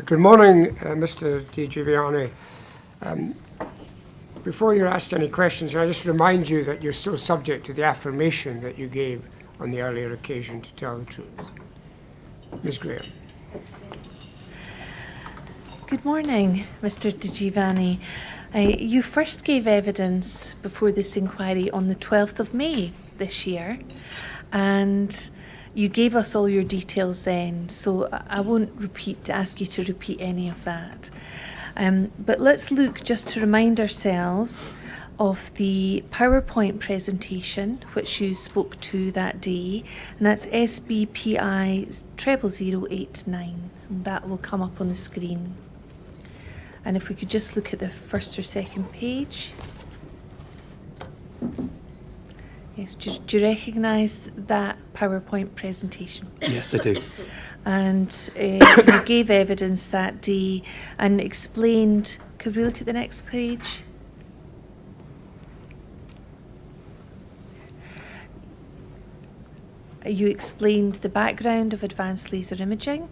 Good morning, Mr. DiGiovanni. Before you're asked any questions, can I just remind you that you're still subject to the affirmation that you gave on the earlier occasion to tell the truth. Ms. Graham. Good morning, Mr. DiGiovanni. You first gave evidence before this inquiry on the 12th of May this year, and you gave us all your details then, so I won't ask you to repeat any of that. But let's look just to remind ourselves of the PowerPoint presentation which you spoke to that day, and that's SBPI 00089, and that will come up on the screen. And if we could just look at the first or second page. Yes, do you recognise that PowerPoint presentation? Yes, I do. And you gave evidence that day and explained, could we look at the next page? You explained the background of advanced laser imaging,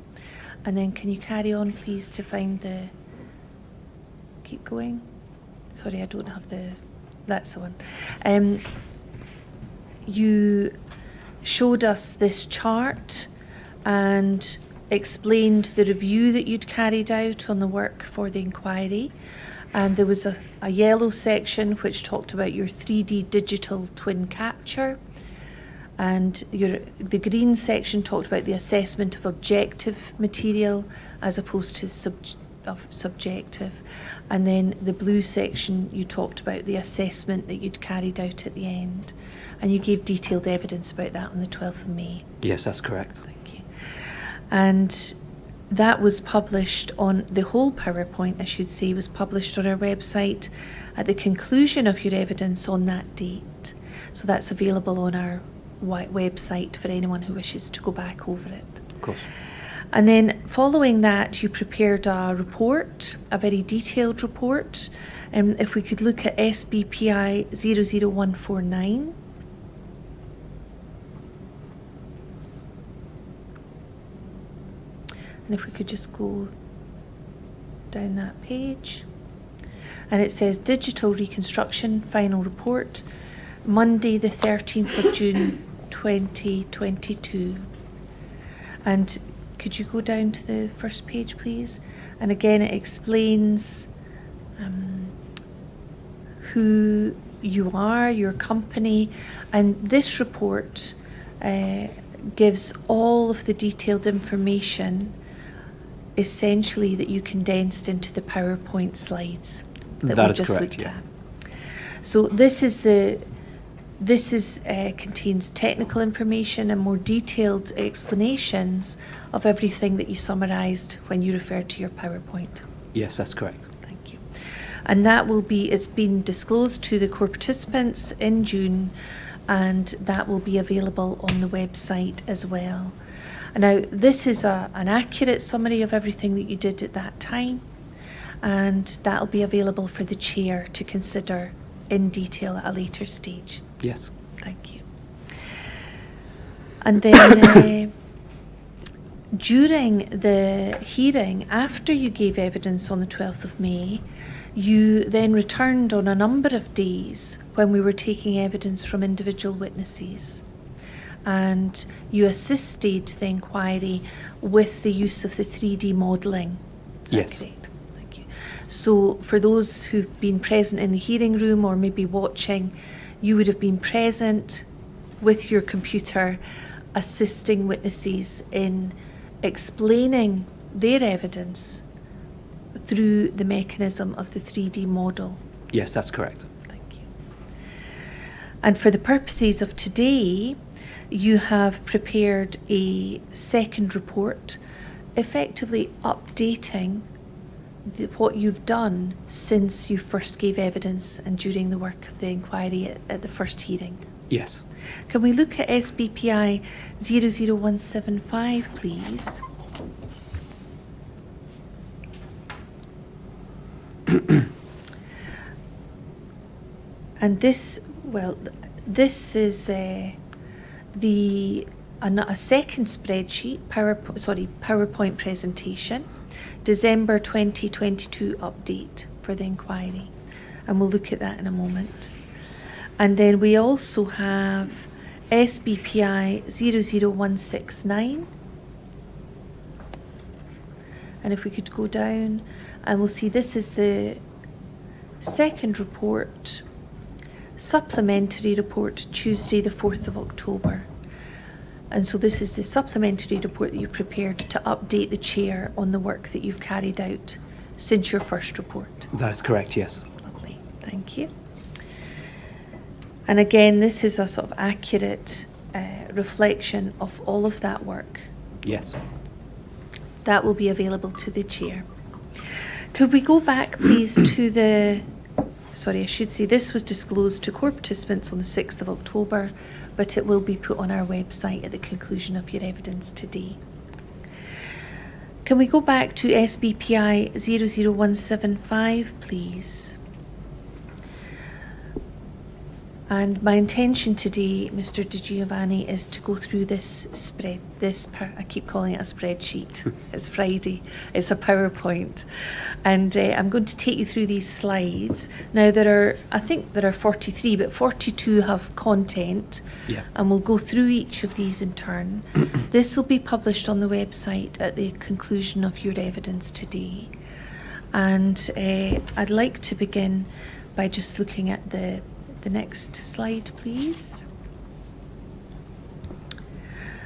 and then can you carry on please to find the, keep going? Sorry, I don't have the, that's the one. You showed us this chart and explained the review that you'd carried out on the work for the inquiry, and there was a yellow section which talked about your 3D digital twin capture, and the green section talked about the assessment of objective material as opposed to subjective, and then the blue section you talked about the assessment that you'd carried out at the end, and you gave detailed evidence about that on the 12th of May. Yes, that's correct. Thank you. And that was published on, the whole PowerPoint I should say, was published on our website at the conclusion of your evidence on that date. So that's available on our website for anyone who wishes to go back over it. Of course. And then following that, you prepared a report, a very detailed report. If we could look at SBPI 00149. And if we could just go down that page. And it says Digital Reconstruction Final Report, Monday the 13th of June 2022. And could you go down to the first page, please? And again, it explains who you are, your company, and this report gives all of the detailed information essentially that you condensed into the PowerPoint slides that That we is just correct, looked yeah. at. So this contains technical information and more detailed explanations of everything that you summarised when you referred to your PowerPoint. Yes, that's correct. Thank you. And that will be, it's been disclosed to the core participants in June, and that will be available on the website as well. Now, this is an accurate summary of everything that you did at that time, and that'll be available for the chair to consider in detail at a later stage. Yes. Thank you. And then during the hearing, after you gave evidence on the 12th of May, you then returned on a number of days when we were taking evidence from individual witnesses. And you assisted the inquiry with the use of the 3D modelling. Is that Yes. correct? Thank you. So for those who've been present in the hearing room or maybe watching, you would have been present with your computer assisting witnesses in explaining their evidence through the mechanism of the 3D model. Yes, that's correct. Thank you. And for the purposes of today, you have prepared a second report, effectively updating what you've done since you first gave evidence and during the work of the inquiry at the first hearing. Yes. Can we look at SBPI 00175, please? And this, well, this is a second spreadsheet, PowerPoint presentation, December 2022 update for the inquiry. And we'll look at that in a moment. And then we also have SBPI 00169. And if we could go down, and we'll see this is the second report, supplementary report, Tuesday the 4th of October. And so this is the supplementary report that you've prepared to update the chair on the work that you've carried out since your first report. That is correct, yes. Lovely, thank you. And again, this is a sort of accurate reflection of all of that work. Yes. That will be available to the chair. Could we go back, please, to the... Sorry, I should say this was disclosed to core participants on the 6th of October, but it will be put on our website at the conclusion of your evidence today. Can we go back to SBPI 00175, please? And my intention today, Mr. De Giovanni, is to go through this I keep calling it a spreadsheet. It's Friday. It's a PowerPoint. And I'm going to take you through these slides. Now, I think there are 43, but 42 have content. Yeah. And we'll go through each of these in turn. This will be published on the website at the conclusion of your evidence today. And I'd like to begin by just looking at the next slide, please.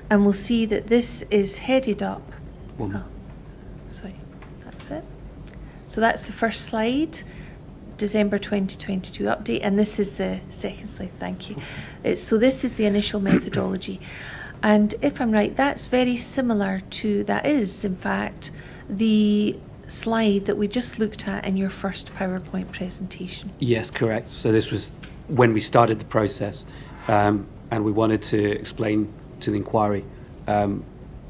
And we'll see that this is headed up. Sorry, that's it. So that's the first slide, December 2022 update, and this is the second slide, thank you. So this is the initial methodology. And if I'm right, that's very similar to, that is, in fact, the slide that we just looked at in your first PowerPoint presentation. Yes, correct. So this was when we started the process, and we wanted to explain to the inquiry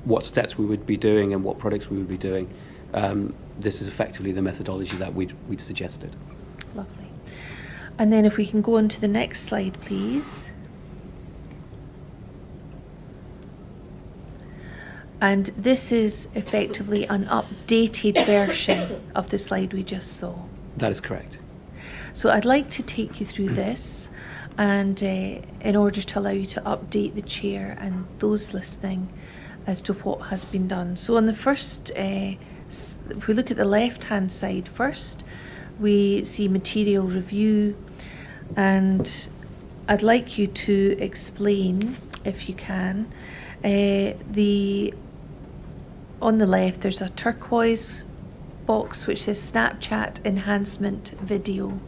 what steps we would be doing and what products we would be doing. This is effectively the methodology that we'd suggested. Lovely. And then if we can go on to the next slide, please. And this is effectively an updated version of the slide we just saw. That is correct. So I'd like to take you through this, and in order to allow you to update the chair and those listening as to what has been done. So on the first, if we look at the left-hand side first, we see material review, and I'd like you to explain, if you can, on the left there's a turquoise box which says Snapchat Enhancement Video,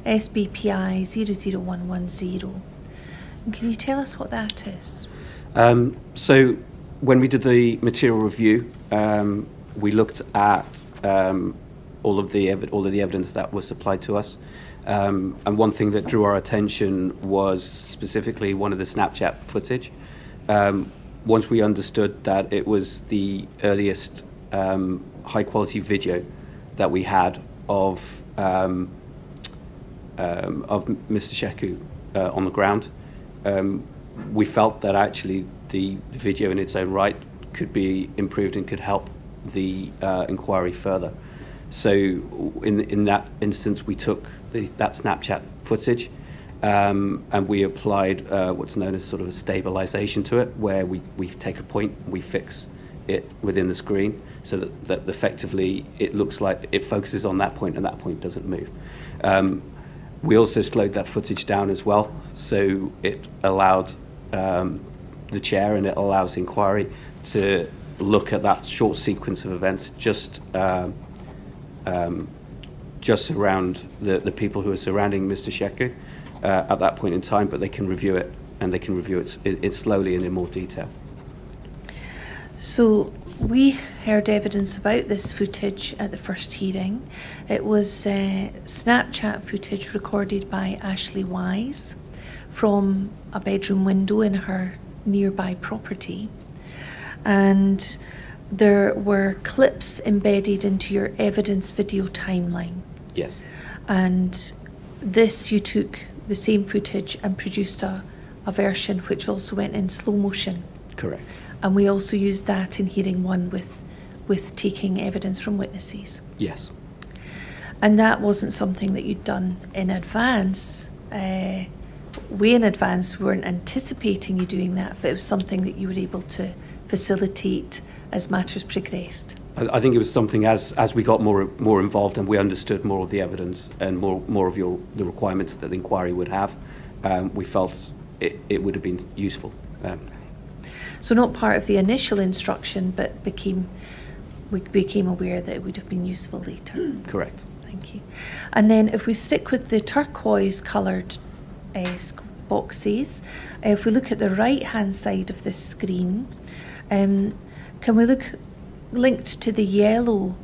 SBPI 00110. And can you tell us what that is? So when we did the material review, we looked at all of the evidence that was supplied to us. And one thing that drew our attention was specifically one of the Snapchat footage. Once we understood that it was the earliest high-quality video that we had of Mr. Sheku on the ground, we felt that actually the video in its own right could be improved and could help the inquiry further. So in that instance, we took that Snapchat footage and we applied what's known as sort of a stabilization to it, where we take a point, we fix it within the screen so that effectively it looks like it focuses on that point and that point doesn't move. We also slowed that footage down as well, so it allowed the chair and it allows the inquiry to look at that short sequence of events just around the people who are surrounding Mr. Sheku at that point in time, but they can review it, and they can review it slowly and in more detail. So we heard evidence about this footage at the first hearing. It was Snapchat footage recorded by Ashley Wise from a bedroom window in her nearby property. And there were clips embedded into your evidence video timeline. Yes. And this, you took the same footage and produced a version which also went in slow motion. Correct. And we also used that in hearing one with with taking evidence from witnesses. Yes. And that wasn't something that you'd done in advance. Way in advance, we weren't anticipating you doing that, but it was something that you were able to facilitate as matters progressed. I think it was something as we got more involved and we understood more of the evidence and more of the requirements that the inquiry would have, we felt it would have been useful. So not part of the initial instruction, but we became aware that it would have been useful later. Correct. Thank you. And then if we stick with the turquoise coloured boxes, if we look at the right-hand side of this screen, can we look linked to the yellow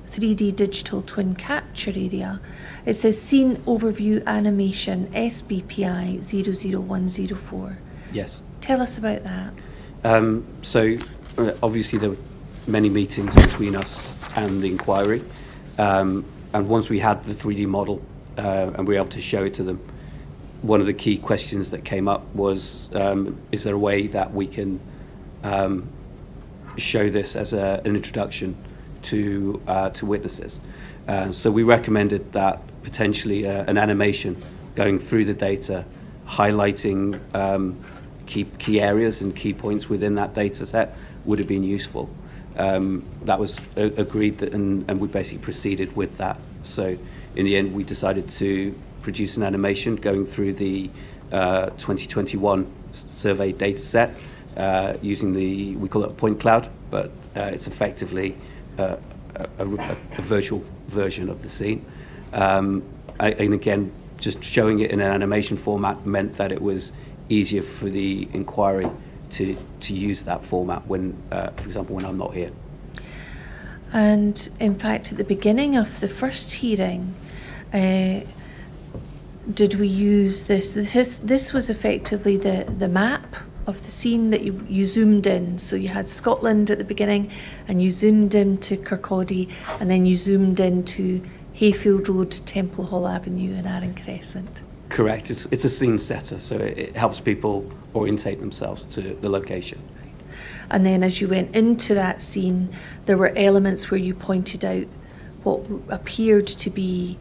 3D digital twin capture area? It says Scene Overview Animation SBPI 00104. Yes. Tell us about that. So obviously there were many meetings between us and the inquiry, and once we had the 3D model and we were able to show it to them, one of the key questions that came up was, is there a way that we can show this as an introduction to witnesses? So we recommended that potentially an animation going through the data, highlighting key areas and key points within that data set would have been useful. That was agreed that, and we basically proceeded with that. So in the end, we decided to produce an animation going through the 2021 survey data set using we call it a point cloud, but it's effectively a virtual version of the scene. And again, just showing it in an animation format meant that it was easier for the inquiry to use that format when, for example, when I'm not here. And in fact, at the beginning of the first hearing, did we use this? This was effectively the map of the scene that you zoomed in. So you had Scotland at the beginning, and you zoomed into Kirkcaldy, and then you zoomed into Hayfield Road, Temple Hall Avenue, and Arran Crescent. Correct. It's a scene setter, so it helps people orientate themselves to the location. And then as you went into that scene, there were elements where you pointed out what appeared to be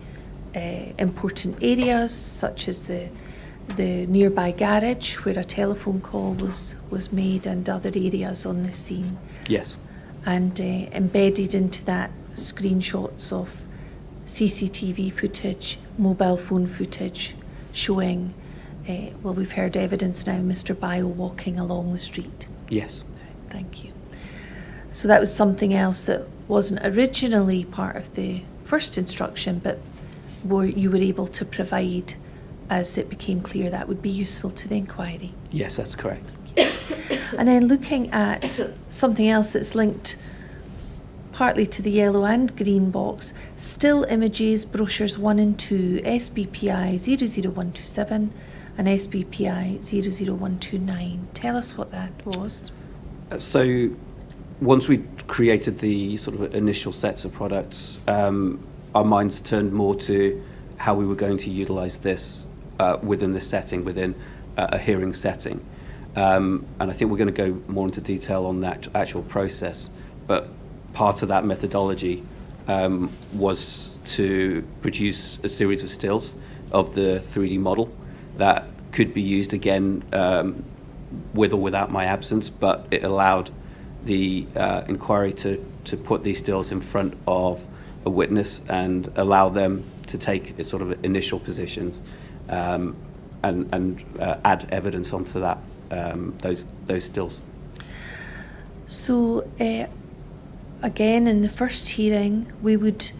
important areas, such as the nearby garage where a telephone call was made, and other areas on the scene. Yes. And embedded into that, screenshots of CCTV footage, mobile phone footage, showing, well, we've heard evidence now, Mr. Bio walking along the street. Yes. Thank you. So that was something else that wasn't originally part of the first instruction, but you were able to provide as it became clear that would be useful to the inquiry. Yes, that's correct. And then looking at something else that's linked partly to the yellow and green box, still images, brochures 1 and 2, SBPI 00127 and SBPI 00129. Tell us what that was. So once we created the sort of initial sets of products, our minds turned more to how we were going to utilize this within this setting, within a hearing setting. And I think we're going to go more into detail on that actual process. But part of that methodology was to produce a series of stills of the 3D model that could be used again with or without my absence, but it allowed the inquiry to put these stills in front of a witness and allow them to take sort of initial positions and add evidence onto that, those stills. So again, in the first hearing, we would,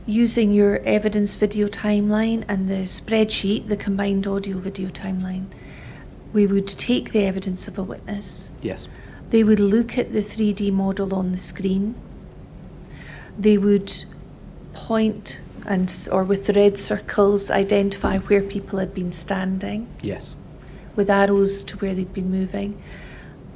using your evidence video timeline and the spreadsheet, the combined audio video timeline, we would take the evidence of a witness. Yes. They would look at the 3D model on the screen. They would point or with the red circles identify where people had been standing. Yes. With arrows to where they'd been moving.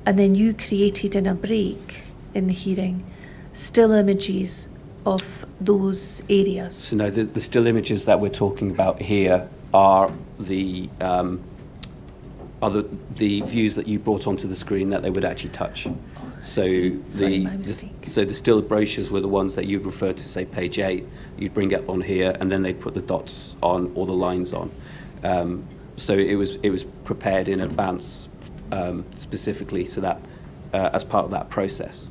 And then you created in a break in the hearing still images of those areas. So no, the still images that we're talking about here are the views that you brought onto the screen that they would actually touch. So Sorry, my mistake. so the still brochures were the ones that you'd refer to, say, page 8. You'd bring it up on here, and then they'd put the dots on or the lines on. So it was prepared in advance specifically so that as part of that process.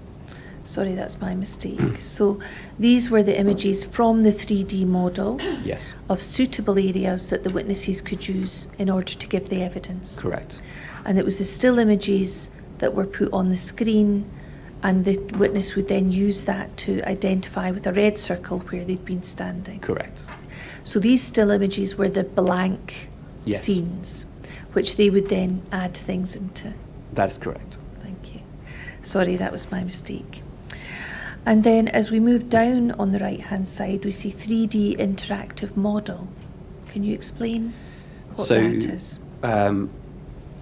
Sorry, that's my mistake. So these were the images from the 3D model Yes, of suitable areas that the witnesses could use in order to give the evidence. correct. And it was the still images that were put on the screen, and the witness would then use that to identify with a red circle where they'd been standing. Correct. So these still images were the blank Yes. scenes, which they would then add things into. That is correct. Thank you. Sorry, that was my mistake. And then as we move down on the right-hand side, we see 3D interactive model. Can you explain what that is?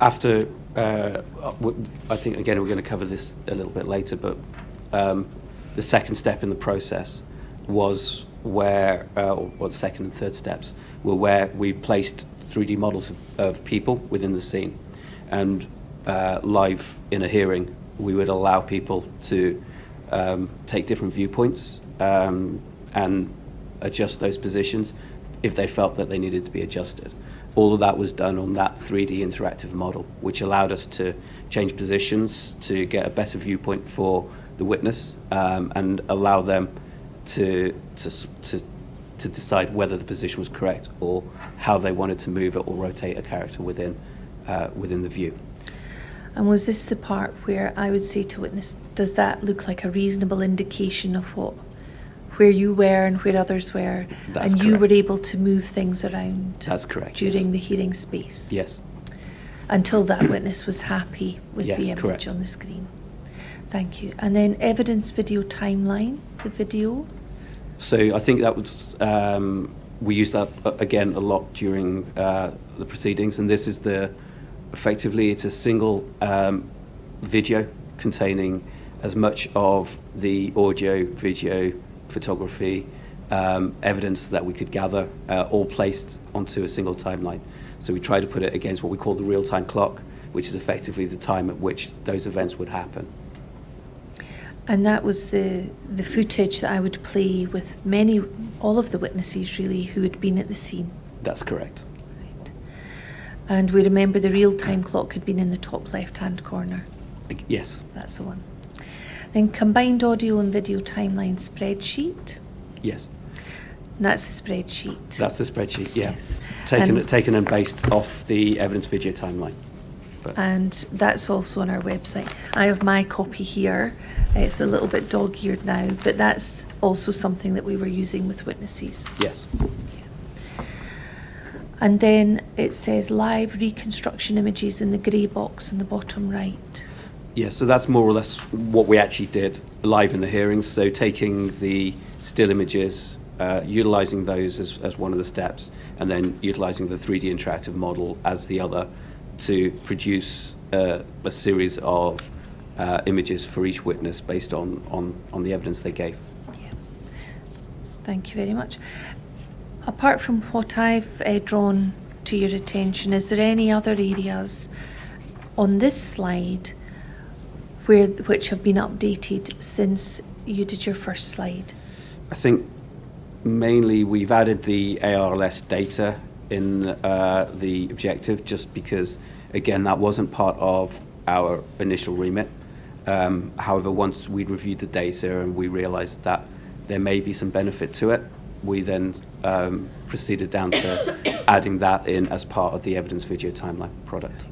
After, I think, again, we're going to cover this a little bit later, but the second step in the process was where, or the second and third steps, were where we placed 3D models of people within the scene. And live in a hearing, we would allow people to take different viewpoints and adjust those positions if they felt that they needed to be adjusted. All of that was done on that 3D interactive model, which allowed us to change positions to get a better viewpoint for the witness and allow them to decide whether the position was correct or how they wanted to move it or rotate a character within the view. And was this the part where I would say to witness, does that look like a reasonable indication of where you were and where others were? That's and you were correct. able to move things around That's correct. during yes. the hearing space? Yes. Until that witness was happy with Yes, the image correct. on the screen. Thank you. And then evidence video timeline, the video. So I think that was, we used that again a lot during the proceedings, and this is effectively it's a single video containing as much of the audio, video, photography, evidence that we could gather, all placed onto a single timeline. So we try to put it against what we call the real-time clock, which is effectively the time at which those events would happen. And that was the footage that I would play with all of the witnesses really who had been at the scene. That's correct. Right. And we remember the real-time clock had been in the top left-hand corner. Yes. That's the one. Then combined audio and video timeline spreadsheet. Yes. And that's the spreadsheet. That's the spreadsheet, yeah. Yes. Taken and based off the evidence video timeline. But And that's also on our website. I have my copy here. It's a little bit dog-eared now, but that's also something that we were using with witnesses. yes. And then it says live reconstruction images in the grey box in the bottom right. Yeah, so that's more or less what we actually did live in the hearings. So taking the still images, utilising those as one of the steps, and then utilising the 3D interactive model as the other to produce a series of images for each witness based on the evidence they gave. Yeah. Thank you very much. Apart from what I've drawn to your attention, is there any other areas on this slide which have been updated since you did your first slide? I think mainly we've added the ARLS data in the objective just because, again, that wasn't part of our initial remit. However, once we'd reviewed the data and we realised that there may be some benefit to it, we then proceeded down to adding that in as part of the evidence video timeline product.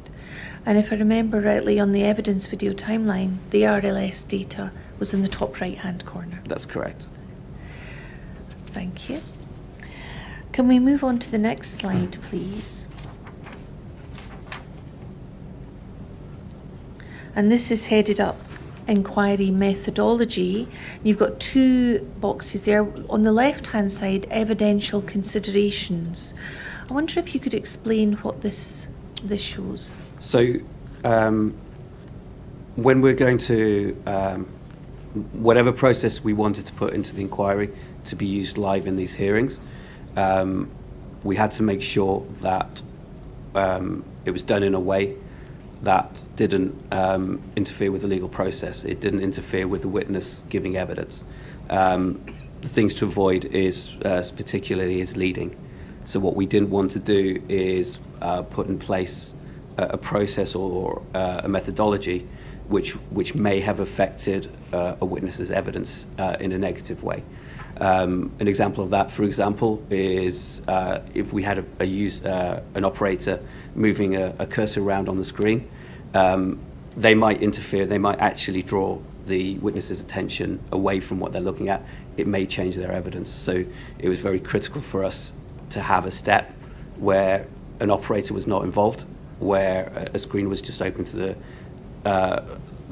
And if I remember rightly, on the evidence video timeline, the RLS data was in the top right-hand corner. That's correct. Thank you. Can we move on to the next slide, please? And this is headed up inquiry methodology. You've got two boxes there. On the left-hand side, evidential considerations. I wonder if you could explain what this shows. So when we're going to, whatever process we wanted to put into the inquiry to be used live in these hearings, we had to make sure that it was done in a way that didn't interfere with the legal process. It didn't interfere with the witness giving evidence. The things to avoid is particularly is leading. So what we didn't want to do is put in place a process or a methodology which may have affected a witness's evidence in a negative way. An example of that, for example, is if we had an operator moving a cursor around on the screen, they might interfere, they might actually draw the witness's attention away from what they're looking at. It may change their evidence. So it was very critical for us to have a step where an operator was not involved, where a screen was just open to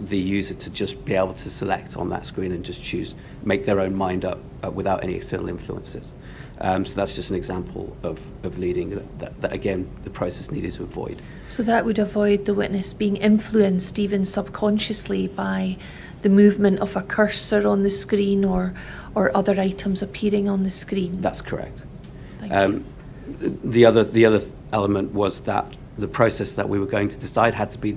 the user to just be able to select on that screen and just choose, make their own mind up without any external influences. So that's just an example of leading that again, the process needed to avoid. So that would avoid the witness being influenced even subconsciously by the movement of a cursor on the screen or other items appearing on the screen. That's correct. Thank you. The other element was that the process that we were going to decide had to be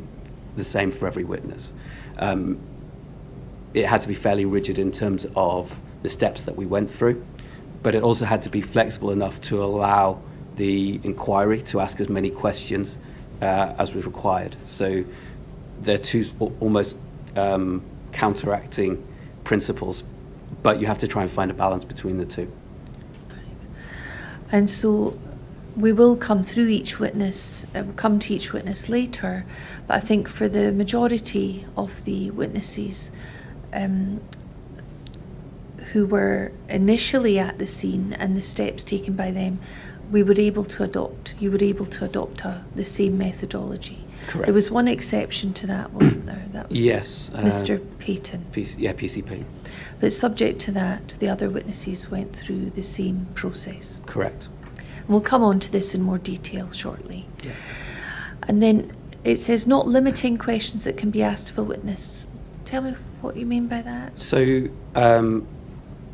the same for every witness. It had to be fairly rigid in terms of the steps that we went through, but it also had to be flexible enough to allow the inquiry to ask as many questions as was required. So they're two almost counteracting principles, but you have to try and find a balance between the two. And so we will come through each witness, we'll come to each witness later, but I think for the majority of the witnesses who were initially at the scene and the steps taken by them, you were able to adopt the same methodology. Correct. There was one exception to that, wasn't there? That was Yes. Mr. Payton. PCP. But subject to that, the other witnesses went through the same process. Correct. And we'll come on to this in more detail shortly. Yeah. And then it says not limiting questions that can be asked of a witness. Tell me what you mean by that. So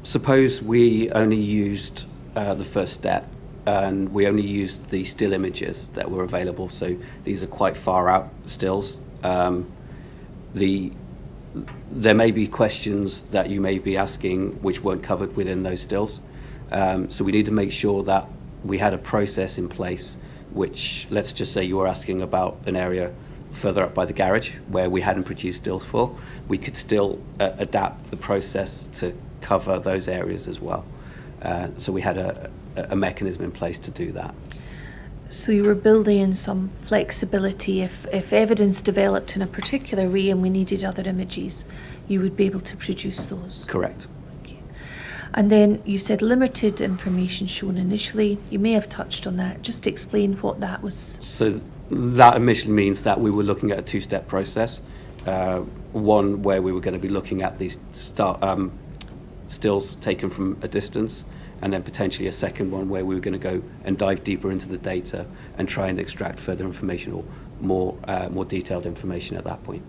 suppose we only used the first step and we only used the still images that were available. So these are quite far out stills. There may be questions that you may be asking which weren't covered within those stills. So we need to make sure that we had a process in place which, let's just say you were asking about an area further up by the garage where we hadn't produced stills for, we could still adapt the process to cover those areas as well. So we had a mechanism in place to do that. So you were building in some flexibility. If evidence developed in a particular way and we needed other images, you would be able to produce those. Correct. Thank you. And then you said limited information shown initially. You may have touched on that. Just explain what that was. So that initially means that we were looking at a two-step process. One where we were going to be looking at these stills taken from a distance, and then potentially a second one where we were going to go and dive deeper into the data and try and extract further information or more detailed information at that point.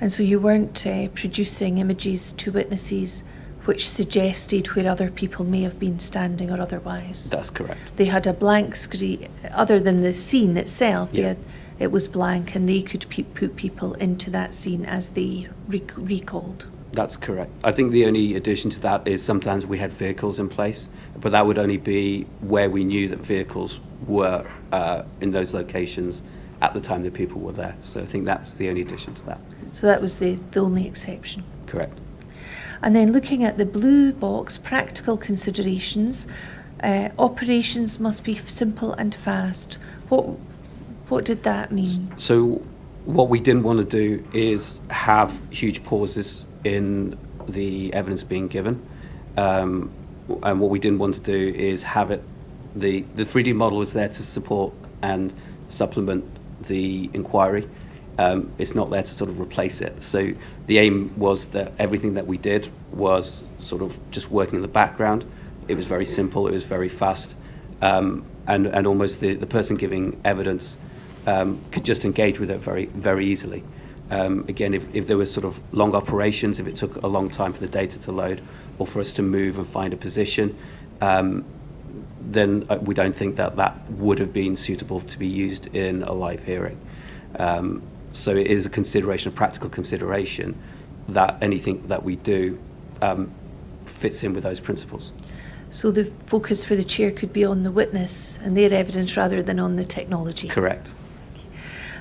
And so you weren't producing images to witnesses which suggested where other people may have been standing or otherwise. That's correct. They had a blank screen, other than the scene itself, Yeah. it was blank, and they could put people into that scene as they recalled. That's correct. I think the only addition to that is sometimes we had vehicles in place, but that would only be where we knew that vehicles were in those locations at the time that people were there. So I think that's the only addition to that. So that was the only exception. Correct. And then looking at the blue box, practical considerations, operations must be simple and fast. What did that mean? So what we didn't want to do is have huge pauses in the evidence being given. And what we didn't want to do is have it, the 3D model was there to support and supplement the inquiry. It's not there to sort of replace it. So the aim was that everything that we did was sort of just working in the background. It was very simple, it was very fast, and almost the person giving evidence could just engage with it very, very easily. Again, if there was sort of long operations, if it took a long time for the data to load or for us to move and find a position, then we don't think that would have been suitable to be used in a live hearing. So it is a consideration, a practical consideration, that anything that we do fits in with those principles. So the focus for the chair could be on the witness and their evidence rather than on the technology. Correct.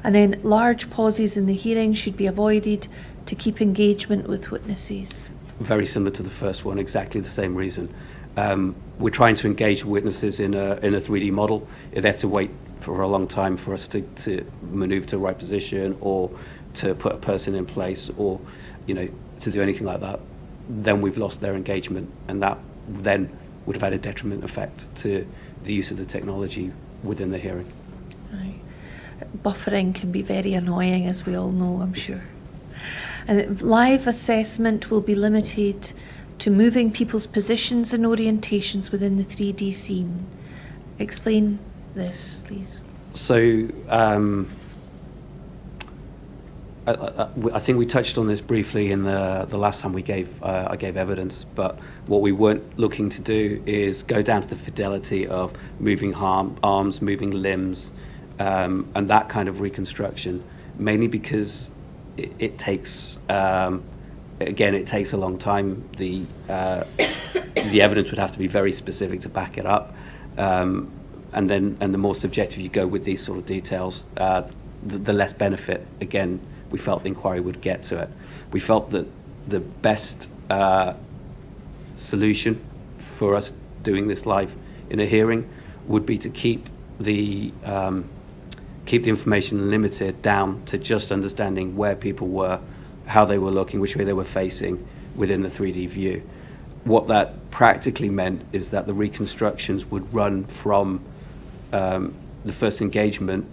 And then large pauses in the hearing should be avoided to keep engagement with witnesses. Very similar to the first one, exactly the same reason. We're trying to engage witnesses in a 3D model. If they have to wait for a long time for us to manoeuvre to the right position, or to put a person in place, or to do anything like that, then we've lost their engagement, and that then would have had a detriment effect to the use of the technology within the hearing. Right. Buffering can be very annoying, as we all know, I'm sure. And live assessment will be limited to moving people's positions and orientations within the 3D scene. Explain this, please. So I think we touched on this briefly in the last time I gave evidence, but what we weren't looking to do is go down to the fidelity of moving arms, moving limbs, and that kind of reconstruction, mainly because it takes, again, it takes a long time. The evidence would have to be very specific to back it up, and the more subjective you go with these sort of details, the less benefit, again, we felt the inquiry would get to it. We felt that the best solution for us doing this live in a hearing would be to keep the information limited down to just understanding where people were, how they were looking, which way they were facing within the 3D view. What that practically meant is that the reconstructions would run from the first engagement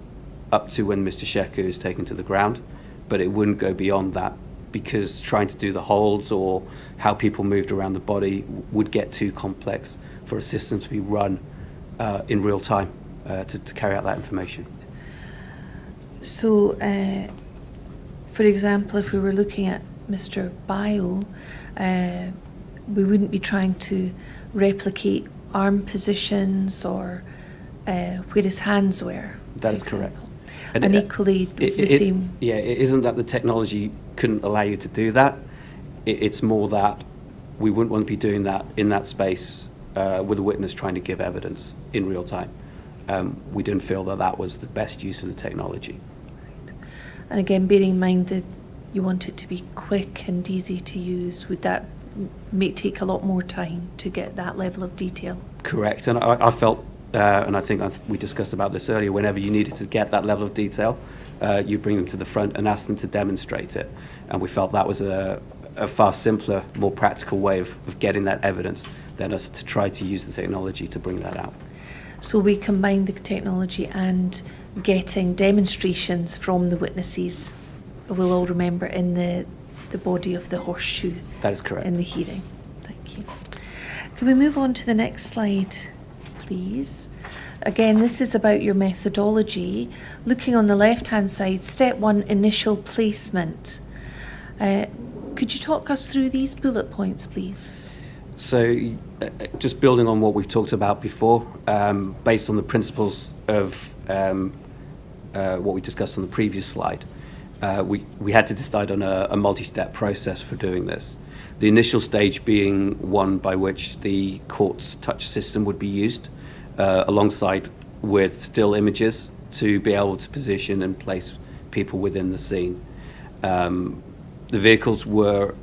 up to when Mr. Sheku is taken to the ground, but it wouldn't go beyond that, because trying to do the holds or how people moved around the body would get too complex for a system to be run in real time to carry out that information. So, for example, if we were looking at Mr. Bio, we wouldn't be trying to replicate arm positions or where his hands were. That is correct. And equally, the same. Yeah, it isn't that the technology couldn't allow you to do that. It's more that we wouldn't want to be doing that in that space with a witness trying to give evidence in real time. We didn't feel that that was the best use of the technology. And again, bearing in mind that you want it to be quick and easy to use, would that may take a lot more time to get that level of detail? Correct, and I felt, and I think we discussed about this earlier, whenever you needed to get that level of detail, you bring them to the front and ask them to demonstrate it. And we felt that was a far simpler, more practical way of getting that evidence than us to try to use the technology to bring that out. So we combined the technology and getting demonstrations from the witnesses, we'll all remember, in the body of the horseshoe. That is correct. In the hearing. Thank you. Can we move on to the next slide, please? Again, this is about your methodology. Looking on the left-hand side, step 1, initial placement. Could you talk us through these bullet points, please? So, just building on what we've talked about before, based on the principles of what we discussed on the previous slide, we had to decide on a multi-step process for doing this. The initial stage being one by which the Quartz touch system would be used, alongside with still images to be able to position and place people within the scene. The vehicles were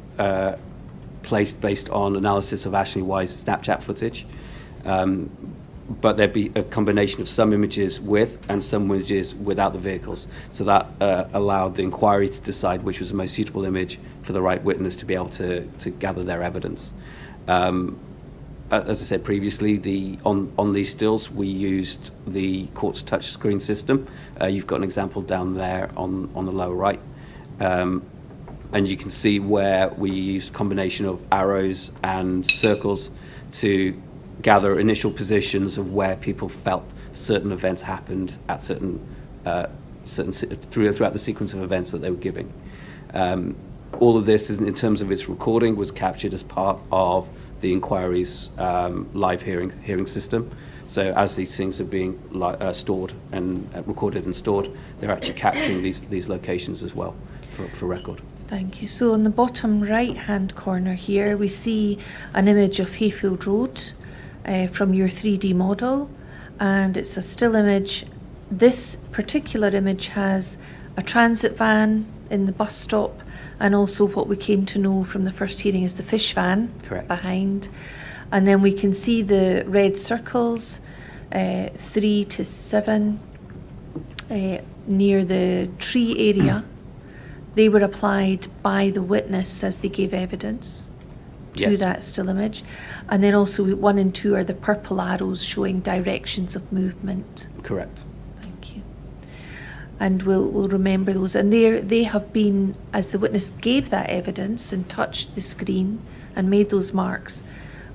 placed based on analysis of Ashley Wise's Snapchat footage, but there'd be a combination of some images with and some images without the vehicles. So that allowed the inquiry to decide which was the most suitable image for the right witness to be able to gather their evidence. As I said previously, on these stills we used the Quartz touch screen system. You've got an example down there on the lower right. And you can see where we used a combination of arrows and circles to gather initial positions of where people felt certain events happened at certain throughout the sequence of events that they were giving. All of this, in terms of its recording, was captured as part of the inquiry's live hearing system. So as these things are being stored and recorded and stored, they're actually capturing these locations as well for record. Thank you. So on the bottom right-hand corner here, we see an image of Hayfield Road from your 3D model, and it's a still image. This particular image has a transit van in the bus stop, and also what we came to know from the first hearing is the fish van. Correct. Behind. And then we can see the red circles, 3 to 7, near the tree area. They were applied by the witness as they gave evidence to Yes. that still image. And then also 1 and 2 are the purple arrows showing directions of movement. Correct. Thank you. And we'll remember those. And they have been, as the witness gave that evidence and touched the screen and made those marks,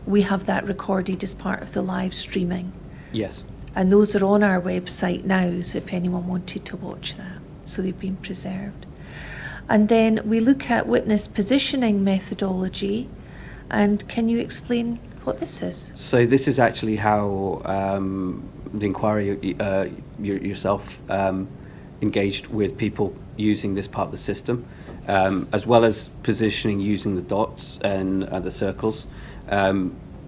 we have that recorded as part of the live streaming. Yes. And those are on our website now, so if anyone wanted to watch that. So they've been preserved. And then we look at witness positioning methodology. And can you explain what this is? So this is actually how the inquiry yourself engaged with people using this part of the system, as well as positioning using the dots and the circles.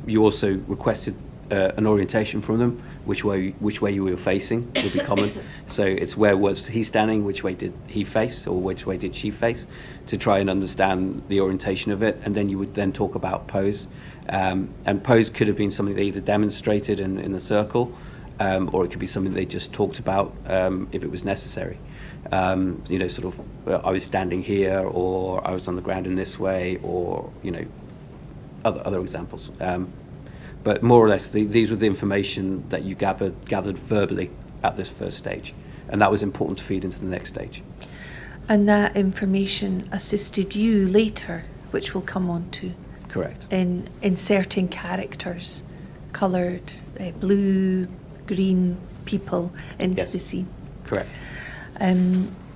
You also requested an orientation from them, which way you were facing would be common. So it's where was he standing, which way did he face, or which way did she face, to try and understand the orientation of it. And then you would then talk about pose. And pose could have been something they either demonstrated in the circle, or it could be something they just talked about if it was necessary. Sort of, I was standing here, or I was on the ground in this way, or, other examples. But more or less, these were the information that you gathered verbally at this first stage. And that was important to feed into the next stage. And that information assisted you later, which we'll come on to. Correct. In inserting characters, coloured, blue, green people into Yes. the scene. Correct.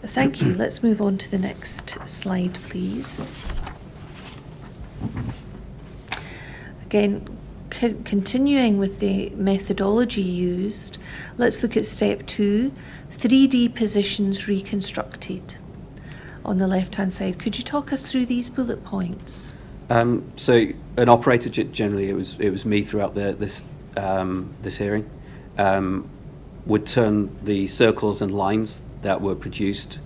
Thank you. Let's move on to the next slide, please. Again, continuing with the methodology used, let's look at step 2, 3D positions reconstructed. On the left-hand side, could you talk us through these bullet points? So an operator, generally it was me throughout this hearing, would turn the circles and lines that were produced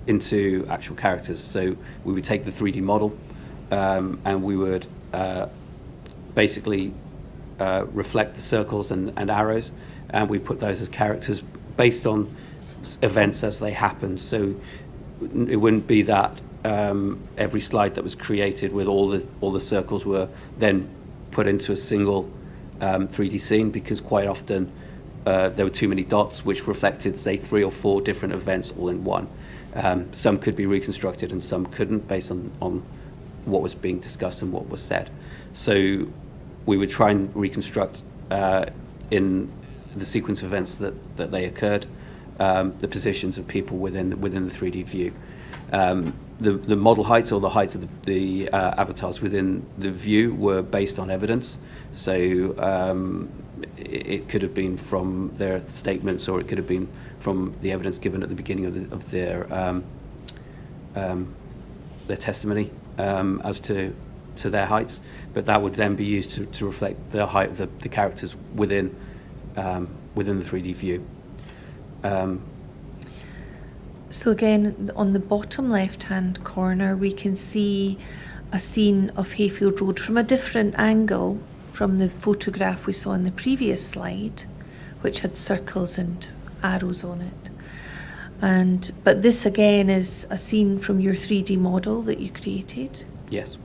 into actual characters. So we would take the 3D model and we would basically reflect the circles and arrows, and we put those as characters based on events as they happened. So it wouldn't be that every slide that was created with all the circles were then put into a single 3D scene, because quite often there were too many dots which reflected, say, 3 or 4 different events all in one. Some could be reconstructed and some couldn't, based on what was being discussed and what was said. So we would try and reconstruct in the sequence of events that they occurred, the positions of people within the 3D view. The model heights, or the heights of the avatars within the view, were based on evidence. So it could have been from their statements, or it could have been from the evidence given at the beginning of their testimony as to their heights. But that would then be used to reflect the height of the characters within the 3D view. So again, on the bottom left-hand corner, we can see a scene of Hayfield Road from a different angle from the photograph we saw in the previous slide, which had circles and arrows on it. But this again is a scene from your 3D model that you created. Yes.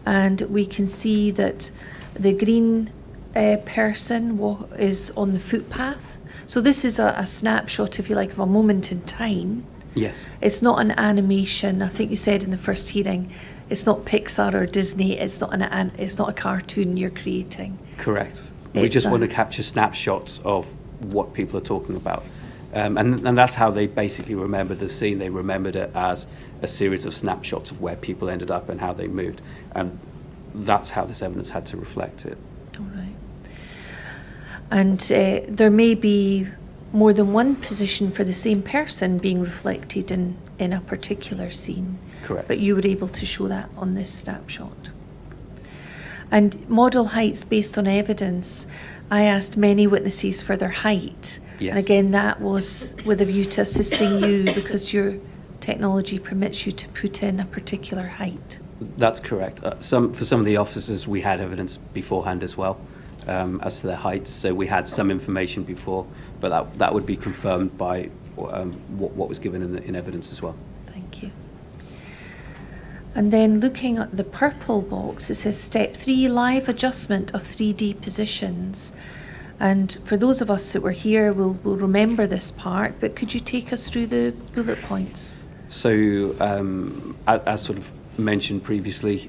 And we can see that the green person is on the footpath. So this is a snapshot, if you like, of a moment in time. Yes. It's not an animation. I think you said in the first hearing, it's not Pixar or Disney. It's not a cartoon you're creating. Correct. We just want to capture snapshots of what people are talking about. And that's how they basically remember the scene. They remembered it as a series of snapshots of where people ended up and how they moved. And that's how this evidence had to reflect it. All right. And there may be more than one position for the same person being reflected in a particular scene. Correct. But you were able to show that on this snapshot. And model heights based on evidence, I asked many witnesses for their height. Yes. And again, that was with a view to assisting you because your technology permits you to put in a particular height. That's correct. For some of the officers, we had evidence beforehand as well as to their heights. So we had some information before, but that would be confirmed by what was given in evidence as well. Thank you. And then looking at the purple box, it says step 3, live adjustment of 3D positions. And for those of us that were here, we'll remember this part, but could you take us through the bullet points? So as sort of mentioned previously,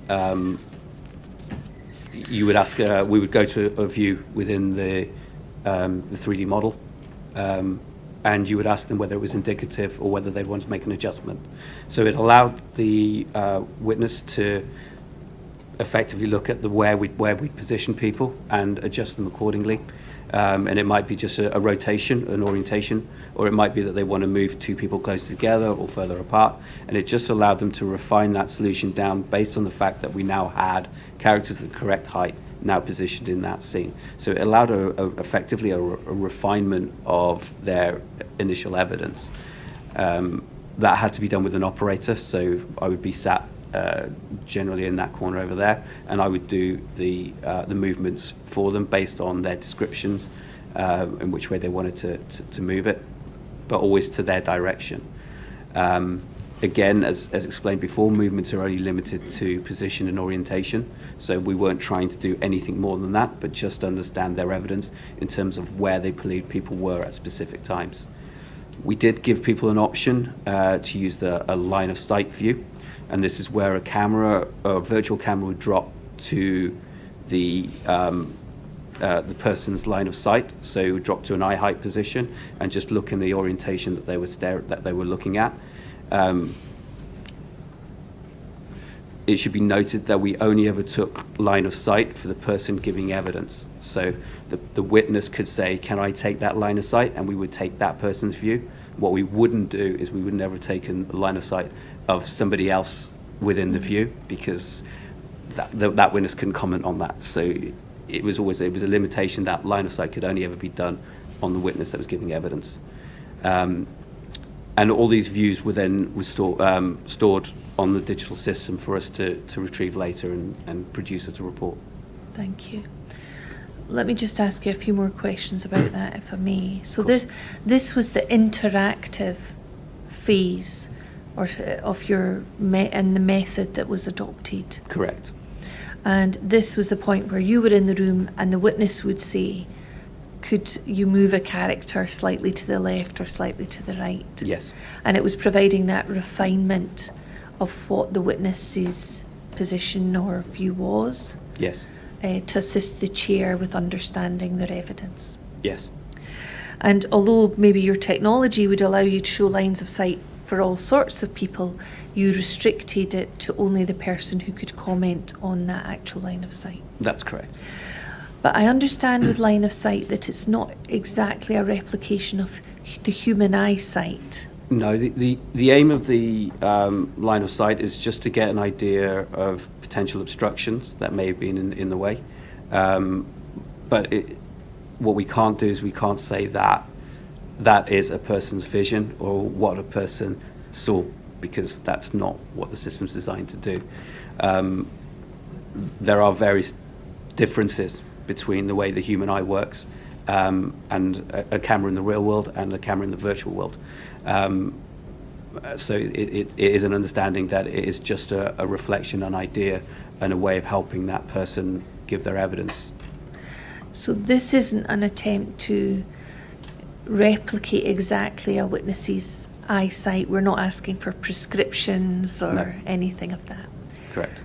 you would ask, we would go to a view within the 3D model, and you would ask them whether it was indicative or whether they'd want to make an adjustment. So it allowed the witness to effectively look at where we'd position people and adjust them accordingly. And it might be just a rotation, an orientation, or it might be that they want to move two people closer together or further apart. And it just allowed them to refine that solution down based on the fact that we now had characters of the correct height now positioned in that scene. So it allowed effectively a refinement of their initial evidence. That had to be done with an operator, so I would be sat generally in that corner over there, and I would do the movements for them based on their descriptions, in which way they wanted to move it, but always to their direction. Again, as explained before, movements are only limited to position and orientation, so we weren't trying to do anything more than that, but just understand their evidence in terms of where they believed people were at specific times. We did give people an option to use a line of sight view, and this is where a virtual camera would drop to the person's line of sight, so it would drop to an eye height position and just look in the orientation that they were looking at. It should be noted that we only ever took line of sight for the person giving evidence. So the witness could say, can I take that line of sight? And we would take that person's view. What we wouldn't do is we would never take a line of sight of somebody else within the view, because that witness couldn't comment on that. So it was a limitation. That line of sight could only ever be done on the witness that was giving evidence. And all these views were then stored on the digital system for us to retrieve later and produce as a report. Thank you. Let me just ask you a few more questions about that, if I may. So this was the interactive phase of your and the method that was adopted. Correct. And this was the point where you were in the room and the witness would say, could you move a character slightly to the left or slightly to the right? Yes. And it was providing that refinement of what the witness's position or view was. Yes. To assist the chair with understanding their evidence. Yes. And although maybe your technology would allow you to show lines of sight for all sorts of people, you restricted it to only the person who could comment on that actual line of sight. That's correct. But I understand with line of sight that it's not exactly a replication of the human eyesight. No, the aim of the line of sight is just to get an idea of potential obstructions that may have been in the way. But what we can't do is we can't say that is a person's vision or what a person saw, because that's not what the system's designed to do. There are various differences between the way the human eye works and a camera in the real world and a camera in the virtual world. So it is an understanding that it is just a reflection, an idea, and a way of helping that person give their evidence. So this isn't an attempt to replicate exactly a witness's eyesight. We're not asking for prescriptions or anything of that. Correct.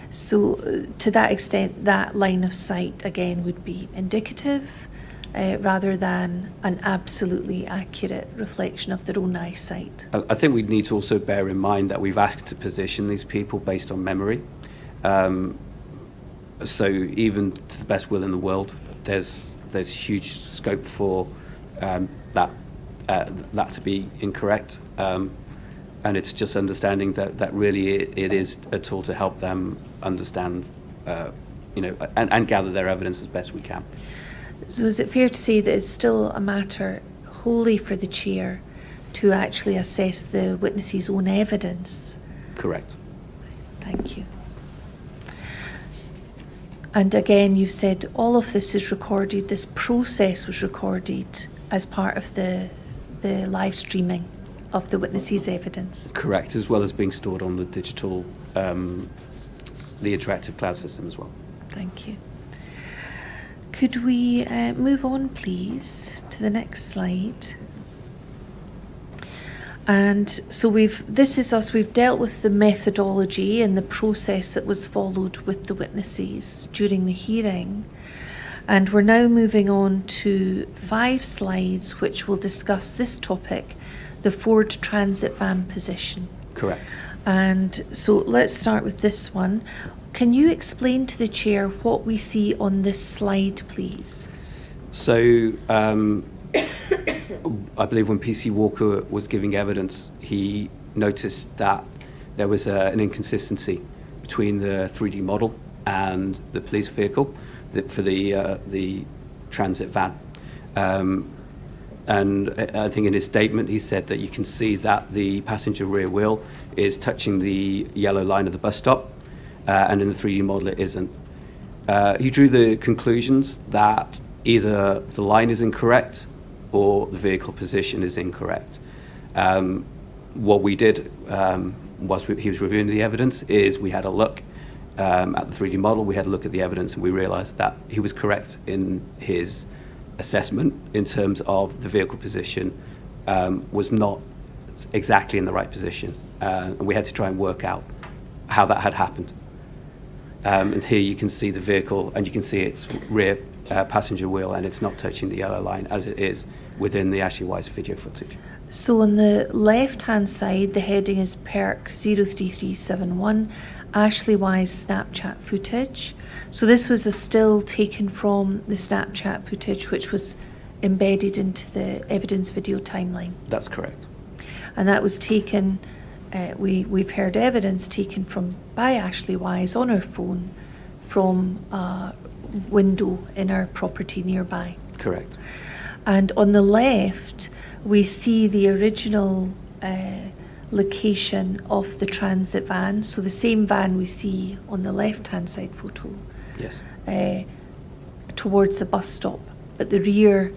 So to that extent, that line of sight, again, would be indicative rather than an absolutely accurate reflection of their own eyesight. I think we need to also bear in mind that we've asked to position these people based on memory. So even to the best will in the world, there's huge scope for that to be incorrect. And it's just understanding that really it is a tool to help them understand, and gather their evidence as best we can. So is it fair to say that it's still a matter wholly for the chair to actually assess the witness's own evidence? Correct. Thank you. And again, you said all of this is recorded, this process was recorded as part of the live streaming of the witness's evidence. Correct, as well as being stored on the digital, the interactive cloud system as well. Thank you. Could we move on, please, to the next slide? And so we've dealt with the methodology and the process that was followed with the witnesses during the hearing. And we're now moving on to 5 slides which will discuss this topic, the Ford Transit van position. Correct. And so let's start with this one. Can you explain to the chair what we see on this slide, please? So I believe when PC Walker was giving evidence, he noticed that there was an inconsistency between the 3D model and the police vehicle for the transit van. And I think in his statement he said that you can see that the passenger rear wheel is touching the yellow line of the bus stop, and in the 3D model it isn't. He drew the conclusions that either the line is incorrect or the vehicle position is incorrect. What we did whilst he was reviewing the evidence is we had a look at the 3D model, we had a look at the evidence, and we realised that he was correct in his assessment in terms of the vehicle position was not exactly in the right position. And we had to try and work out how that had happened. And here you can see the vehicle, and you can see its rear passenger wheel, and it's not touching the yellow line as it is within the Ashley Wise video footage. So on the left-hand side, the heading is PERC 03371, Ashley Wise Snapchat footage. So this was a still taken from the Snapchat footage, which was embedded into the evidence video timeline. That's correct. And that was taken, we've heard evidence taken by Ashley Wise on her phone from a window in our property nearby. Correct. And on the left, we see the original location of the transit van. So the same van we see on the left-hand side photo. Yes. Towards the bus stop. But the rear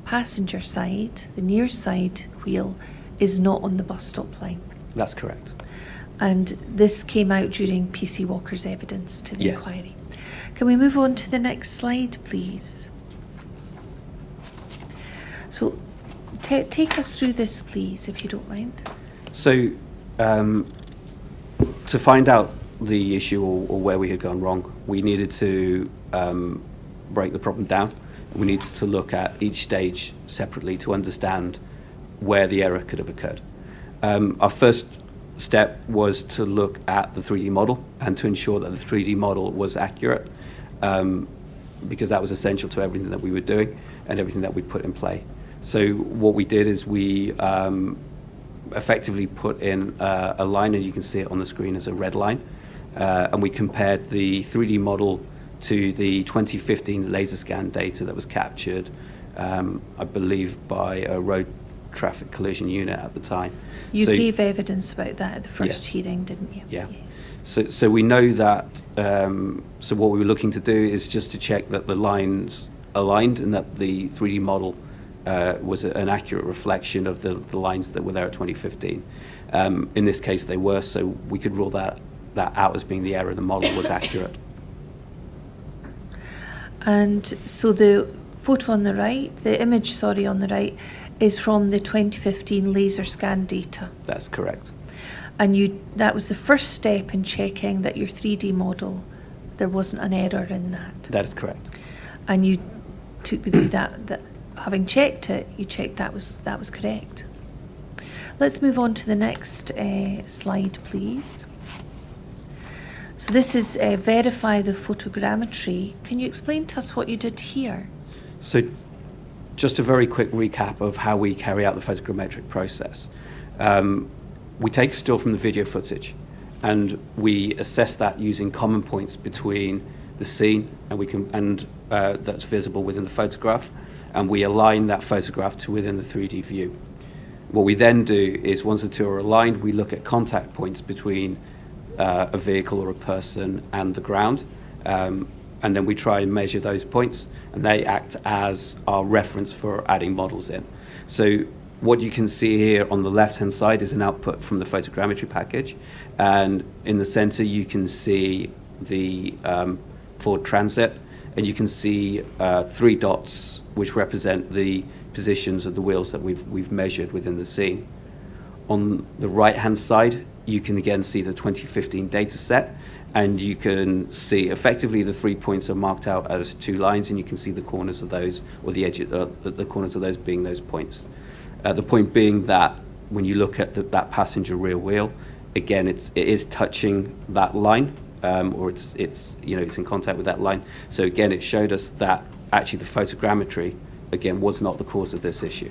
passenger side, the near side wheel, is not on the bus stop line. That's correct. And this came out during PC Walker's evidence to the Yes. inquiry. Can we move on to the next slide, please? So take us through this, please, if you don't mind. So to find out the issue or where we had gone wrong, we needed to break the problem down. We needed to look at each stage separately to understand where the error could have occurred. Our first step was to look at the 3D model and to ensure that the 3D model was accurate, because that was essential to everything that we were doing and everything that we'd put in play. So what we did is we effectively put in a line, and you can see it on the screen as a red line, and we compared the 3D model to the 2015 laser scan data that was captured, I believe, by a road traffic collision unit at the time. You So- gave evidence about that at the first Yeah. hearing, didn't you? Yeah. Yes. So we know that, so what we were looking to do is just to check that the lines aligned and that the 3D model was an accurate reflection of the lines that were there at 2015. In this case, they were, so we could rule that out as being the error. The model was accurate. And so the photo on the right, the image, sorry, on the right, is from the 2015 laser scan data. That's correct. And that was the first step in checking that your 3D model, there wasn't an error in that. That is correct. And you took the view that having checked it, you checked that was correct. Let's move on to the next slide, please. So this is verify the photogrammetry. Can you explain to us what you did here? So just a very quick recap of how we carry out the photogrammetric process. We take a still from the video footage and we assess that using common points between the scene and that's visible within the photograph, and we align that photograph to within the 3D view. What we then do is, once the two are aligned, we look at contact points between a vehicle or a person and the ground, and then we try and measure those points, and they act as our reference for adding models in. So what you can see here on the left-hand side is an output from the photogrammetry package, and in the center you can see the Ford Transit, and you can see 3 dots which represent the positions of the wheels that we've measured within the scene. On the right-hand side, you can again see the 2015 data set, and you can see effectively the 3 points are marked out as 2 lines, and you can see the corners of those, or the edges, the corners of those being those points. The point being that when you look at that passenger rear wheel, again, it is touching that line, or it's in contact with that line. So again, it showed us that actually the photogrammetry, again, was not the cause of this issue.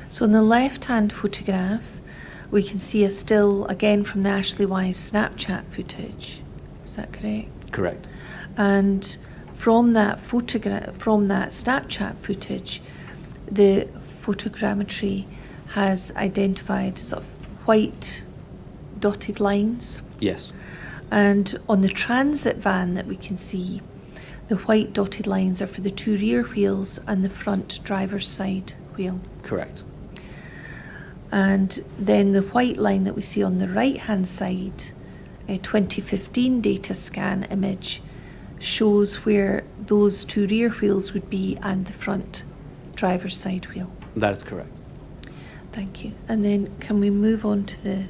So in the left-hand photograph, we can see a still, again, from the Ashley Wise Snapchat footage. Is that correct? Correct. And from that Snapchat footage, the photogrammetry has identified sort of white dotted lines. Yes. And on the transit van that we can see, the white dotted lines are for the 2 rear wheels and the front driver's side wheel. Correct. And then the white line that we see on the right-hand side, a 2015 data scan image, shows where those 2 rear wheels would be and the front driver's side wheel. That is correct. Thank you. And then can we move on to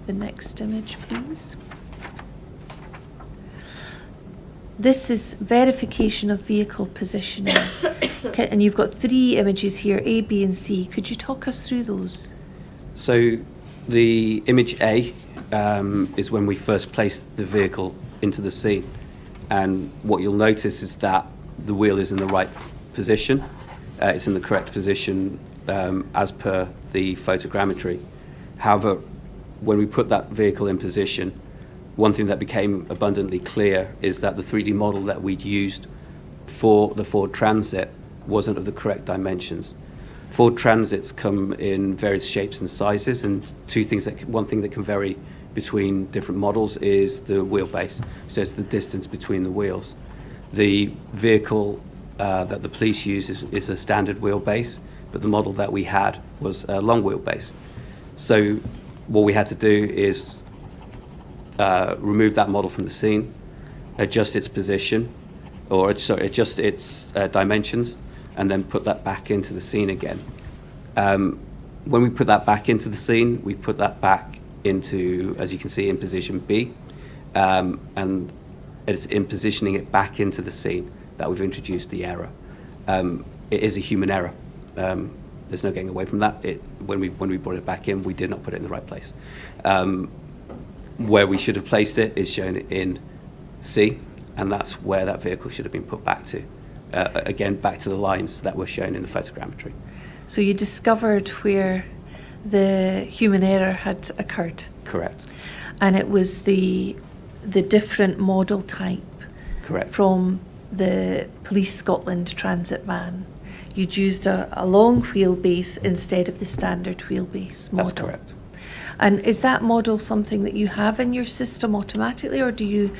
the next image, please? This is verification of vehicle positioning. And you've got 3 images here, A, B, and C. Could you talk us through those? So the image A is when we first placed the vehicle into the scene. And what you'll notice is that the wheel is in the right position. It's in the correct position as per the photogrammetry. However, when we put that vehicle in position, one thing that became abundantly clear is that the 3D model that we'd used for the Ford Transit wasn't of the correct dimensions. Ford Transits come in various shapes and sizes, and one thing that can vary between different models is the wheelbase, so it's the distance between the wheels. The vehicle that the police use is a standard wheelbase, but the model that we had was a long wheelbase. So what we had to do is remove that model from the scene, adjust its position, adjust its dimensions, and then put that back into the scene again. When we put that back into the scene, we put that back into, as you can see, in position B, and it's in positioning it back into the scene that we've introduced the error. It is a human error. There's no getting away from that. When we brought it back in, we did not put it in the right place. Where we should have placed it is shown in C, and that's where that vehicle should have been put back to. Again, back to the lines that were shown in the photogrammetry. So you discovered where the human error had occurred. Correct. And it was the different model type. Correct. From the Police Scotland transit van. You'd used a long wheelbase instead of the standard wheelbase model. That's correct. And is that model something that you have in your system automatically, or do you?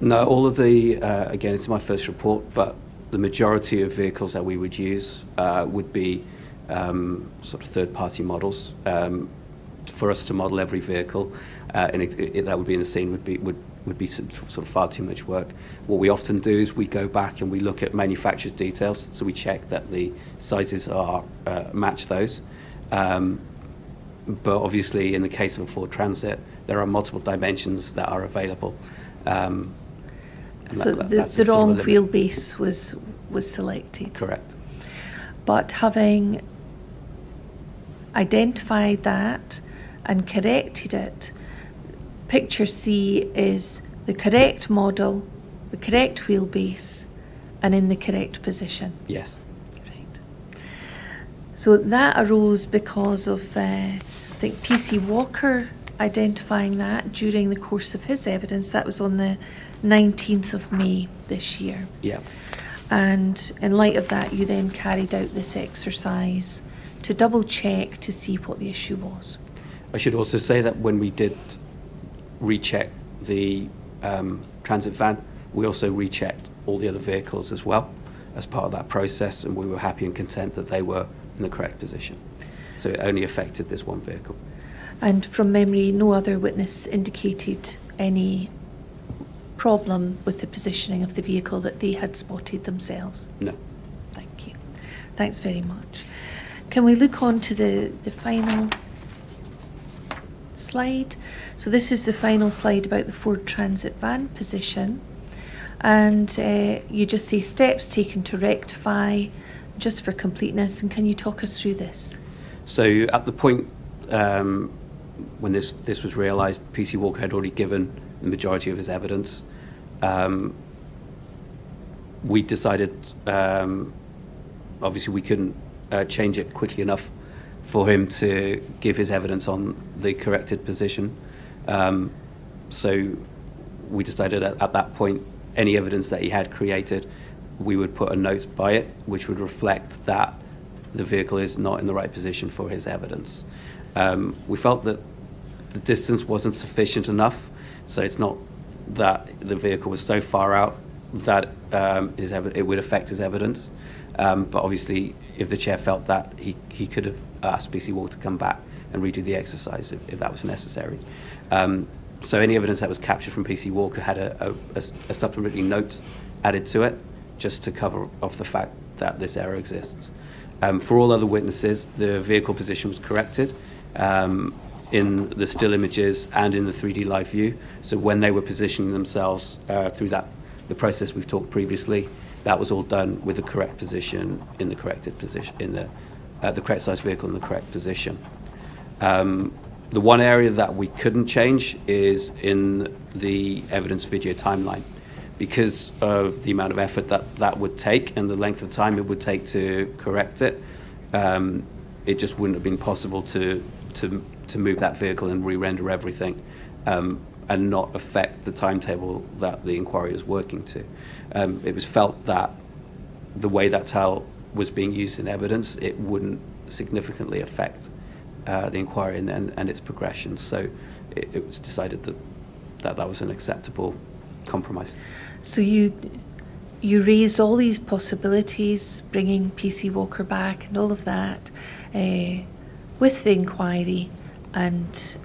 No, all of the, again, it's my first report, but the majority of vehicles that we would use would be sort of third-party models. For us to model every vehicle, and that would be in the scene would be sort of far too much work. What we often do is we go back and we look at manufacturer's details, so we check that the sizes are match those. But obviously, in the case of a Ford Transit, there are multiple dimensions that are available. So the wrong wheelbase was selected. Correct. But having identified that and corrected it, picture C is the correct model, the correct wheelbase, and in the correct position. Yes. Right. So that arose because of, I think, PC Walker identifying that during the course of his evidence. That was on the 19th of May this year. Yeah. And in light of that, you then carried out this exercise to double check to see what the issue was. I should also say that when we did recheck the transit van, we also rechecked all the other vehicles as well as part of that process, and we were happy and content that they were in the correct position. So it only affected this one vehicle. And from memory, no other witness indicated any problem with the positioning of the vehicle that they had spotted themselves. No. Thank you. Thanks very much. Can we look on to the final slide? So this is the final slide about the Ford Transit van position. And you just say steps taken to rectify, just for completeness. And can you talk us through this? So at the point when this was realised, PC Walker had already given the majority of his evidence. We decided, obviously we couldn't change it quickly enough for him to give his evidence on the corrected position. So we decided at that point, any evidence that he had created, we would put a note by it, which would reflect that the vehicle is not in the right position for his evidence. We felt that the distance wasn't sufficient enough, so it's not that the vehicle was so far out that it would affect his evidence. But obviously, if the chair felt that, he could have asked PC Walker to come back and redo the exercise if that was necessary. So any evidence that was captured from PC Walker had a supplementary note added to it, just to cover off the fact that this error exists. For all other witnesses, the vehicle position was corrected in the still images and in the 3D live view. So when they were positioning themselves through the process we've talked previously, that was all done with the correct position in the corrected position, in the correct size vehicle in the correct position. The one area that we couldn't change is in the evidence video timeline. Because of the amount of effort that would take and the length of time it would take to correct it, it just wouldn't have been possible to move that vehicle and re-render everything and not affect the timetable that the inquiry is working to. It was felt that the way that tile was being used in evidence, it wouldn't significantly affect the inquiry and its progression. So it was decided that was an acceptable compromise. So you raised all these possibilities, bringing PC Walker back and all of that with the inquiry, and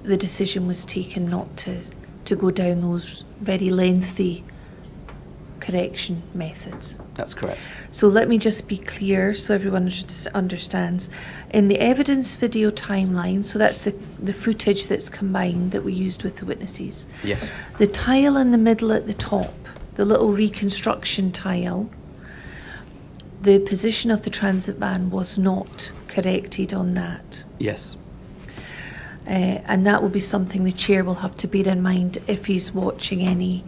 the decision was taken not to go down those very lengthy correction methods. That's correct. So let me just be clear so everyone understands. In the evidence video timeline, so that's the footage that's combined that we used with the witnesses. Yes. The tile in the middle at the top, the little reconstruction tile, the position of the transit van was not corrected on that. Yes. And that will be something the chair will have to bear in mind if he's watching any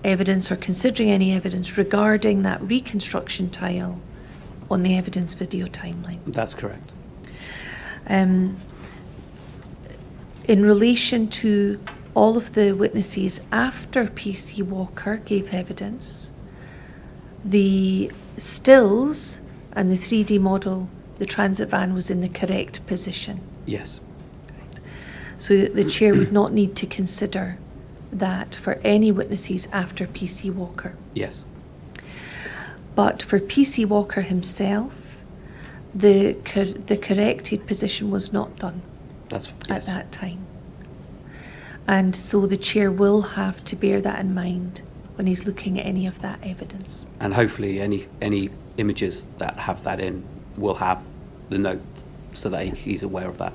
evidence or considering any evidence regarding that reconstruction tile on the evidence video timeline. That's correct. In relation to all of the witnesses after PC Walker gave evidence, the stills and the 3D model, the transit van was in the correct position. Yes. So the chair would not need to consider that for any witnesses after PC Walker. Yes. But for PC Walker himself, the corrected position was not done That's at yes. that time. And so the chair will have to bear that in mind when he's looking at any of that evidence. And hopefully any images that have that in will have the note so that he's aware of that.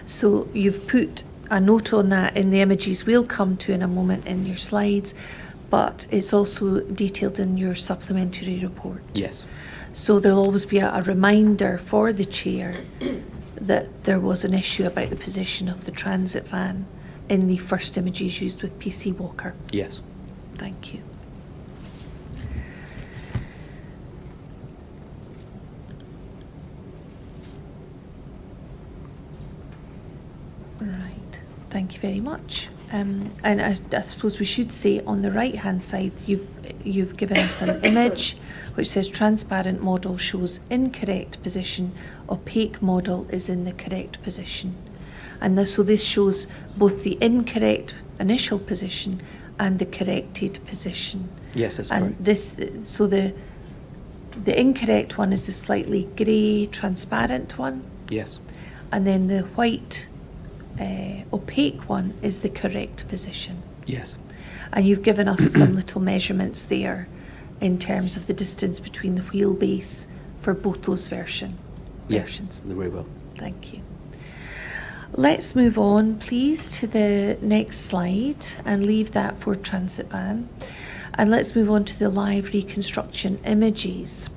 So you've put a note on that in the images we'll come to in a moment in your slides, but it's also detailed in your supplementary report. Yes. So there'll always be a reminder for the chair that there was an issue about the position of the transit van in the first images used with PC Walker. Yes. Thank you. Right, thank you very much. And I suppose we should say on the right-hand side, you've given us an image which says transparent model shows incorrect position, opaque model is in the correct position. And so this shows both the incorrect initial position and the corrected position. Yes, that's And correct. this, so the incorrect one is the slightly grey transparent one, Yes. and then the white opaque one is the correct position. Yes. And you've given us some little measurements there in terms of the distance between the wheelbase for both those versions. Yes. The rear wheel. Thank you. Let's move on, please, to the next slide and leave that for transit ban. And let's move on to the live reconstruction images.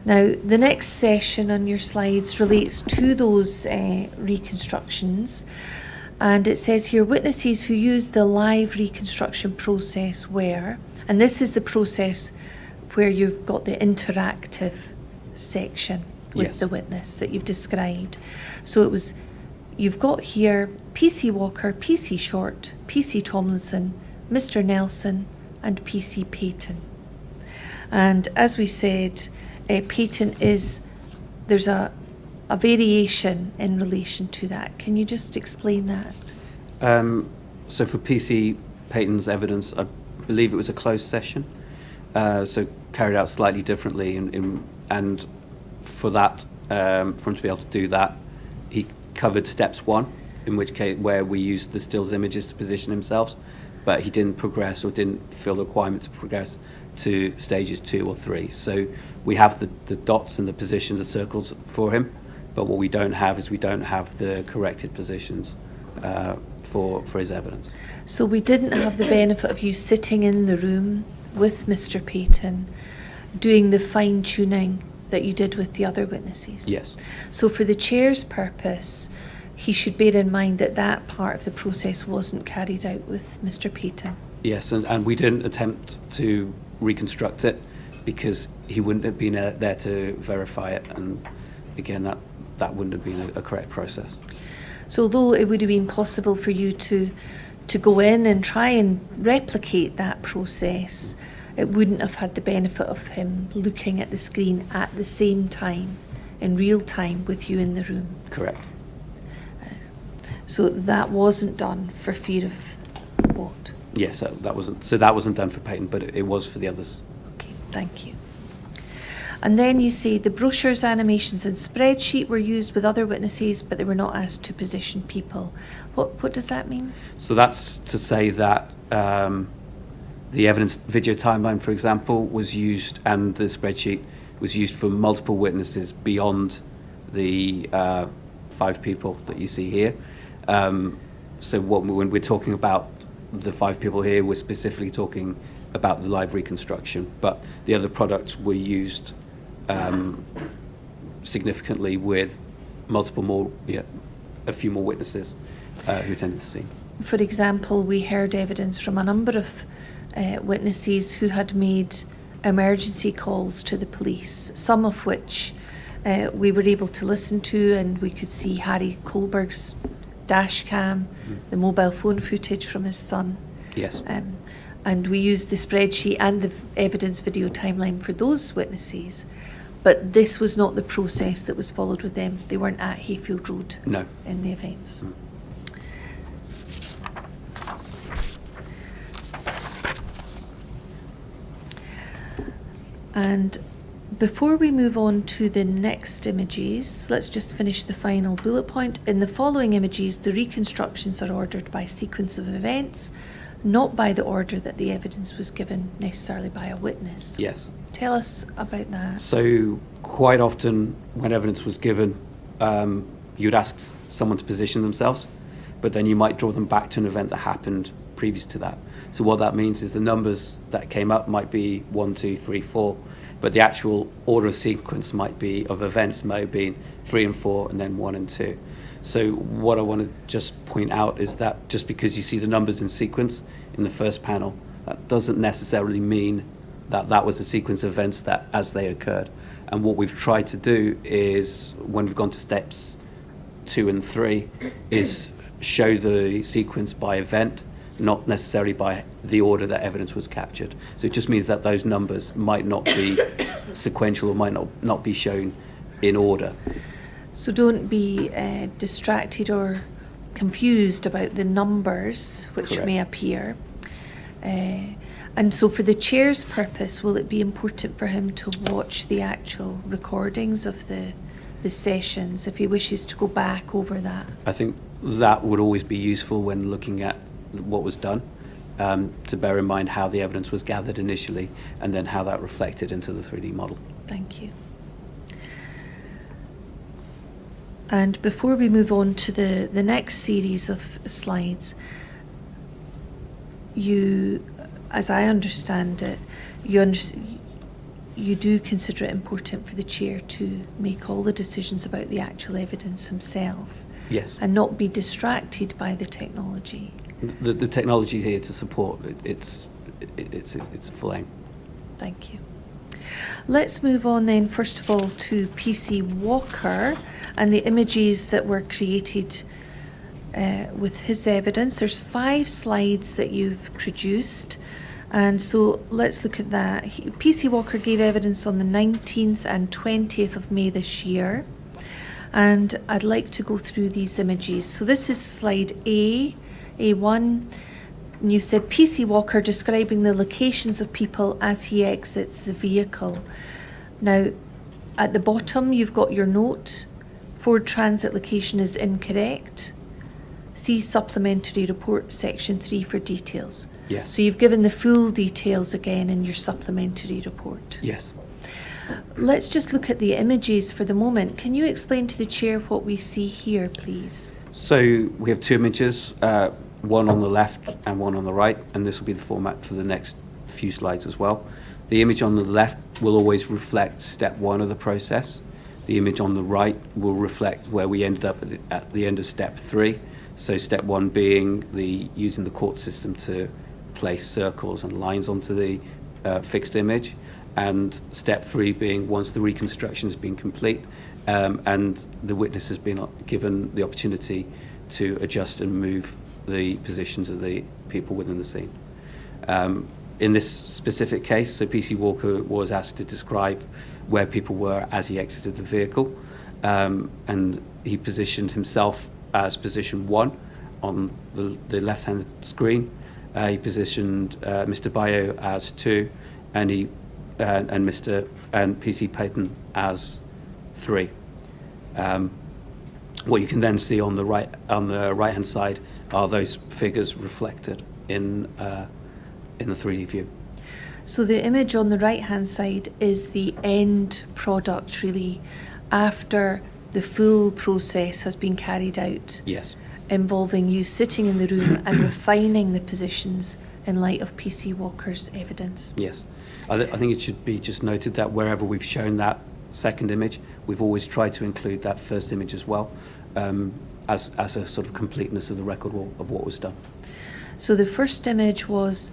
Now, the next session on your slides relates to those reconstructions. And it says here, witnesses who used the live reconstruction process were, and this is the process where you've got the interactive section with Yes. the witness that you've described. So it was, you've got here PC Walker, PC Short, PC Tomlinson, Mr. Nelson, and PC Payton. And as we said, Payton is, there's a variation in relation to that. Can you just explain that? So for PC Payton's evidence, I believe it was a closed session, so carried out slightly differently. And for that, for him to be able to do that, he covered steps 1, in which case where we used the stills images to position himself, but he didn't progress or didn't feel the requirement to progress to stages 2 or 3. So we have the dots and the positions, the circles for him, but what we don't have is we don't have the corrected positions for his evidence. So we didn't have the benefit of you sitting in the room with Mr. Payton doing the fine-tuning that you did with the other witnesses. Yes. So for the chair's purpose, he should bear in mind that that part of the process wasn't carried out with Mr. Payton. Yes, and we didn't attempt to reconstruct it because he wouldn't have been there to verify it, and again, that wouldn't have been a correct process. So although it would have been possible for you to go in and try and replicate that process, it wouldn't have had the benefit of him looking at the screen at the same time, in real time, with you in the room. Correct. So that wasn't done for fear of what? Yes, that wasn't done for Payton, but it was for the others. Okay, thank you. And then you say the brochures, animations and spreadsheet were used with other witnesses, but they were not asked to position people. What does that mean? So that's to say that the evidence video timeline, for example, was used, and the spreadsheet was used for multiple witnesses beyond the 5 people that you see here. So when we're talking about the 5 people here, we're specifically talking about the live reconstruction, but the other products were used significantly with multiple more, a few more witnesses who attended the scene. For example, we heard evidence from a number of witnesses who had made emergency calls to the police, some of which we were able to listen to, and we could see Harry Kohlberg's dash cam, the mobile phone footage from his son. Yes. And we used the spreadsheet and the evidence video timeline for those witnesses. But this was not the process that was followed with them. They weren't at Hayfield Road No. in the events. And before we move on to the next images, let's just finish the final bullet point. In the following images, the reconstructions are ordered by sequence of events, not by the order that the evidence was given necessarily by a witness. Yes. Tell us about that. So quite often when evidence was given, you'd ask someone to position themselves, but then you might draw them back to an event that happened previous to that. So what that means is the numbers that came up might be 1, 2, 3, 4, but the actual order of sequence might be of events may have been 3 and 4 and then 1 and 2. So what I want to just point out is that just because you see the numbers in sequence in the first panel, that doesn't necessarily mean that that was a sequence of events that as they occurred. And what we've tried to do is, when we've gone to steps 2 and 3, is show the sequence by event, not necessarily by the order that evidence was captured. So it just means that those numbers might not be sequential or might not be shown in order. So don't be distracted or confused about the numbers which Correct. may appear. And so for the chair's purpose, will it be important for him to watch the actual recordings of the sessions if he wishes to go back over that? I think that would always be useful when looking at what was done, to bear in mind how the evidence was gathered initially and then how that reflected into the 3D model. Thank you. And before we move on to the next series of slides, you, as I understand it, you do consider it important for the chair to make all the decisions about the actual evidence himself Yes. and not be distracted by the technology. The technology here to support it's full aim. Thank you. Let's move on then, first of all, to PC Walker and the images that were created with his evidence. There's 5 slides that you've produced, and so let's look at that. PC Walker gave evidence on the 19th and 20th of May this year, and I'd like to go through these images. So this is slide A1. And you said PC Walker describing the locations of people as he exits the vehicle. Now, at the bottom, you've got your note. Ford Transit location is incorrect. See supplementary report section 3 for details. Yes. So you've given the full details again in your supplementary report. Yes. Let's just look at the images for the moment. Can you explain to the chair what we see here, please? So we have 2 images, one on the left and one on the right, and this will be the format for the next few slides as well. The image on the left will always reflect step 1 of the process. The image on the right will reflect where we ended up at the end of step 3. So step 1 being using the court system to place circles and lines onto the fixed image, and step 3 being once the reconstruction has been complete and the witness has been given the opportunity to adjust and move the positions of the people within the scene. In this specific case, so PC Walker was asked to describe where people were as he exited the vehicle, and he positioned himself as position 1 on the left-hand screen. He positioned Mr. Bayo as 2, and PC Payton as 3. What you can then see on the right-hand side are those figures reflected in the 3D view. So the image on the right-hand side is the end product, really, after the full process has been carried out. Yes. Involving you sitting in the room and refining the positions in light of PC Walker's evidence. Yes. I think it should be just noted that wherever we've shown that second image, we've always tried to include that first image as well, as a sort of completeness of the record of what was done. So the first image was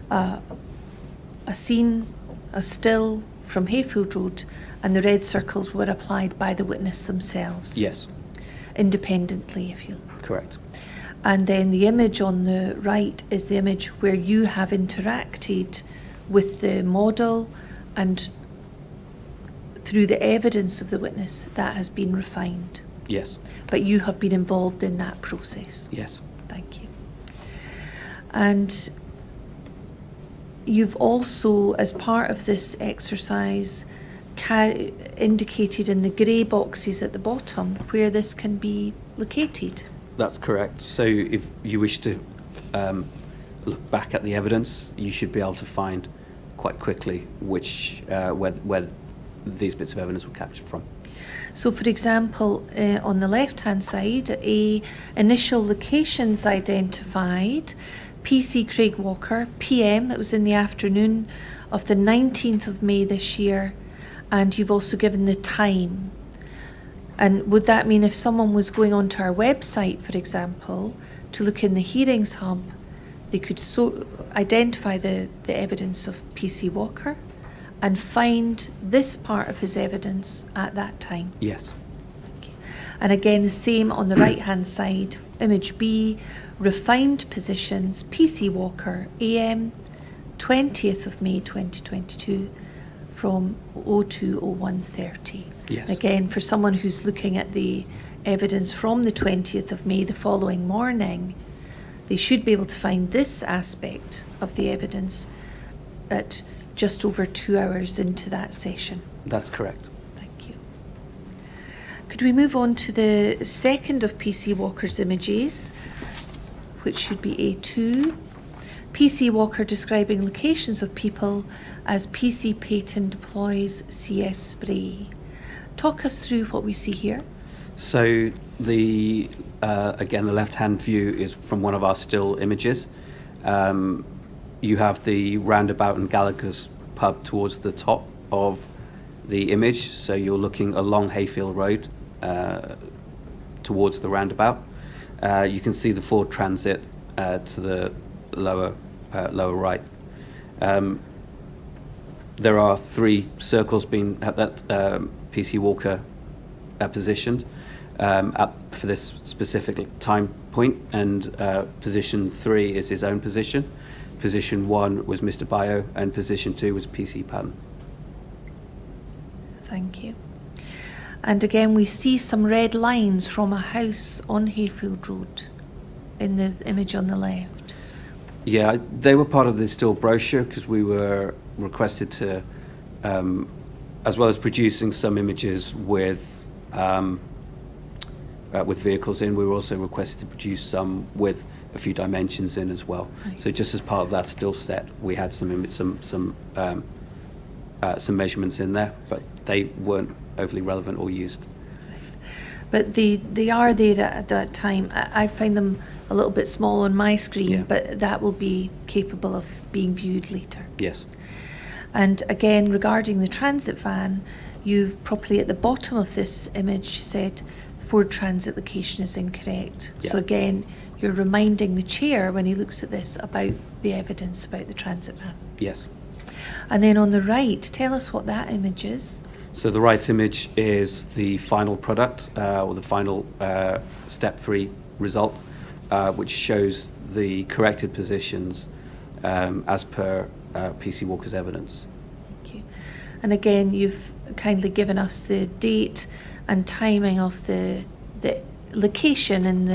a scene, a still from Hayfield Road, and the red circles were applied by the witness themselves. Yes. Independently, if you... Correct. And then the image on the right is the image where you have interacted with the model, and through the evidence of the witness that has been refined. Yes. But you have been involved in that process. Yes. Thank you. And you've also, as part of this exercise, indicated in the grey boxes at the bottom where this can be located. That's correct. So if you wish to look back at the evidence, you should be able to find quite quickly where these bits of evidence were captured from. So, for example, on the left-hand side, initial locations identified, PC Craig Walker, PM, it was in the afternoon of the 19th of May this year, and you've also given the time. And would that mean if someone was going onto our website, for example, to look in the hearings hub, they could identify the evidence of PC Walker and find this part of his evidence at that time? Yes. And again, the same on the right-hand side, image B, refined positions, PC Walker, AM, 20th of May 2022, from 02:01:30. Yes. Again, for someone who's looking at the evidence from the 20th of May the following morning, they should be able to find this aspect of the evidence at just over 2 hours into that session. That's correct. Thank you. Could we move on to the second of PC Walker's images, which should be A2? PC Walker describing locations of people as PC Peyton deploys CS spray. Talk us through what we see here. So the again, the left-hand view is from one of our still images. You have the roundabout and Gallagher's pub towards the top of the image. So you're looking along Hayfield Road towards the roundabout. You can see the Ford Transit to the lower right. There are 3 circles being that PC Walker positioned for this specific time point, and position 3 is his own position. Position 1 was Mr. Bio, and position 2 was PC Patton. Thank you. And again, we see some red lines from a house on Hayfield Road in the image on the left. Yeah, they were part of the still brochure because we were requested to, as well as producing some images with vehicles in, we were also requested to produce some with a few dimensions in as well. Right. So just as part of that still set, we had some measurements in there, but they weren't overly relevant or used. But they are there at that time. I find them a little bit small on my screen, Yeah. but that will be capable of being viewed later. Yes. And again, regarding the transit van, you've properly at the bottom of this image said Ford Transit location is incorrect. Yeah. So again, you're reminding the chair when he looks at this about the evidence about the transit van. Yes. And then on the right, tell us what that image is. So the right image is the final product, or the final step 3 result, which shows the corrected positions as per PC Walker's evidence. Thank you. And again, you've kindly given us the date and timing of the location in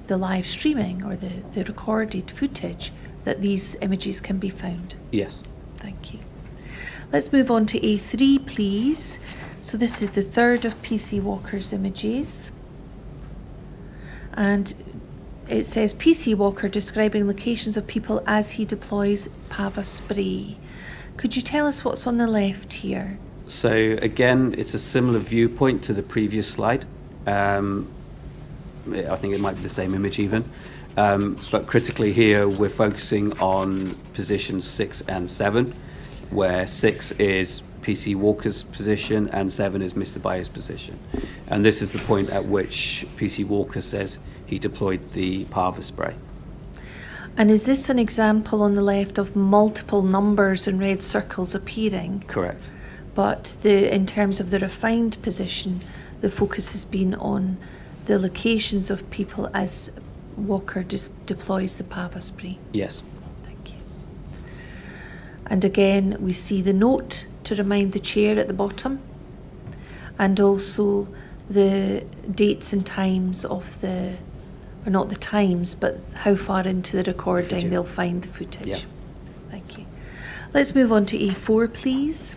the live streaming or the recorded footage that these images can be found. Yes. Thank you. Let's move on to A3, please. So this is the third of PC Walker's images. And it says PC Walker describing locations of people as he deploys PAVA spray. Could you tell us what's on the left here? So again, it's a similar viewpoint to the previous slide. I think it might be the same image even. But critically here, we're focusing on positions 6 and 7, where 6 is PC Walker's position and 7 is Mr. Bio's position. And this is the point at which PC Walker says he deployed the PAVA spray. And is this an example on the left of multiple numbers and red circles appearing? Correct. But in terms of the refined position, the focus has been on the locations of people as Walker deploys the PAVA spray. Yes. Thank you. And again, we see the note to remind the chair at the bottom, and also the dates and times of or not the times, but how far into the recording Footage. they'll find the footage. Yeah. Thank you. Let's move on to A4, please.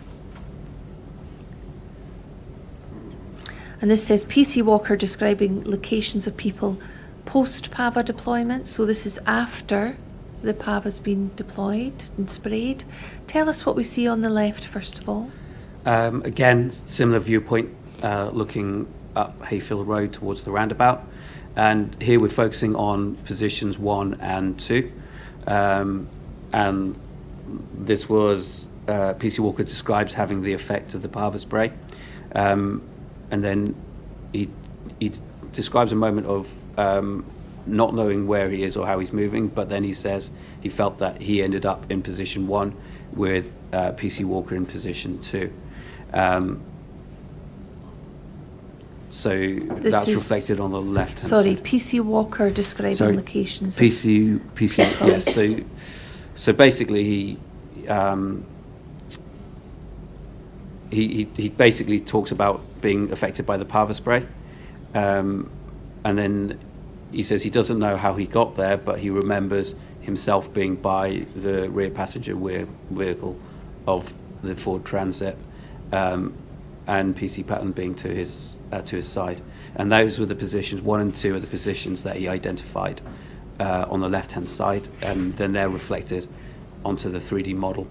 And this says PC Walker describing locations of people post-PAVA deployment. So this is after the PAVA's been deployed and sprayed. Tell us what we see on the left, first of all. Again, similar viewpoint, looking up Hayfield Road towards the roundabout. And here we're focusing on positions 1 and 2. And this was, PC Walker describes having the effect of the PAVA spray. and then he describes a moment of not knowing where he is or how he's moving, but then he says he felt that he ended up in position 1 with PC Walker in position 2. So that's is- reflected on the left-hand Sorry, side. PC Walker describing Sorry, locations. PC, yes. So basically, he basically talks about being affected by the Parva spray, and then he says he doesn't know how he got there, but he remembers himself being by the rear passenger vehicle of the Ford Transit, and PC Patton being to his side. And those were the positions, 1 and 2 are the positions that he identified on the left-hand side, and then they're reflected onto the 3D model,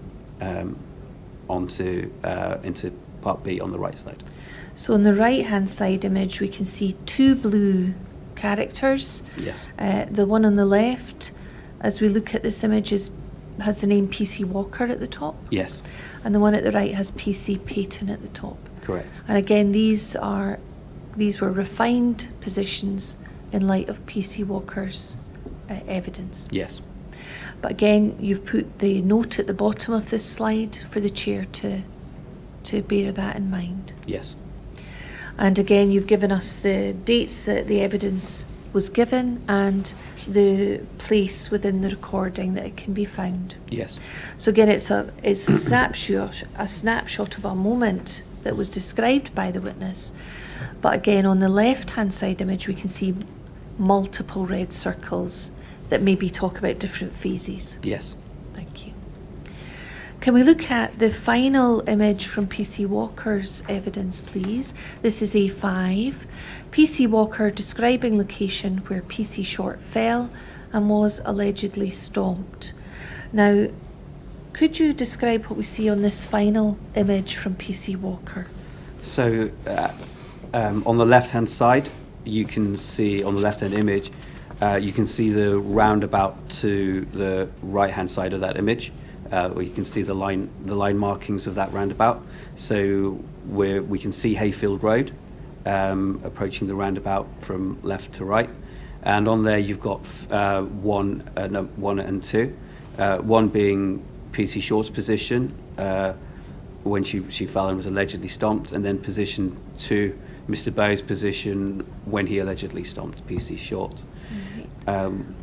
into part B on the right side. So on the right-hand side image, we can see 2 blue characters. Yes. The one on the left, as we look at this image, has the name PC Walker at the top, Yes, and the one at the right has PC Payton at the top. correct. And again, these were refined positions in light of PC Walker's evidence. Yes, But again, you've put the note at the bottom of this slide for the chair to bear that in mind. yes, And again, you've given us the dates that the evidence was given and the place within the recording that it can be found. yes, So again, it's a snapshot of a moment that was described by the witness. But again, on the left-hand side image, we can see multiple red circles that maybe talk about different phases. yes. Thank you. Can we look at the final image from PC Walker's evidence, please? This is A5. PC Walker describing location where PC Short fell and was allegedly stomped. Now, could you describe what we see on this final image from PC Walker? So on the left-hand side, you can see, on the left-hand image, you can see the roundabout to the right-hand side of that image, where you can see the line markings of that roundabout. So we can see Hayfield Road approaching the roundabout from left to right, and on there you've got 1 and 2. 1 being PC Short's position when she fell and was allegedly stomped, and then position 2, Mr. Bow's position when he allegedly stomped PC Short.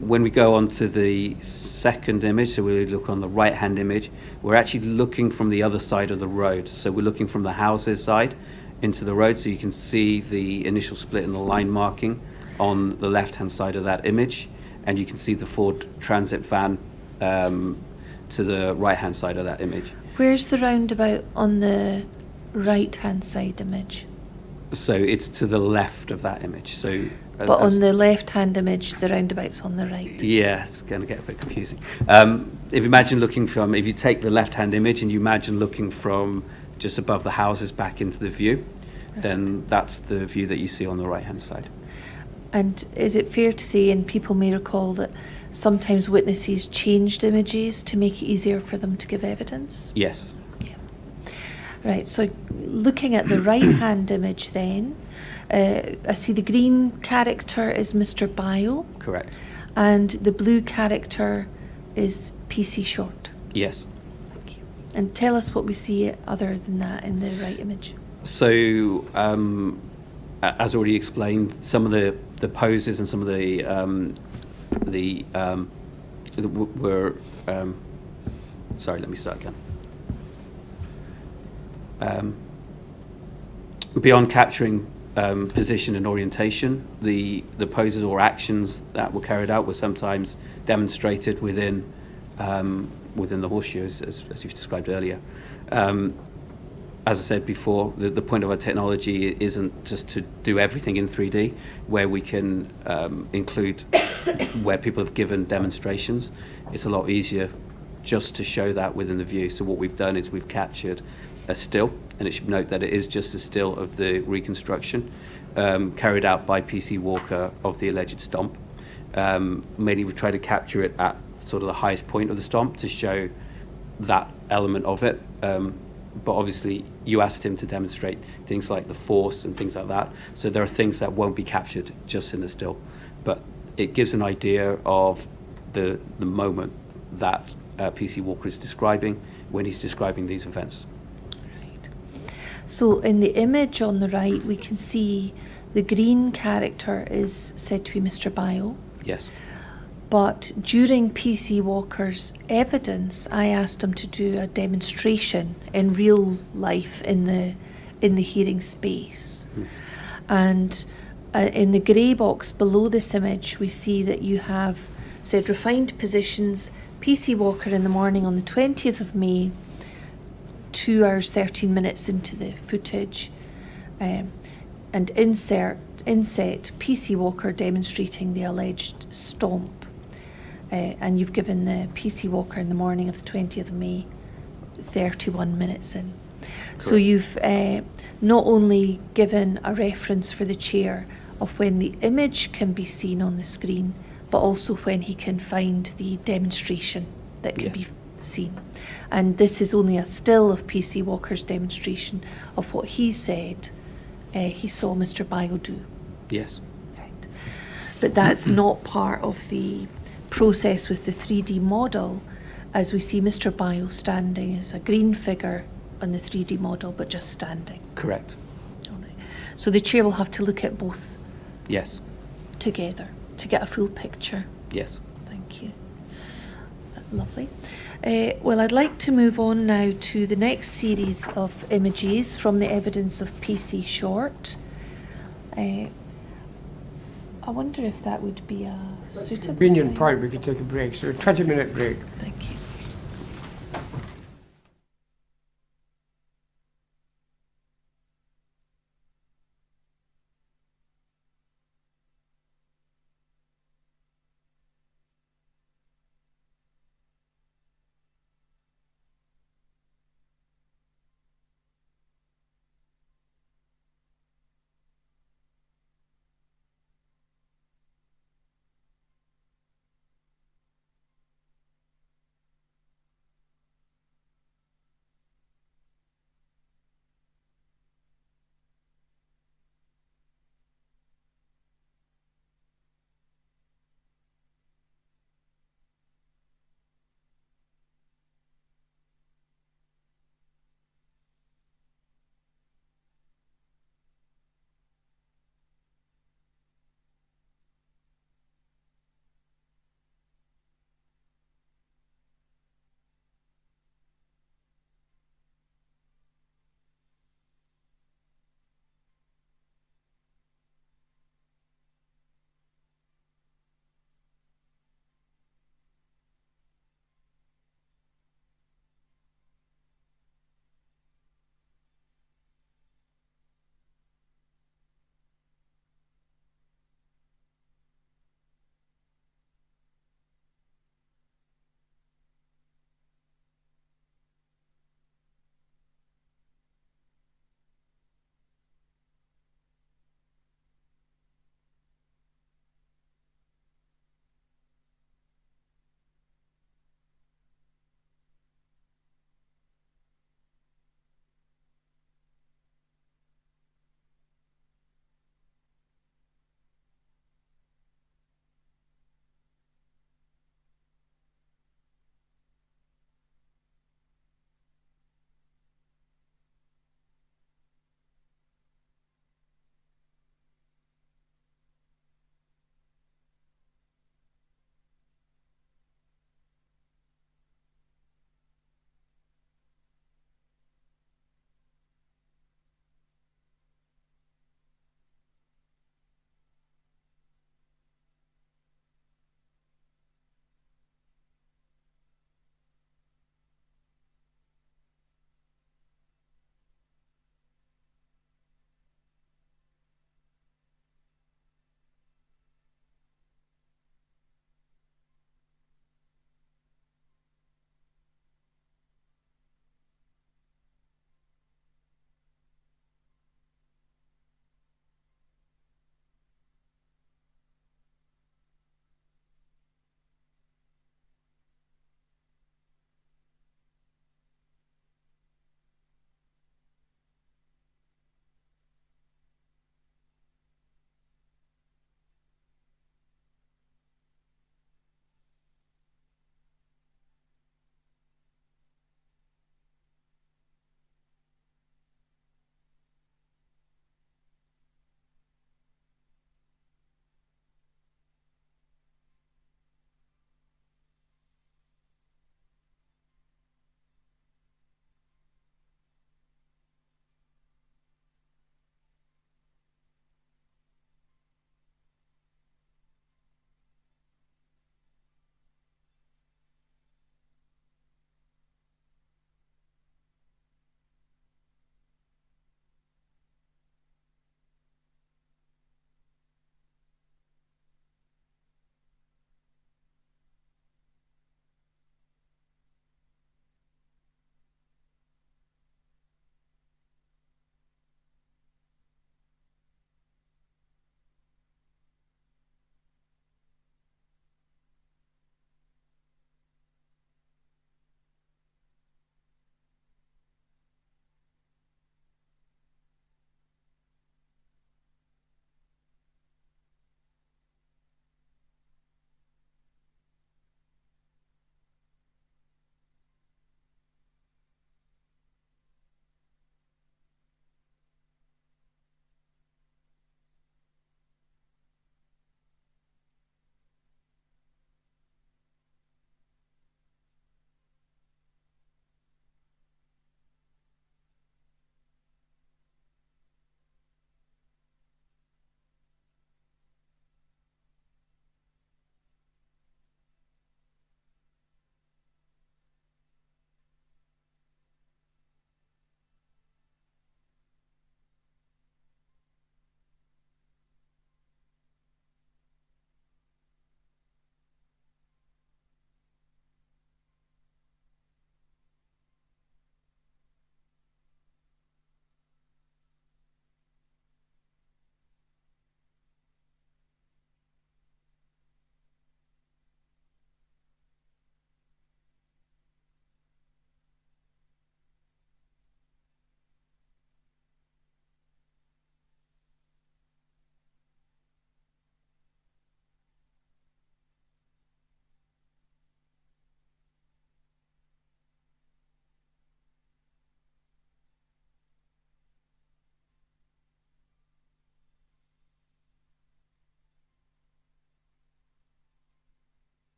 When we go on to the second image, so we look on the right-hand image, we're actually looking from the other side of the road. So we're looking from the houses side into the road, so you can see the initial split in the line marking on the left-hand side of that image, and you can see the Ford Transit van to the right-hand side of that image. Where's the roundabout on the right-hand side image? So it's to the left of that image. So, But on the left-hand image, the roundabout's on the right. yeah, it's going to get a bit confusing. If you take the left-hand image and you imagine looking from just above the houses back into the view, then that's the view that you see on the right-hand side. And is it fair to say, and people may recall, that sometimes witnesses changed images to make it easier for them to give evidence? Yes, Right, so looking at the right-hand image then, I see the green character is Mr. Bio, correct. and the blue character is PC Short. Yes. Thank you. And tell us what we see other than that in the right image. So, as already explained, some of the poses and some of sorry, let me start again. Beyond capturing position and orientation, the poses or actions that were carried out were sometimes demonstrated within the horseshoe, as you've described earlier. As I said before, the point of our technology isn't just to do everything in 3D, where we can include where people have given demonstrations. It's a lot easier just to show that within the view. So what we've done is we've captured a still, and it should note that it is just a still of the reconstruction carried out by PC Walker of the alleged stomp. Mainly we try to capture it at sort of the highest point of the stomp to show that element of it. but obviously you asked him to demonstrate things like the force and things like that. So there are things that won't be captured just in the still, but it gives an idea of the moment that PC Walker is describing when he's describing these events. Right. So in the image on the right, we can see the green character is said to be Mr. Bio. Yes. But during PC Walker's evidence, I asked him to do a demonstration in real life in the hearing space. And in the grey box below this image, we see that you have said refined positions, PC Walker in the morning on the 20th of May, 2 hours 13 minutes into the footage, and inset PC Walker demonstrating the alleged stomp. And you've given the PC Walker in the morning of the 20th of May 31 minutes in. Correct. So you've not only given a reference for the chair of when the image can be seen on the screen, but also when he can find the demonstration that can be seen. And this is only a still of PC Walker's demonstration of what he said he saw Mr. Bio do. Yes. Right. But that's not part of the process with the 3D model, as we see Mr. Bio standing as a green figure on the 3D model, but just standing. Correct. All right. So the chair will have to look at both Yes. together to get a full picture. Yes. Thank you. Lovely. Well, I'd like to move on now to the next series of images from the evidence of PC Short. I wonder if that would be a suitable Convenient time. point, we could take a break, so a 20-minute break. Thank you.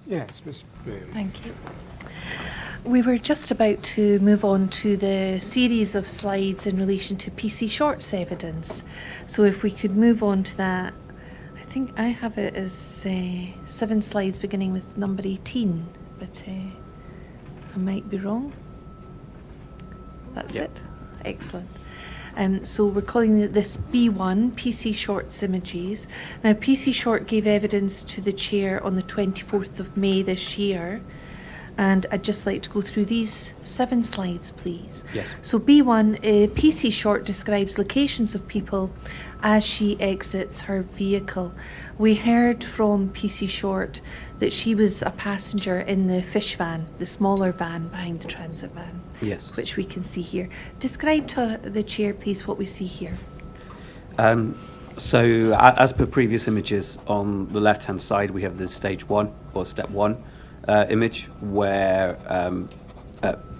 Yes, Mr. Graham. Thank you. We were just about to move on to the series of slides in relation to PC Short's evidence. So if we could move on to that. I think I have it as 7 slides beginning with number 18, but I might be wrong. That's Yep. it. Excellent. So we're calling this B1, PC Short's images. Now, PC Short gave evidence to the chair on the 24th of May this year, and I'd just like to go through these 7 slides, please. Yes. So B1, PC Short describes locations of people as she exits her vehicle. We heard from PC Short that she was a passenger in the fish van, the smaller van behind the transit van. Yes. Which we can see here. Describe to the chair, please, what we see here. So as per previous images, on the left-hand side, we have the stage 1 or step 1 image where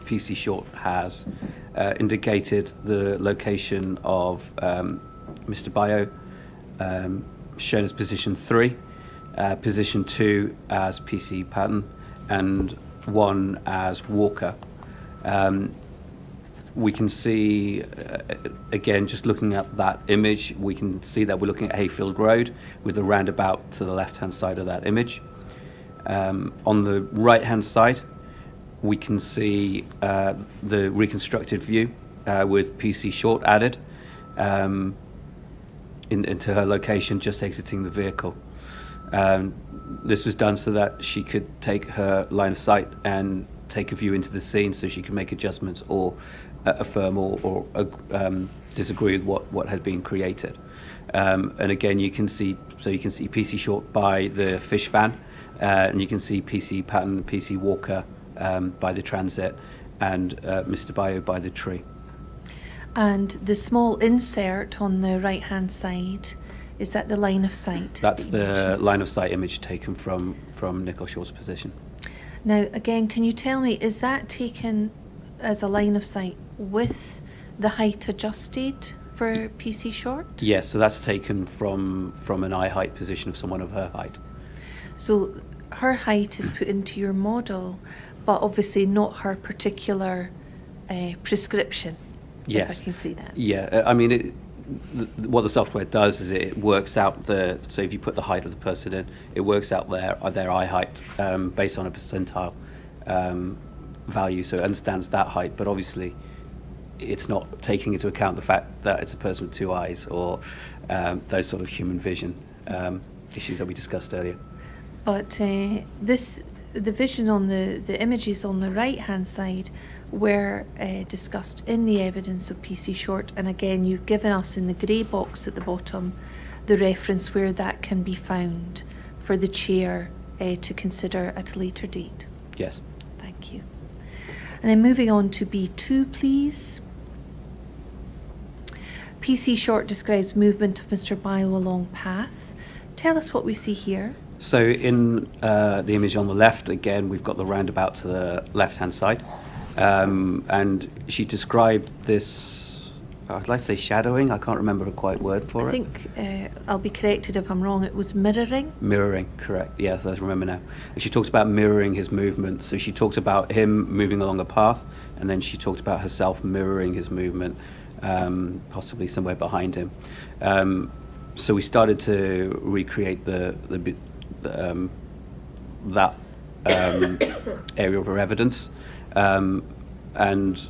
PC Short has indicated the location of Mr. Bio, shown as position 3, position 2 as PC Patton, and 1 as Walker. We can see, again, just looking at that image, we can see that we're looking at Hayfield Road with the roundabout to the left-hand side of that image. On the right-hand side, we can see the reconstructed view with PC Short added into her location, just exiting the vehicle. This was done so that she could take her line of sight and take a view into the scene, so she could make adjustments or affirm or disagree with what had been created. And again, you can see PC Short by the fish van, and you can see PC Patton, PC Walker by the transit, and Mr. Bio by the tree. And the small insert on the right-hand side, is that the line of sight? That's that you the mentioned? line of sight image taken from Nicole Short's position. Now, again, can you tell me, is that taken as a line of sight with the height adjusted for PC Short? Yes, so that's taken from an eye height position of someone of her height. So her height is put into your model, but obviously not her particular prescription. Yes. If I can see that. Yeah, I mean, what the software does is it works out so if you put the height of the person in, it works out their eye height based on a percentile value, so it understands that height, but obviously it's not taking into account the fact that it's a person with 2 eyes or those sort of human vision issues that we discussed earlier. But the vision on the images on the right-hand side were discussed in the evidence of PC Short, and again, you've given us in the grey box at the bottom the reference where that can be found for the chair to consider at a later date. Yes. Thank you. And then moving on to B2, please. PC Short describes movement of Mr. Bio along path. Tell us what we see here. So in the image on the left, again, we've got the roundabout to the left-hand side. And she described this, I'd like to say shadowing, I can't remember a quite word for I it. think I'll be corrected if I'm wrong, it was mirroring. Mirroring, correct. Yes, I remember now. And she talked about mirroring his movement. So she talked about him moving along a path, and then she talked about herself mirroring his movement, possibly somewhere behind him. So we started to recreate that area of her evidence. And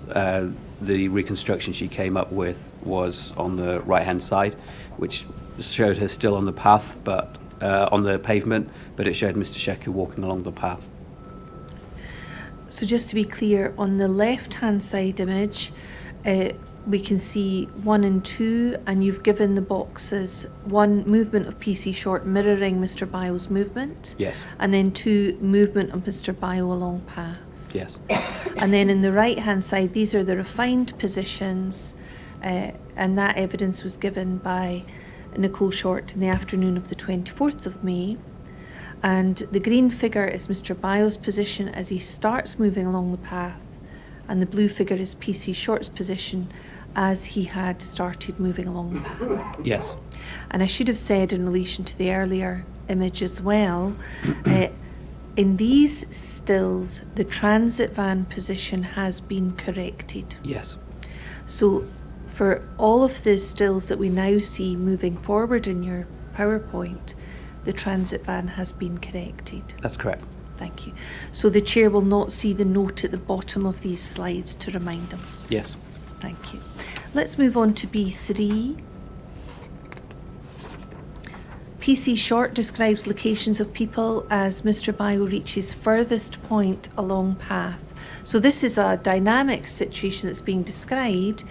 the reconstruction she came up with was on the right-hand side, which showed her still on the path, but on the pavement, but it showed Mr. Sheku walking along the path. So just to be clear, on the left-hand side image, we can see 1 and 2, and you've given the boxes 1, movement of PC Short mirroring Mr. Bio's movement. Yes. And then 2, movement of Mr. Bio along path. Yes. And then in the right-hand side, these are the refined positions, and that evidence was given by Nicole Short in the afternoon of the 24th of May. And the green figure is Mr. Bio's position as he starts moving along the path, and the blue figure is PC Short's position as he had started moving along the path. Yes. in these stills, the transit van position has been corrected. Yes. So for all of the stills that we now see moving forward in your PowerPoint, the transit van has been corrected. That's correct. Thank you. So the chair will not see the note at the bottom of these slides to remind them. Yes. Thank you. Let's move on to B3. PC short describes locations of people as Mr. Bio reaches furthest point along path. So this is a dynamic situation that's being described,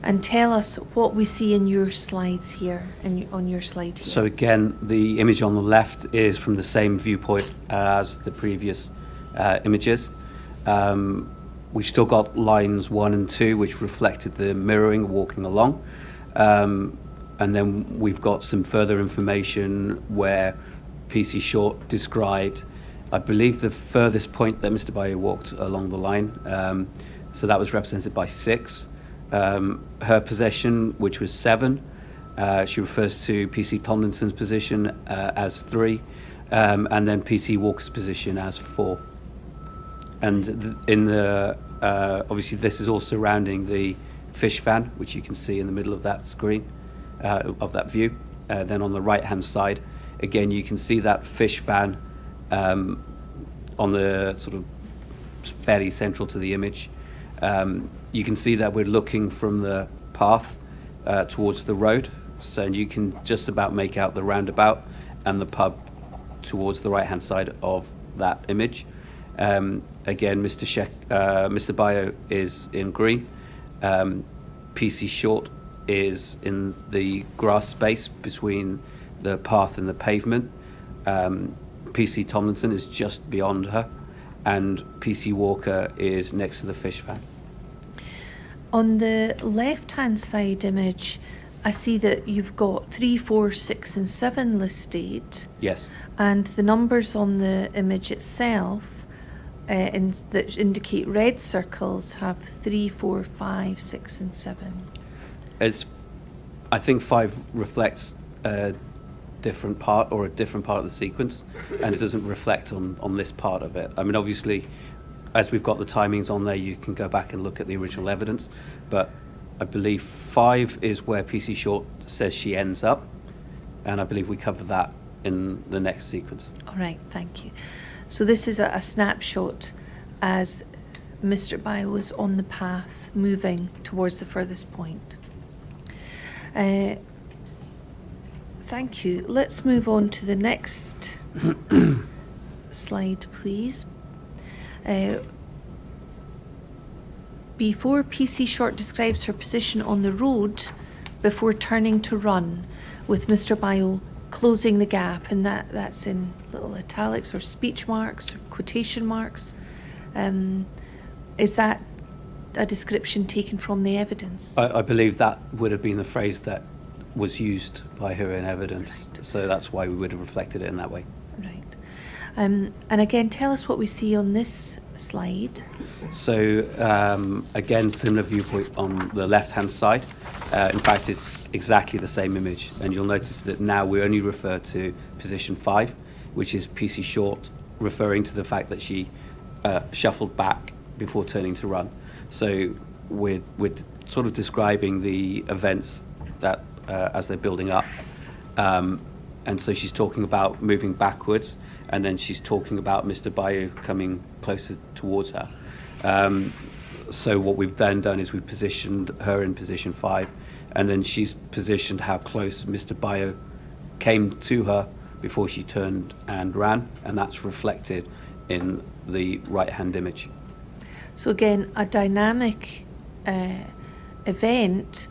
and tell us what we see in your slides here, on your slide here. So again, the image on the left is from the same viewpoint as the previous images. We've still got lines 1 and 2, which reflected the mirroring walking along. And then we've got some further information where PC Short described, I believe, the furthest point that Mr. Bayo walked along the line. So that was represented by 6. Her possession, which was 7, she refers to PC Tomlinson's position as 3, and then PC Walker's position as 4. And in the obviously this is all surrounding the fish fan, which you can see in the middle of that screen, of that view. Then on the right hand side, again you can see that fish fan on the sort of fairly central to the image. You can see that we're looking from the path towards the road, so you can just about make out the roundabout and the pub towards the right hand side of that image. Again, Mr. Bayo is in green. PC Short is in the grass space between the path and the pavement. PC Tomlinson is just beyond her, and PC Walker is next to the fish fan. On the left-hand side image, I see that you've got 3, 4, 6 and 7 listed. Yes. And the numbers on the image itself that indicate red circles have 3, 4, 5, 6 and 7. I think 5 reflects a different part or a different part of the sequence, and it doesn't reflect on this part of it. I mean, obviously, as we've got the timings on there, you can go back and look at the original evidence, but I believe 5 is where PC Short says she ends up, and I believe we cover that in the next sequence. All right, thank you. So this is a snapshot as Mr. Bio is on the path moving towards the furthest point. Thank you. Let's move on to the next slide, please. Before PC Short describes her position on the road before turning to run, with Mr. Bio closing the gap, and that's in little italics or speech marks or quotation marks. Is that a description taken from the evidence? I believe that would have been the phrase that was used by her in evidence, Right. so that's why we would have reflected it in that way. Right. And again, tell us what we see on this slide. So again, similar viewpoint on the left-hand side. In fact, it's exactly the same image, and you'll notice that now we only refer to position 5, which is PC Short, referring to the fact that she shuffled back before turning to run. So we're sort of describing the events that as they're building up, and so she's talking about moving backwards, and then she's talking about Mr. Bayo coming closer towards her. So what we've then done is we've positioned her in position 5, and then she's positioned how close Mr. Bayo came to her before she turned and ran, and that's reflected in the right-hand image. So again, a dynamic event,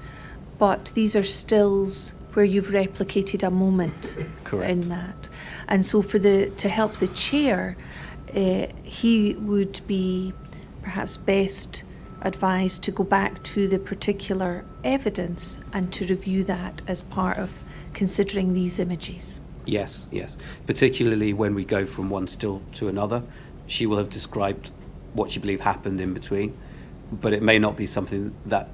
but these are stills where you've replicated a moment. Correct. In that. And so to help the chair, he would be perhaps best advised to go back to the particular evidence and to review that as part of considering these images. Yes, yes. Particularly when we go from one still to another, she will have described what she believed happened in between, but it may not be something that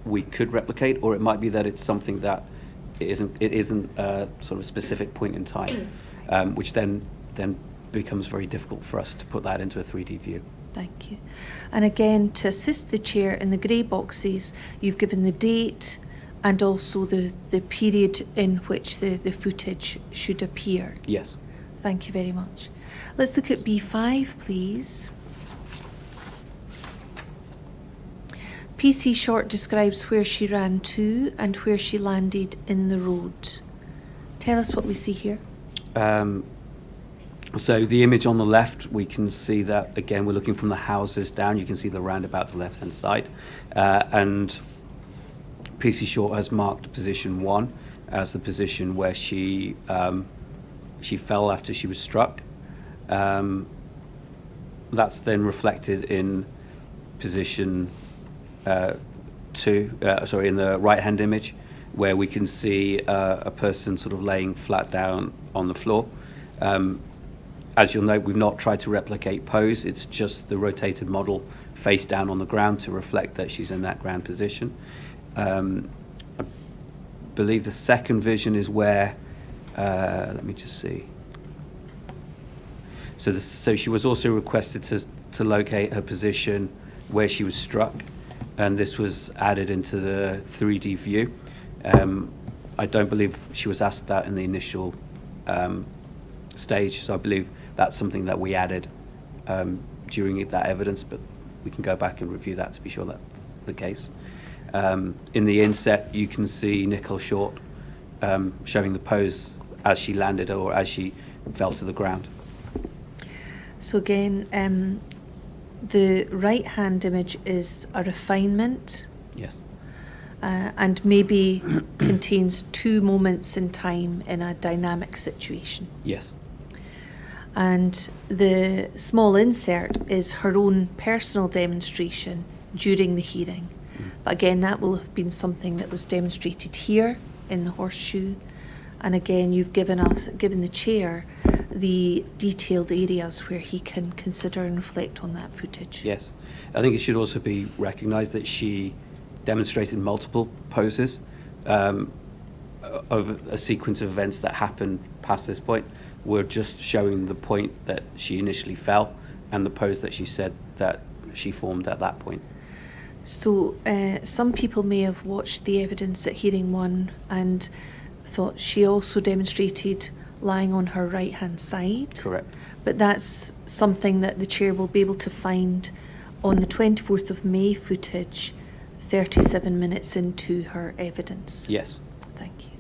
we could replicate, or it might be that it's something that it isn't a sort of specific point in time, which then becomes very difficult for us to put that into a 3D view. Thank you. And again, to assist the chair, in the grey boxes, you've given the date and also the period in which the footage should appear. Yes. Thank you very much. Let's look at B5, please. PC short describes where she ran to and where she landed in the road. Tell us what we see here. So the image on the left, we can see that, again, we're looking from the houses down. You can see the roundabout to the left-hand side. And PC Short has marked position 1 as the position where she fell after she was struck. That's then reflected in position 2, in the right-hand image, where we can see a person sort of laying flat down on the floor. As you'll note, we've not tried to replicate pose. It's just the rotated model face down on the ground to reflect that she's in that ground position. I believe the second vision is where, let me just see. So she was also requested to locate her position where she was struck, and this was added into the 3D view. I don't believe she was asked that in the initial stage, so I believe that's something that we added during that evidence, but we can go back and review that to be sure that's the case. In the inset, you can see Nicole Short showing the pose as she landed or as she fell to the ground. So again, the right-hand image is a refinement. Yes. And maybe contains 2 moments in time in a dynamic situation. Yes. And the small insert is her own personal demonstration during the hearing. But again, that will have been something that was demonstrated here in the horseshoe. And again, you've given the chair the detailed areas where he can consider and reflect on that footage. Yes. I think it should also be recognised that she demonstrated multiple poses of a sequence of events that happened past this point. We're just showing the point that she initially fell and the pose that she said that she formed at that point. So some people may have watched the evidence at hearing 1 and thought she also demonstrated lying on her right-hand side. Correct. But that's something that the chair will be able to find on the 24th of May footage, 37 minutes into her evidence. Yes. Thank you.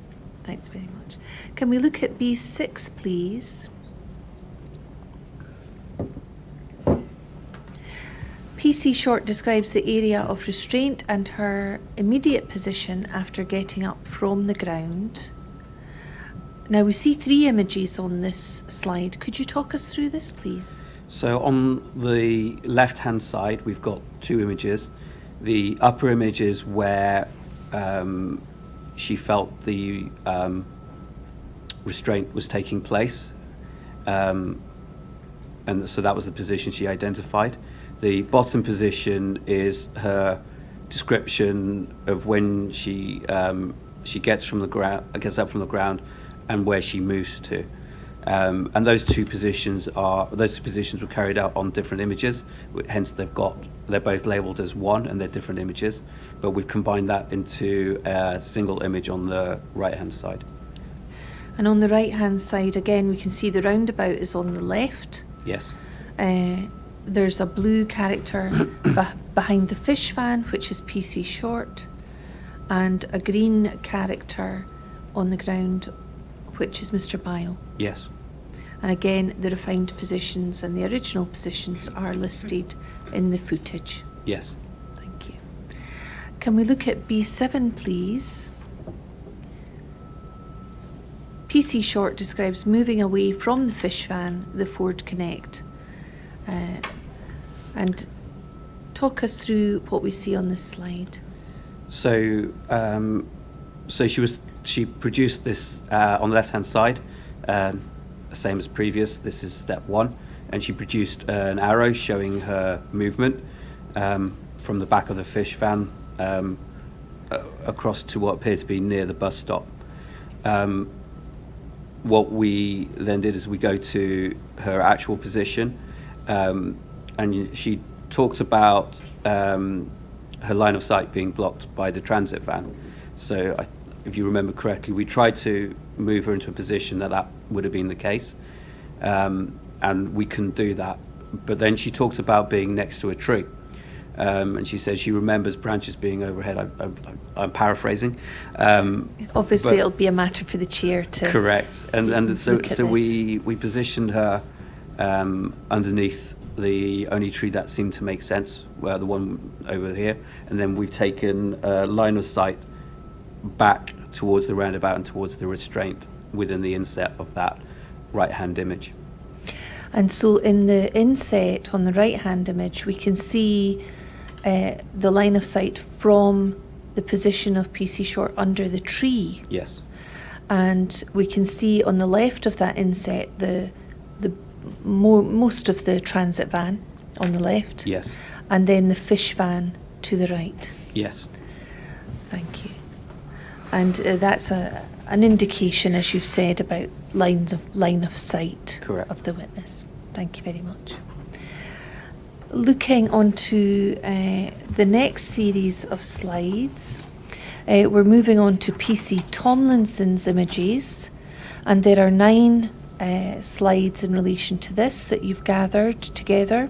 Thanks very much. Can we look at B6, please? PC Short describes the area of restraint and her immediate position after getting up from the ground. Now we see 3 images on this slide. Could you talk us through this, please? So on the left-hand side, we've got 2 images. The upper image is where she felt the restraint was taking place. And so that was the position she identified. The bottom position is her description of when she gets from the ground, gets up from the ground, and where she moves to. And those two positions were carried out on different images. Hence, they're both labelled as one, and they're different images. But we've combined that into a single image on the right-hand side. And on the right-hand side, again, we can see the roundabout is on the left. Yes. There's a blue character behind the fish van, which is PC Short, and a green character on the ground, which is Mr. Bile. Yes. And again, the refined positions and the original positions are listed in the footage. Yes. Thank you. Can we look at B7, please? PC Short describes moving away from the fish van, the Ford Connect. And talk us through what we see on this slide. So, she produced this on the left-hand side, same as previous. This is step 1, and she produced an arrow showing her movement from the back of the fish van what we then did is we go to her actual position, and she talked about her line of sight being blocked by the transit van. So if you remember correctly, we tried to move her into a position that would have been the case, and we couldn't do that. But then she talked about being next to a tree, and she said she remembers branches being overhead. I'm paraphrasing. Obviously, but- it'll be a matter for the chair to. Correct, and so Look at so this. we positioned her underneath the only tree that seemed to make sense, the one over here, and then we've taken line of sight back towards the roundabout and towards the restraint within the inset of that right-hand image. And so in the inset on the right-hand image, we can see the line of sight from the position of PC Short under the tree. Yes, And we can see on the left of that inset most of the transit van on the left. yes, And then the fish van to the right. yes, Thank you. And that's an indication, as you've said, about line of sight Correct. of the witness. Thank you very much. Looking onto the next series of slides, we're moving on to PC Tomlinson's images, and there are 9 slides in relation to this that you've gathered together.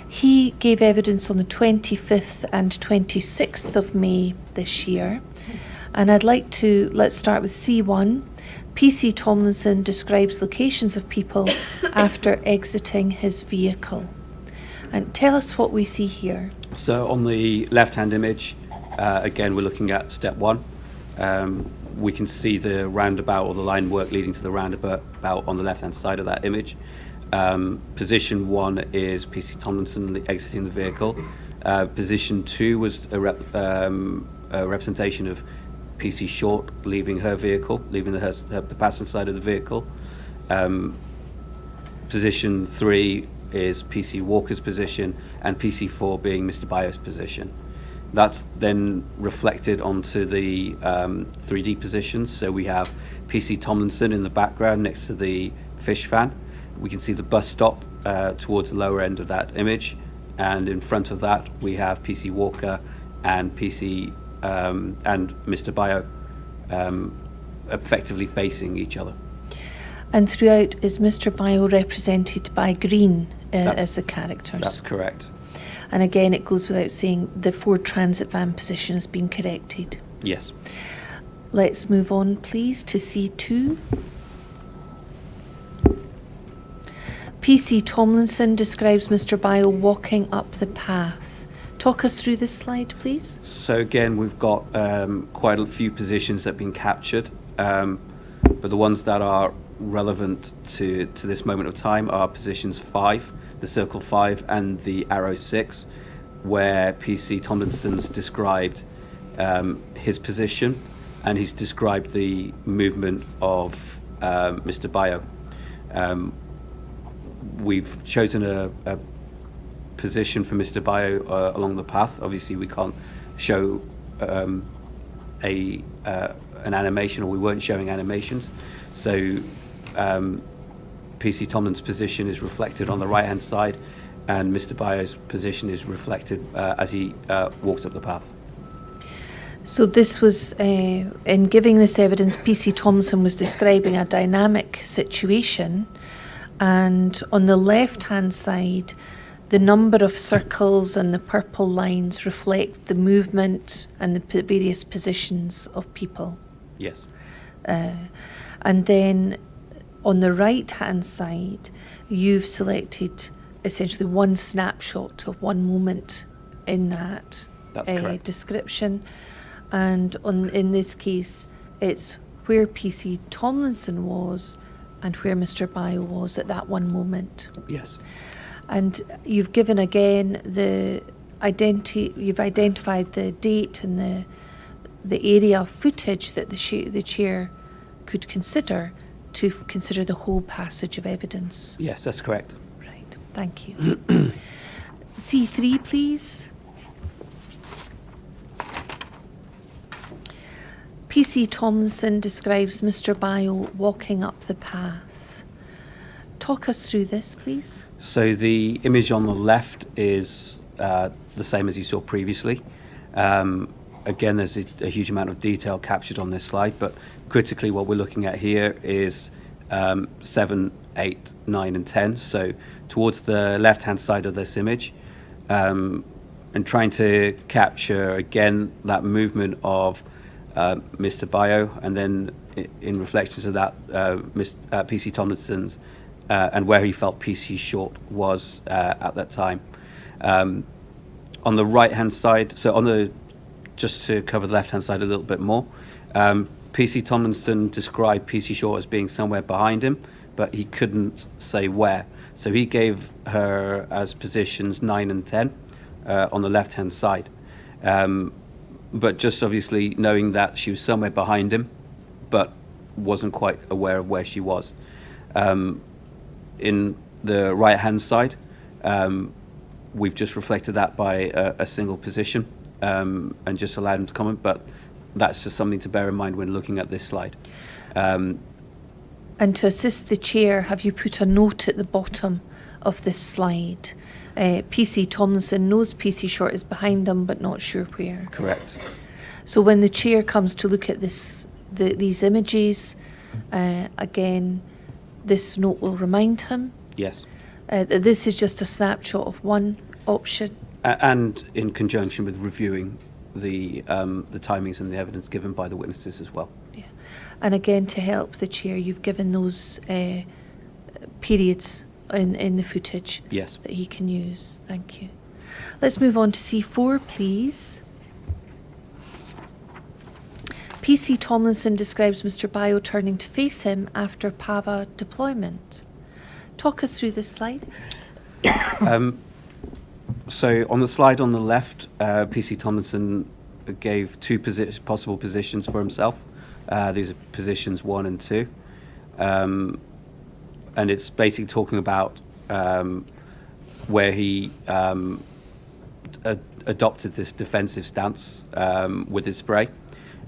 He gave evidence on the 25th and 26th of May this year. And let's start with C1. PC Tomlinson describes locations of people after exiting his vehicle. And tell us what we see here. So on the left-hand image, again, we're looking at step 1. We can see the roundabout or the line work leading to the roundabout on the left-hand side of that image. Position 1 is PC Tomlinson exiting the vehicle. Position 2 was a representation of PC Short leaving her vehicle, leaving the passenger side of the vehicle. Position 3 is PC Walker's position, and PC 4 being Mr. Bayo's position. That's then reflected onto the 3D positions. So we have PC Tomlinson in the background next to the fish van. We can see the bus stop towards the lower end of that image, and in front of that we have PC Walker and PC and Mr. Bayo effectively facing each other. And throughout, is Mr. Bayo represented by green That's- as the characters? That's correct. And again, it goes without saying the Ford Transit van position has been corrected. Yes. Let's move on, please, to C2. PC Tomlinson describes Mr. Bayo walking up the path. Talk us through this slide, please. So again, we've got quite a few positions that have been captured, but the ones that are relevant to this moment of time are positions 5, the circle 5, and the arrow 6, where PC Tomlinson's described his position, and he's described the movement of Mr. Bayo. We've chosen a position for Mr. Bayo along the path. Obviously, we can't show an animation, or we weren't showing animations. So PC Tomlin's position is reflected on the right-hand side, and Mr. Bayo's position is reflected as he walks up the path. So this was, in giving this evidence, PC Tomlinson was describing a dynamic situation, and on the left-hand side, the number of circles and the purple lines reflect the movement and the various positions of people. Yes. And then on the right-hand side, you've selected essentially one snapshot of one moment in that That's correct. description. And in this case, it's where PC Tomlinson was and where Mr. Bayo was at that one moment. Yes. And you've given again you've identified the date and the area of footage that the chair could consider to consider the whole passage of evidence. Yes, that's correct. Right, thank you. C3, please. PC Tomlinson describes Mr. Bio walking up the path. Talk us through this, please. So the image on the left is the same as you saw previously. Again, there's a huge amount of detail captured on this slide, but critically what we're looking at here is 7, 8, 9 and 10. So towards the left-hand side of this image, and trying to capture, again, that movement of Mr. Bio, and then in reflections of that, PC Tomlinson's, and where he felt PC Short was at that time. On the right-hand side, just to cover the left-hand side a little bit more, PC Tomlinson described PC Short as being somewhere behind him, but he couldn't say where. So he gave her as positions 9 and 10 on the left-hand side. But just obviously knowing that she was somewhere behind him, but wasn't quite aware of where she was. In the right-hand side, we've just reflected that by a single position and just allowed him to comment, but that's just something to bear in mind when looking at this slide. And to assist the chair, have you put a note at the bottom of this slide? PC Tomlinson knows PC Short is behind him, but not sure where. Correct. So when the chair comes to look at these images, again, this note will remind him. Yes. That this is just a snapshot of one option. And in conjunction with reviewing the timings and the evidence given by the witnesses as well. Yeah. And again, to help the chair, you've given those periods in the footage Yes. that he can use. Thank you. Let's move on to C4, please. PC Tomlinson describes Mr. Bio turning to face him after PAVA deployment. Talk us through this slide. So on the slide on the left, PC Tomlinson gave two possible positions for himself. These are positions 1 and 2. And it's basically talking about where he adopted this defensive stance with his spray.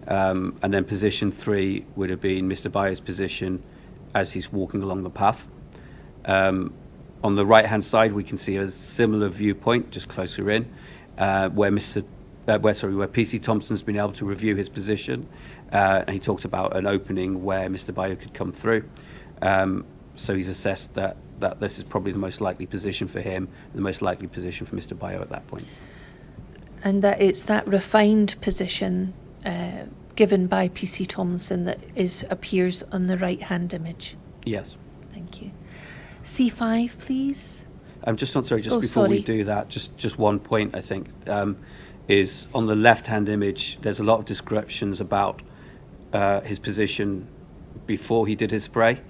And then position 3 would have been Mr. Bio's position as he's walking along the path. On the right-hand side, we can see a similar viewpoint, just closer in, where PC Thompson's been able to review his position. And he talked about an opening where Mr. Bio could come through. So he's assessed that this is probably the most likely position for him, the most likely position for Mr. Bio at that point. And that it's that refined position given by PC Tomlinson that appears on the right-hand image. Yes. Thank you. C5, please. Before we do that, just one point, I think, is on the left-hand image, there's a lot of descriptions about his position before he did his spray.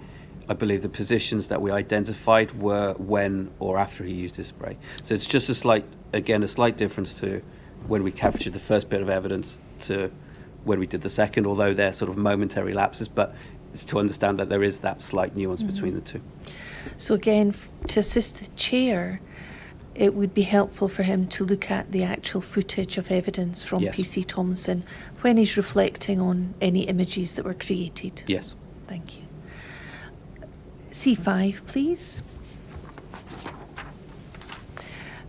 I believe the positions that we identified were when or after he used his spray. So it's just a slight difference to when we captured the first bit of evidence to when we did the second, although they're sort of momentary lapses, but it's to understand that there is that slight nuance between the two. So again, to assist the chair, it would be helpful for him to look at the actual footage of evidence from Yes. PC Tomlinson when he's reflecting on any images that were created. Yes. Thank you. C5, please.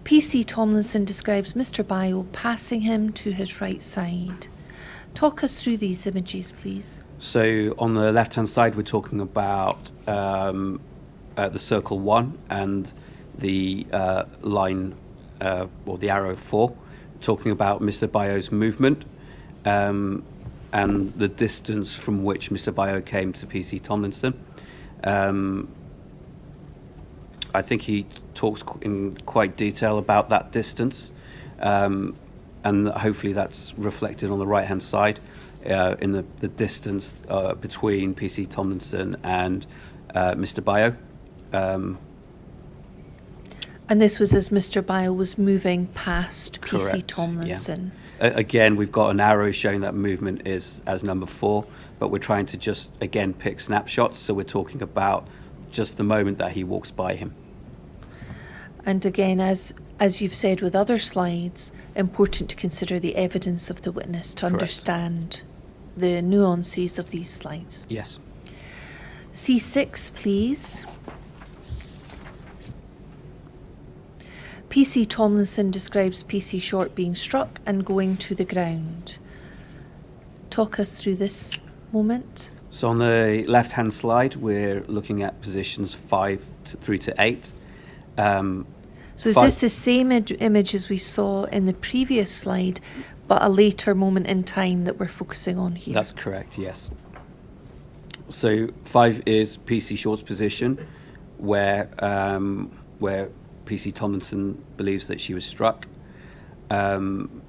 PC Tomlinson describes Mr. Bio passing him to his right side. Talk us through these images, please. So on the left-hand side, we're talking about the circle 1 and the line or the arrow 4, talking about Mr. Bio's movement and the distance from which Mr. Bio came to PC Tomlinson. I think he talks in quite detail about that distance, and hopefully that's reflected on the right-hand side in the distance between PC Tomlinson and Mr. Bio. And this was as Mr. Bio was moving past PC Correct, Tomlinson. yeah. Again, we've got an arrow showing that movement is as number 4, but we're trying to just, again, pick snapshots. So we're talking about just the moment that he walks by him. And again, as you've said with other slides, important to consider the evidence of the witness to Correct. understand the nuances of these slides. Yes. C6, please. PC Tomlinson describes PC Short being struck and going to the ground. Talk us through this moment. So on the left-hand slide, we're looking at positions 5 through to 8. So is Five- this the same image as we saw in the previous slide, but a later moment in time that we're focusing on here? That's correct, yes. So 5 is PC Short's position, where PC Tomlinson believes that she was struck, and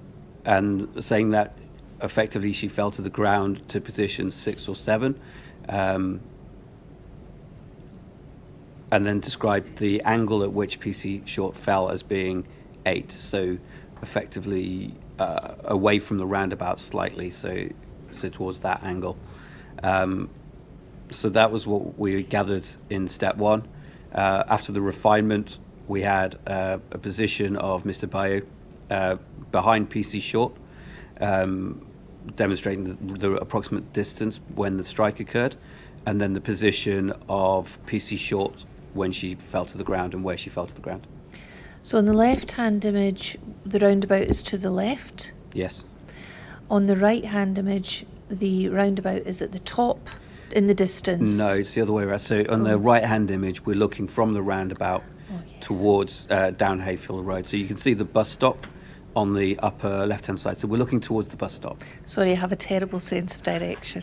saying that effectively she fell to the ground to position 6 or 7, and then described the angle at which PC Short fell as being 8, so effectively away from the roundabout slightly, so towards that angle. So that was what we gathered in step 1. After the refinement, we had a position of Mr. Bayo behind PC Short, demonstrating the approximate distance when the strike occurred, and then the position of PC Short when she fell to the ground and where she fell to the ground. So on the left-hand image, the roundabout is to the left. Yes. On the right-hand image, the roundabout is at the top in the distance. No, it's the other way around. So on the right-hand image, we're looking from the roundabout towards down Hayfield Road. So you can see the bus stop on the upper left-hand side. So we're looking towards the bus stop. Sorry, I have a terrible sense of direction.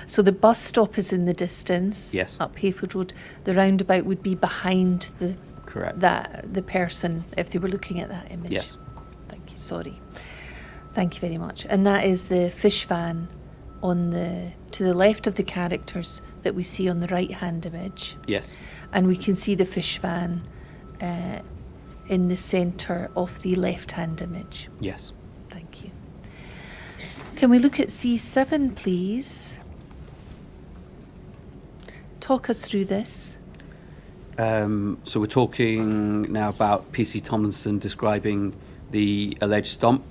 So the bus stop is in the distance. Yes. Up Hayfield Road. The roundabout would be behind Correct. the person if they were looking at that image. Yes. Thank you. Sorry. Thank you very much. And that is the fish van to the left of the characters that we see on the right-hand image. Yes. And we can see the fish van in the centre of the left-hand image. Yes. Thank you. Can we look at C7, please? Talk us through this. So we're talking now about PC Tomlinson describing the alleged stomp.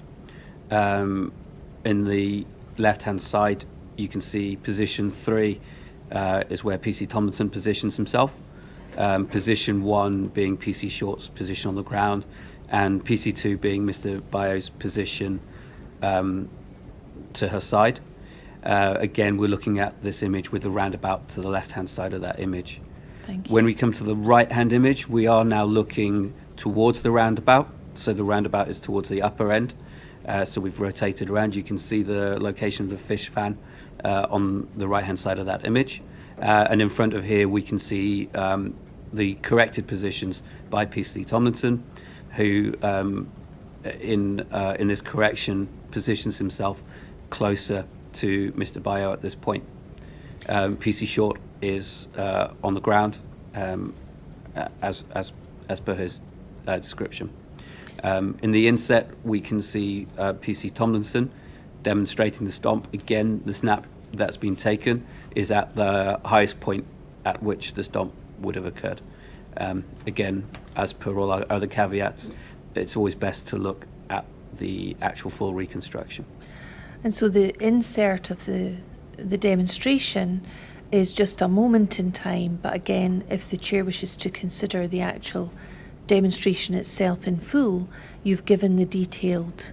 In the left-hand side, you can see position 3 is where PC Tomlinson positions himself. Position 1 being PC Short's position on the ground, and PC 2 being Mr. Bayo's position to her side. Again, we're looking at this image with the roundabout to the left-hand side of that image. Thank you. When we come to the right-hand image, we are now looking towards the roundabout. So the roundabout is towards the upper end. So we've rotated around. You can see the location of the fish van on the right-hand side of that image. And in front of here, we can see the corrected positions by PC Tomlinson, who in this correction positions himself closer to Mr. Bayo at this point. PC Short is on the ground, as per his description. In the inset, we can see PC Tomlinson demonstrating the stomp. Again, the snap that's been taken is at the highest point at which the stomp would have occurred. Again, as per all our other caveats, it's always best to look at the actual full reconstruction. And so the insert of the demonstration is just a moment in time, but again, if the chair wishes to consider the actual demonstration itself in full, you've given the detailed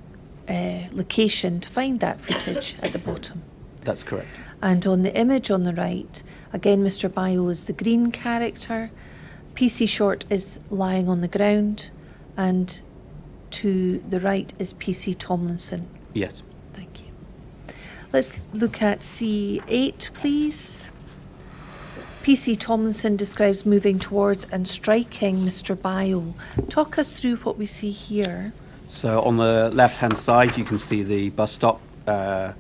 location to find that footage at the bottom. That's correct. And on the image on the right, again, Mr. Bayo is the green character, PC Short is lying on the ground, and to the right is PC Tomlinson. Yes. Thank you. Let's look at C8, please. PC Tomlinson describes moving towards and striking Mr. Bayo. Talk us through what we see here. So on the left-hand side, you can see the bus stop to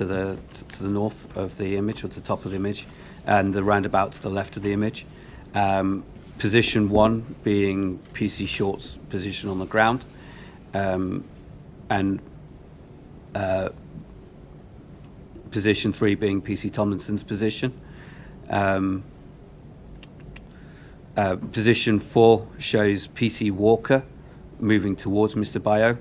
the north of the image, or to the top of the image, and the roundabout to the left of the image. Position 1 being PC Short's position on the ground, and position 3 being PC Tomlinson's position. Position 4 shows PC Walker moving towards Mr. Bayo.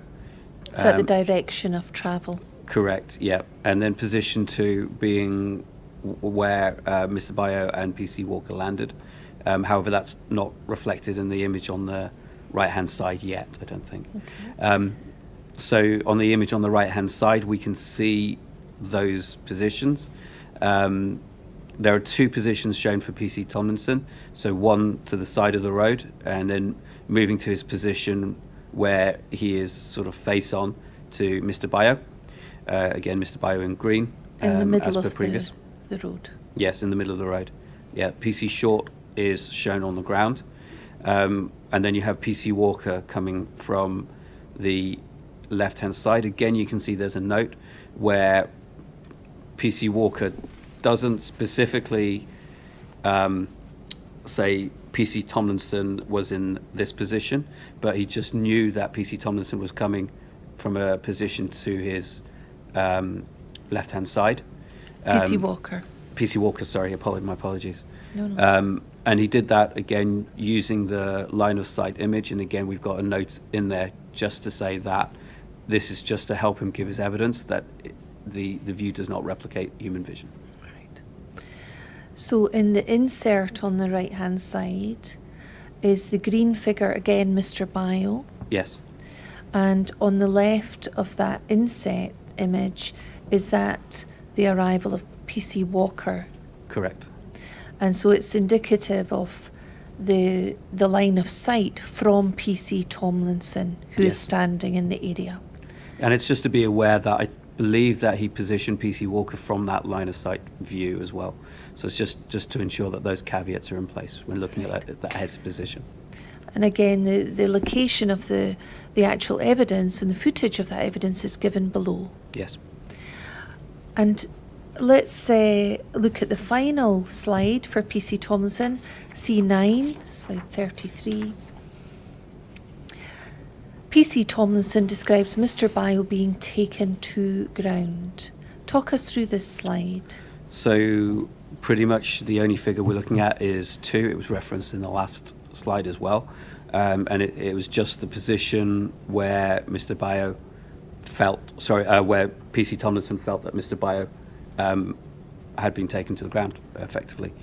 Is that the direction of travel? Correct, yeah. And then position 2 being where Mr. Bayo and PC Walker landed. However, that's not reflected in the image on the right-hand side yet, I don't think. So on the image on the right-hand side, we can see those positions. There are 2 positions shown for PC Tomlinson, so one to the side of the road, and then moving to his position where he is sort of face on to Mr. Bayo. Again, Mr. Bayo in green, In the as middle per of previous. the road. Yes, in the middle of the road. Yeah, PC Short is shown on the ground. And then you have PC Walker coming from the left-hand side. Again, you can see there's a note where PC Walker doesn't specifically say PC Tomlinson was in this position, but he just knew that PC Tomlinson was coming from a position to his left-hand side. PC Walker. PC Walker, sorry, my apologies. No. And he did that again using the line of sight image, and again we've got a note in there just to say that this is just to help him give his evidence that the view does not replicate human vision. Right. So in the insert on the right-hand side is the green figure, again, Mr. Bayo. Yes, And on the left of that inset image is that the arrival of PC Walker. correct. And so it's indicative of the line of sight from PC Tomlinson, who is Yes. standing in the area. And it's just to be aware that I believe that he positioned PC Walker from that line of sight view as well. So it's just to ensure that those caveats are in place when looking at that head's position. And again, the location of the actual evidence and the footage of that evidence is given below. Yes. And let's look at the final slide for PC Tomlinson, C9, slide 33. PC Tomlinson describes Mr. Bayo being taken to ground. Talk us through this slide. So pretty much the only figure we're looking at is 2. It was referenced in the last slide as well. And it was just the position where Mr. Bayo where PC Tomlinson felt that Mr. Bayo had been taken to the ground, effectively.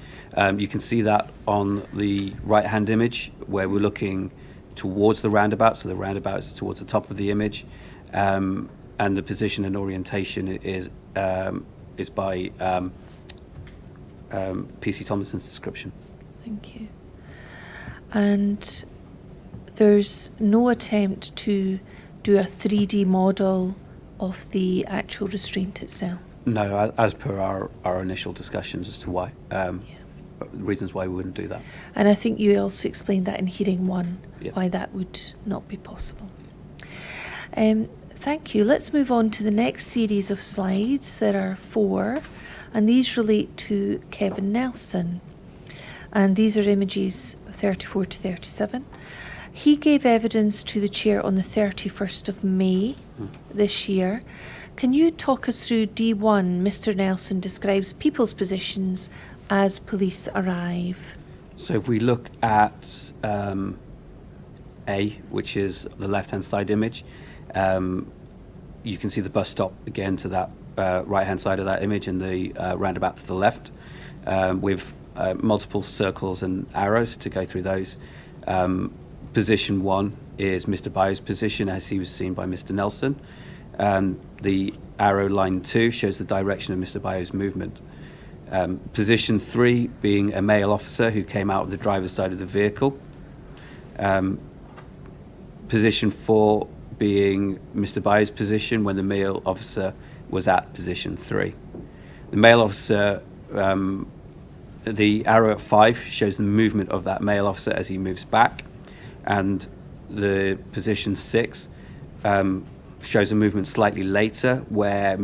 You can see that on the right-hand image where we're looking towards the roundabout, so the roundabout is towards the top of the image, and the position and orientation is by PC Tomlinson's description. Thank you. And there's no attempt to do a 3D model of the actual restraint itself. No, as per our initial discussions as to why, reasons why we wouldn't do that. And I think you also explained that in hearing 1, Yeah. why that would not be possible. Thank you. Let's move on to the next series of slides. There are 4, and these relate to Kevin Nelson. And these are images 34 to 37. He gave evidence to the chair on the 31st of May this year. Can you talk us through D1? Mr. Nelson describes people's positions as police arrive. So if we look at A, which is the left-hand side image, you can see the bus stop again to that right-hand side of that image and the roundabout to the left, with multiple circles and arrows to go through those. Position 1 is Mr. Bayo's position as he was seen by Mr. Nelson. The arrow line 2 shows the direction of Mr. Bayo's movement. Position 3 being a male officer who came out of the driver's side of the vehicle. Position 4 being Mr. Bayo's position when the male officer was at position 3. The male officer, the arrow at 5 shows the movement of that male officer as he moves back, and the position 6 shows a movement slightly later where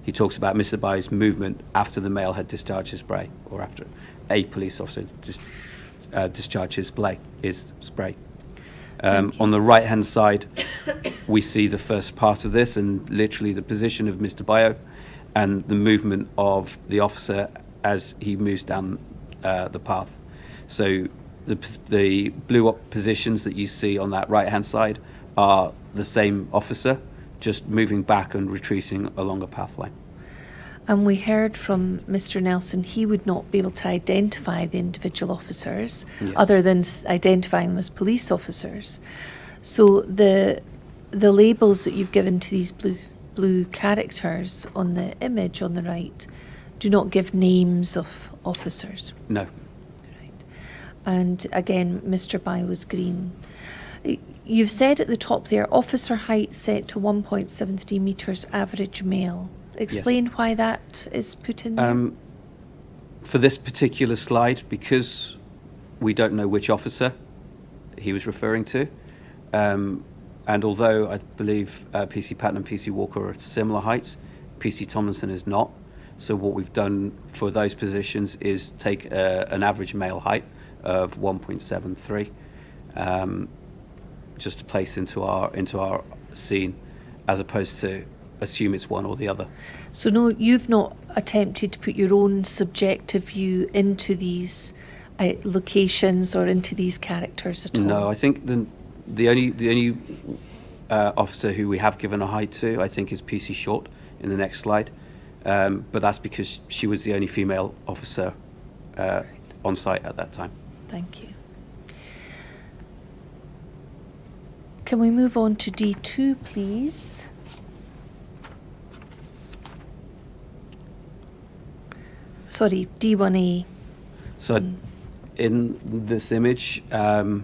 he talks about Mr. Bayo's movement after the male had discharged his spray, or after a police officer discharged his spray. On the right-hand side, we see the first part of this, and literally the position of Mr. Bayo and the movement of the officer as he moves down the path. So the blew up positions that you see on that right-hand side are the same officer, just moving back and retreating along a pathway. And we heard from Mr. Nelson he would not be able to identify the individual officers Yes. other than identifying them as police officers. So the labels that you've given to these blue characters on the image on the right do not give names of officers. No. Right. And again, Mr. Bio's green. You've said at the top there, officer height set to 1.73 metres, average male. Explain why that is put in there. For this particular slide, because we don't know which officer he was referring to, and although I believe PC Patton and PC Walker are similar heights, PC Tomlinson is not. So what we've done for those positions is take an average male height of 1.73, just to place into our scene, as opposed to assume it's one or the other. So no, you've not attempted to put your own subjective view into these locations or into these characters at all? No, I think the only officer who we have given a height to, I think, is PC Short in the next slide. But that's because she was the only female officer on site at that time. Thank you. Can we move on to D2, please? Sorry, D1A. So in this image, the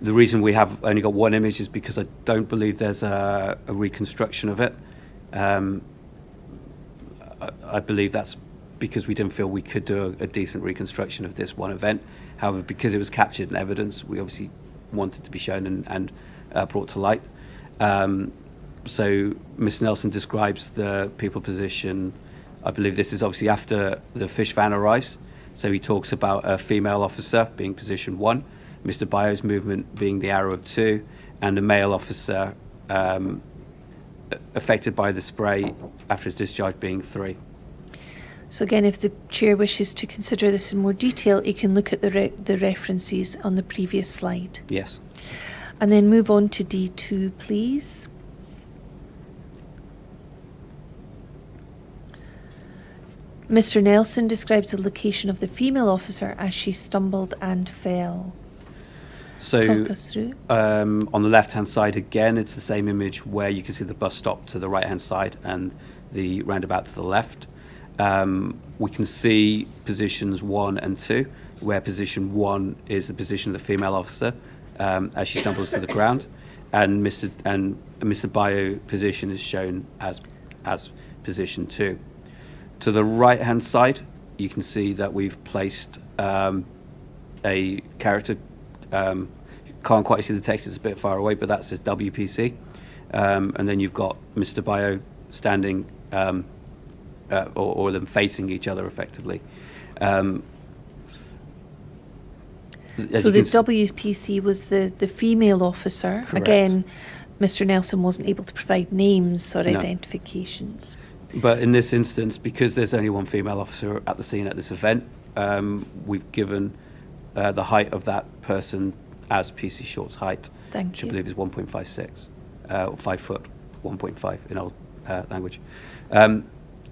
reason we have only got one image is because I don't believe there's a reconstruction of it. I believe that's because we didn't feel we could do a decent reconstruction of this one event. However, because it was captured in evidence, we obviously wanted to be shown and brought to light. So Mr. Nelson describes the people position. I believe this is obviously after the fish van arrives. So he talks about a female officer being position 1, Mr. Bio's movement being the arrow of 2, and a male officer affected by the spray after his discharge being 3. So again, if the chair wishes to consider this in more detail, he can look at the references on the previous slide. Yes. And then move on to D2, please. Mr. Nelson describes the location of the female officer as she stumbled and fell. So Talk us through. on the left-hand side, again, it's the same image where you can see the bus stop to the right-hand side and the roundabout to the left. We can see positions 1 and 2, where position 1 is the position of the female officer as she stumbles to the ground, and Mr. Bio position is shown as position 2. To the right-hand side, you can see that we've placed a character. Can't quite see the text; it's a bit far away, but that says WPC. And then you've got Mr. Bio standing, or them facing each other effectively. So the WPC was the female officer. Correct. Again, Mr. Nelson wasn't able to provide names or No. identifications. But in this instance, because there's only one female officer at the scene at this event, we've given the height of that person as PC Short's height, Thank which I you. believe is 1.56, or 5 foot, 1.5 in old language.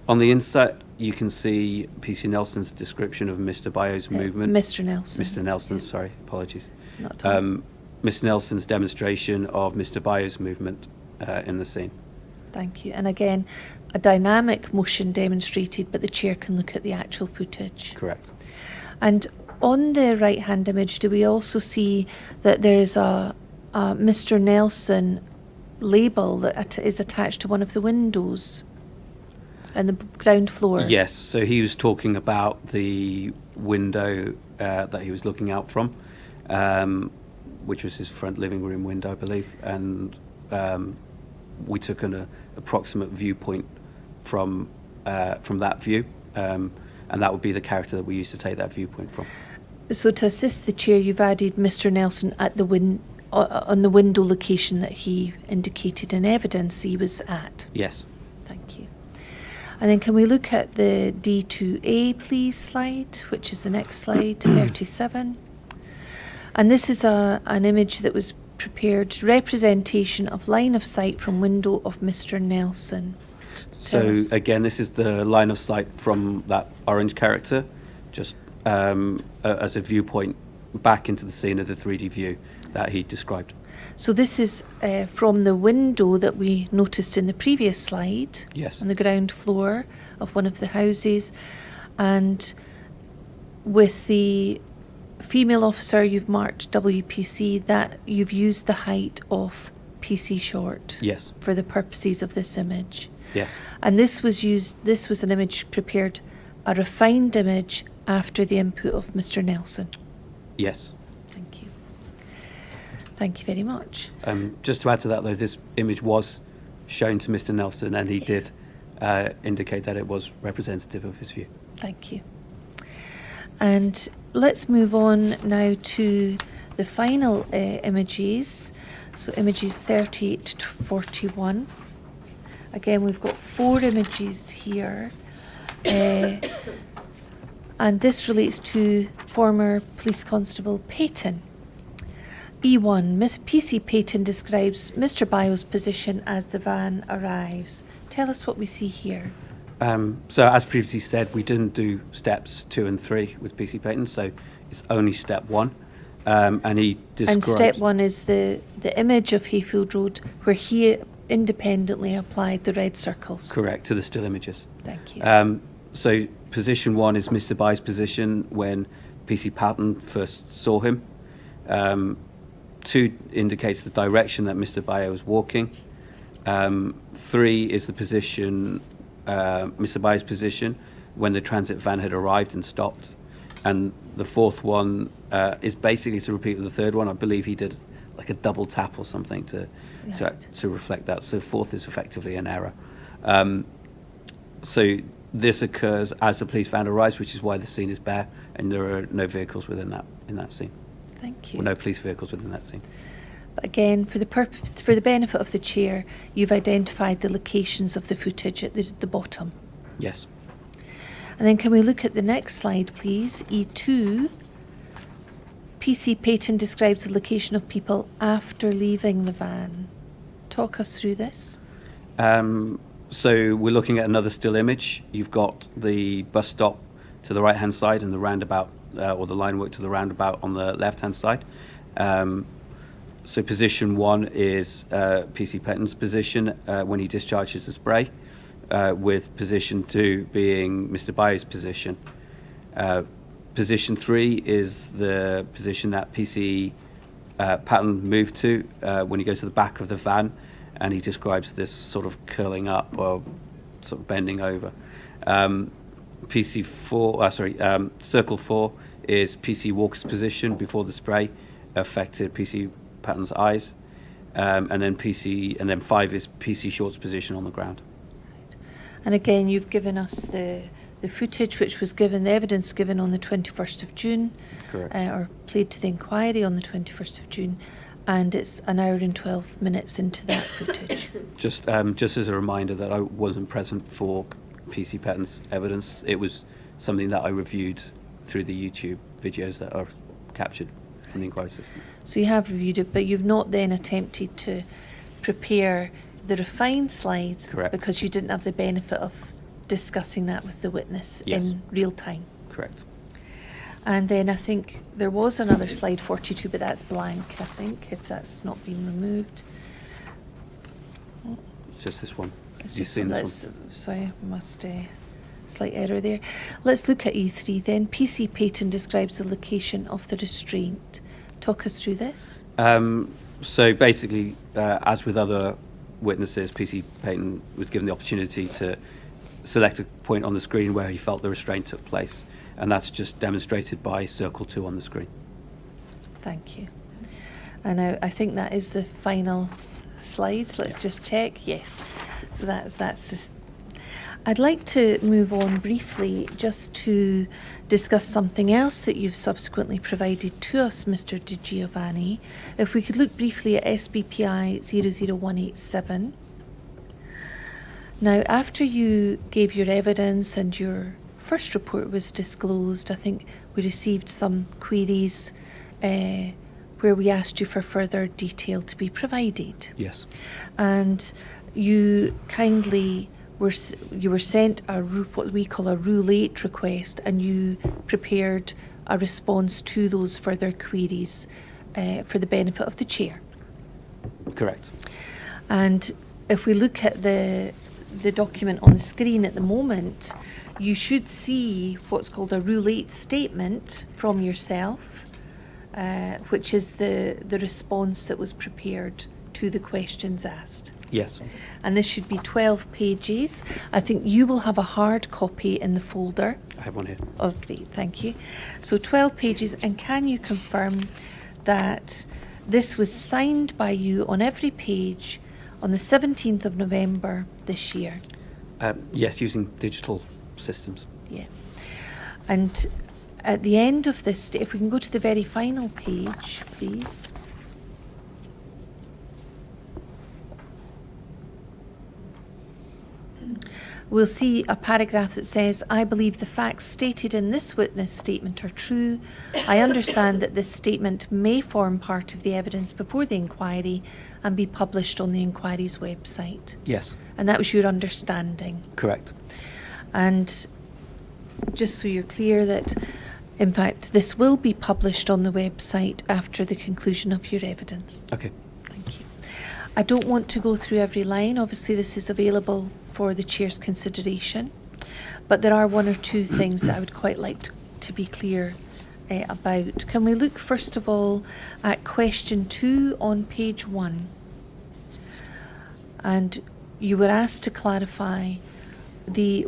On the insert, you can see PC Nelson's description of Mr. Bio's movement. Mr. Nelson. Mr. Nelson's, sorry, apologies. Not at all. Mr. Nelson's demonstration of Mr. Bio's movement in the scene. Thank you. And again, a dynamic motion demonstrated, but the chair can look at the actual footage. Correct. And on the right-hand image, do we also see that there is a Mr. Nelson label that is attached to one of the windows on the ground floor? Yes, so he was talking about the window that he was looking out from, which was his front living room window, I believe, and we took an approximate viewpoint from that view, and that would be the character that we used to take that viewpoint from. So to assist the chair, you've added Mr. Nelson at the on the window location that he indicated in evidence he was at. Yes. Thank you. And then can we look at the D2A, please, slide, which is the next slide, 37. And this is an image that was prepared representation of line of sight from window of Mr. Nelson. Tell So us. again, this is the line of sight from that orange character, just as a viewpoint back into the scene of the 3D view that he described. So this is from the window that we noticed in the previous slide. Yes. On the ground floor of one of the houses. And with the female officer, you've marked WPC, that you've used the height of PC short. Yes. For the purposes of this image. Yes. And this was an image prepared, a refined image after the input of Mr. Nelson. Yes. Thank you. Thank you very much. Just to add to that, though, this image was shown to Mr. Nelson, and he Yes. did indicate that it was representative of his view. Thank you. And let's move on now to the final images. So images 38 to 41. Again, we've got 4 images here. And this relates to former Police Constable Payton. E1, PC Payton describes Mr. Bio's position as the van arrives. Tell us what we see here. So as previously said, we didn't do steps 2 and 3 with PC Payton, so it's only step 1. And he describes... And step 1 is the image of Hayfield Road where he independently applied the red circles. Correct, to the still images. Thank you. So position 1 is Mr. Bai's position when PC Patton first saw him. 2 indicates the direction that Mr. Bai was walking. 3 is the position, Mr. Bai's position when the transit van had arrived and stopped. And the 4th one is basically to repeat the 3rd one. I believe he did like a double tap or something to reflect that. So 4th is effectively an error. So this occurs as the police van arrives, which is why the scene is bare and there are no vehicles in that scene. Thank you. Well, no police vehicles within that scene. But again, for the benefit of the chair, you've identified the locations of the footage at the bottom. Yes. And then can we look at the next slide, please? E2. PC Payton describes the location of people after leaving the van. Talk us through this. So we're looking at another still image. You've got the bus stop to the right-hand side and the roundabout, or the line work to the roundabout on the left-hand side. So position 1 is PC Payton's position when he discharges the spray, with position 2 being Mr. Bai's position. Position 3 is the position that PC Patton moved to when he goes to the back of the van, and he describes this sort of curling up or sort of bending over. Circle 4 is PC Walker's position before the spray affected PC Patton's eyes, and then 5 is PC Short's position on the ground. And again, you've given us the footage which was given, the evidence given on the 21st of June. Correct. Or played to the inquiry on the 21st of June. And it's an hour and 12 minutes into that footage. Just as a reminder that I wasn't present for PC Patton's evidence, it was something that I reviewed through the YouTube videos that are captured from the inquiry system. So you have reviewed it, but you've not then attempted to prepare the refined slides. Correct. Because you didn't have the benefit of discussing that with the witness Yes. in real time. Correct. And then I think there was another slide 42, but that's blank, I think, if that's not been removed. It's just this one. It's You've just seen one. this one. Sorry, slight error there. Let's look at E3 then. PC Payton describes the location of the restraint. Talk us through this. So basically, as with other witnesses, PC Payton was given the opportunity to select a point on the screen where he felt the restraint took place, and that's just demonstrated by circle 2 on the screen. Thank you. And I think that is the final slides. Let's just check. Yes. So that's this. I'd like to move on briefly just to discuss something else that you've subsequently provided to us, Mr. Di Giovanni. If we could look briefly at SBPI 00187. Now, after you gave your evidence and your first report was disclosed, I think we received some queries where we asked you for further detail to be provided. Yes. And you kindly you were sent what we call a Rule 8 request, and you prepared a response to those further queries for the benefit of the chair. Correct. And if we look at the document on the screen at the moment, you should see what's called a Rule 8 statement from yourself, which is the response that was prepared to the questions asked. Yes. And this should be 12 pages. I think you will have a hard copy in the folder. I have one here. Oh, great, thank you. So 12 pages, and can you confirm that this was signed by you on every page on the 17th of November this year? Yes, using digital systems. Yeah. And at the end of this, if we can go to the very final page, please. We'll see a paragraph that says, I believe the facts stated in this witness statement are true. I understand that this statement may form part of the evidence before the inquiry and be published on the inquiry's website. Yes. And that was your understanding. Correct. And just so you're clear that, in fact, this will be published on the website after the conclusion of your evidence. Okay. Thank you. I don't want to go through every line. Obviously, this is available for the Chair's consideration, but there are one or two things that I would quite like to be clear about. Can we look first of all at question 2 on page 1? And you were asked to clarify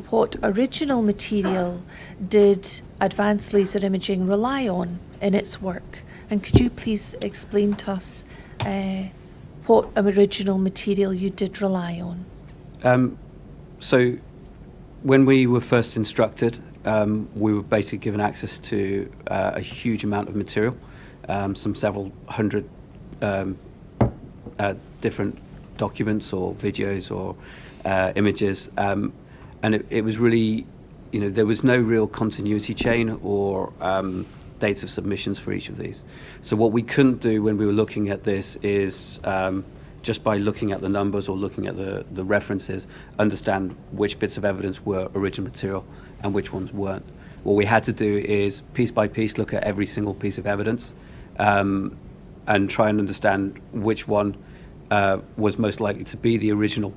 what original material did advanced laser imaging rely on in its work? And could you please explain to us what original material you did rely on? So when we were first instructed, we were basically given access to a huge amount of material, several hundred different documents or videos or images. And it was really, there was no real continuity chain or dates of submissions for each of these. So what we couldn't do when we were looking at this is just by looking at the numbers or looking at the references, understand which bits of evidence were original material and which ones weren't. What we had to do is piece by piece look at every single piece of evidence and try and understand which one was most likely to be the original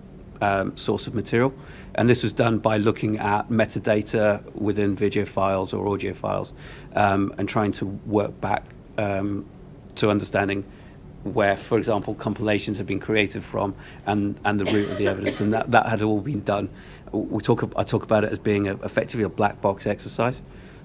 source of material. And this was done by looking at metadata within video files or audio files and trying to work back to understanding where, for example, compilations have been created from and the root of the evidence. And that had all been done. I talk about it as being effectively a black box exercise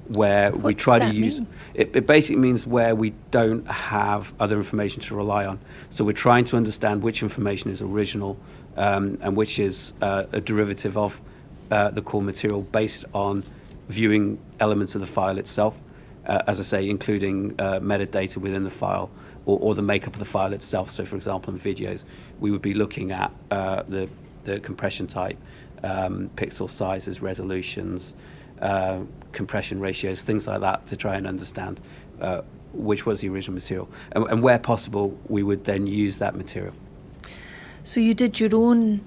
where we try to use it basically means where we don't have other information to rely on. So we're trying to understand which information is original and which is a derivative of the core material based on viewing elements of the file itself, as I say, including metadata within the file or the makeup of the file itself. So for example, in videos, we would be looking at the compression type, pixel sizes, resolutions, compression ratios, things like that, to try and understand which was the original material. And where possible, we would then use that material. So you did your own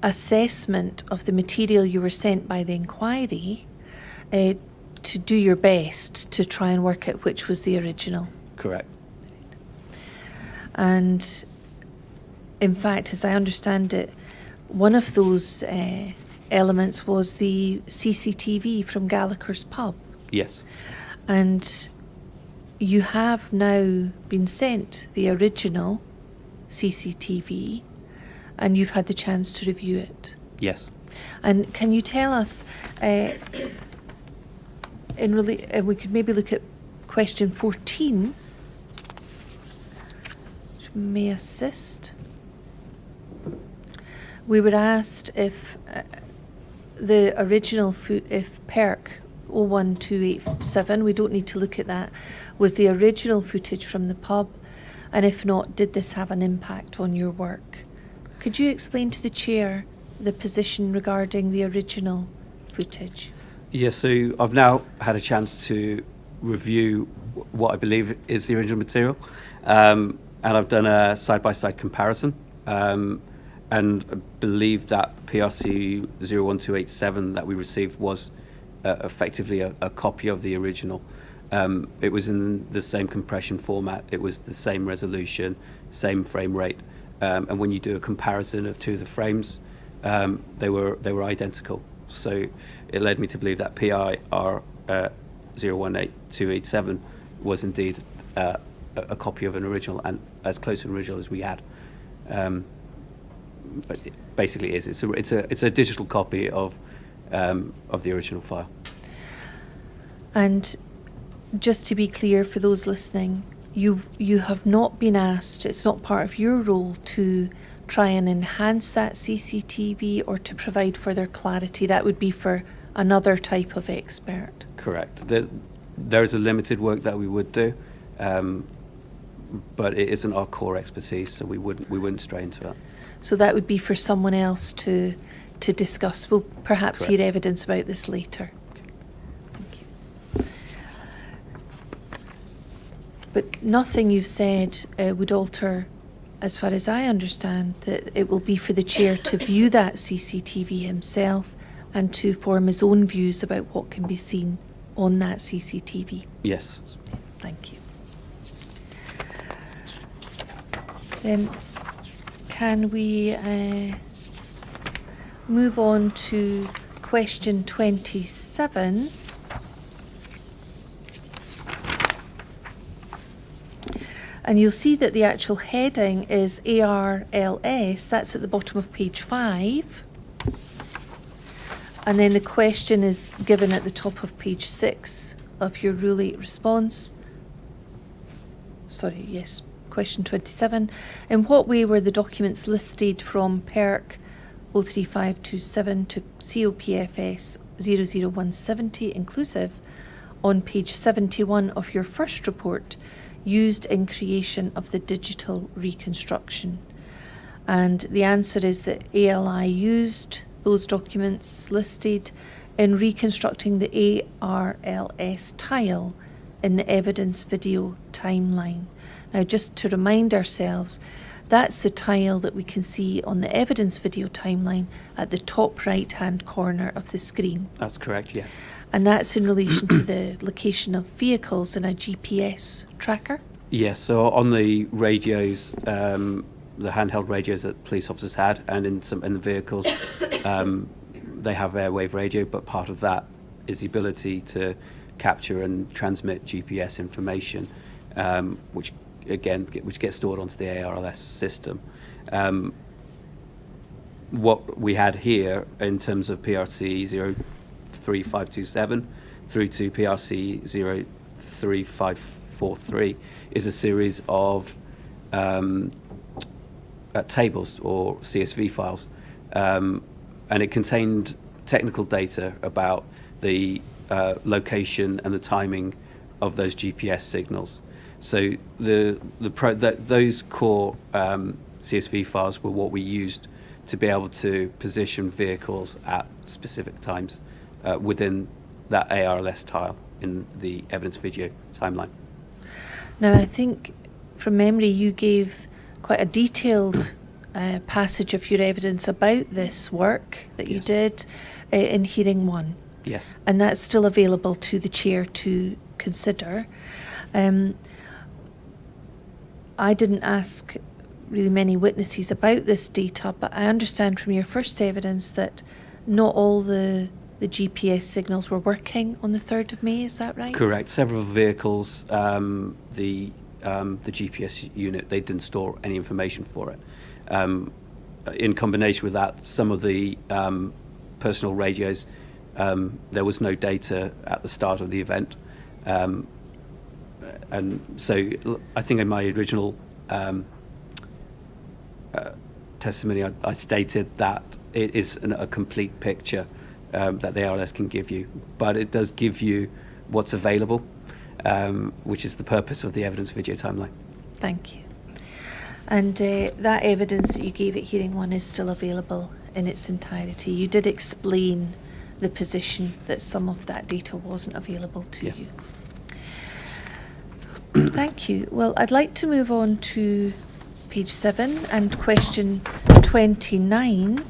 assessment of the material you were sent by the inquiry to do your best to try and work out which was the original. Correct. And in fact, as I understand it, one of those elements was the CCTV from Gallagher's pub. Yes. And you have now been sent the original CCTV and you've had the chance to review it. Yes. And can you tell us, we could maybe look at question 14, which may assist. We were asked if the original, if PERC 01287, we don't need to look at that, was the original footage from the pub, and if not, did this have an impact on your work? Could you explain to the Chair the position regarding the original footage? Yes, so I've now had a chance to review what I believe is the original material. and I've done a side-by-side comparison, and I believe that PRC 01287 that we received was effectively a copy of the original. It was in the same compression format, it was the same resolution, same frame rate, and when you do a comparison of two of the frames, they were identical. So it led me to believe that PIR 018287 was indeed a copy of an original, and as close to an original as we had. But it basically is. It's a digital copy of the original file. And just to be clear for those listening, you have not been asked, it's not part of your role to try and enhance that CCTV or to provide further clarity. That would be for another type of expert. Correct. There is a limited work that we would do, but it isn't our core expertise, so we wouldn't stray into that. So that would be for someone else to discuss. We'll perhaps Correct. hear evidence about this later. Thank you. But nothing you've said would alter, as far as I understand, that it will be for the chair to view that CCTV himself and to form his own views about what can be seen on that CCTV. Yes. Thank you. Then can we move on to question 27? And you'll see that the actual heading is ARLS, that's at the bottom of page 5. And then the question is given at the top of page 6 of your Rule 8 response. Sorry, yes, question 27. In what way were the documents listed from PERC 03527 to COPFS 00170 inclusive on page 71 of your first report used in creation of the digital reconstruction? And the answer is that ALI used those documents listed in reconstructing the ARLS tile in the evidence video timeline. Now, just to remind ourselves, that's the tile that we can see on the evidence video timeline at the top right-hand corner of the screen. That's correct, yes. And that's in relation to the location of vehicles in a GPS tracker? Yes, so on the radios, the handheld radios that police officers had, and in the vehicles, they have airwave radio, but part of that is the ability to capture and transmit GPS information, which gets stored onto the ARLS system. What we had here in terms of PRC 03527 through to PRC 03543 is a series of tables or CSV files, and it contained technical data about the location and the timing of those GPS signals. So those core CSV files were what we used to be able to position vehicles at specific times within that ARLS tile in the evidence video timeline. Now, I think from memory you gave quite a detailed passage of your evidence about this work that you Yes. did in hearing 1. Yes. And that's still available to the chair to consider. I didn't ask really many witnesses about this data, but I understand from your first evidence that not all the GPS signals were working on the 3rd of May, is that right? Correct. Several vehicles, the GPS unit, they didn't store any information for it. In combination with that, some of the personal radios, there was no data at the start of the event. And so I think in my original testimony, I stated that it is a complete picture that the ARLS can give you, but it does give you what's available, which is the purpose of the evidence video timeline. Thank you. And that evidence that you gave at hearing 1 is still available in its entirety. You did explain the position that some of that data wasn't available to Yeah. you. Thank you. Well, I'd like to move on to page 7 and question 29.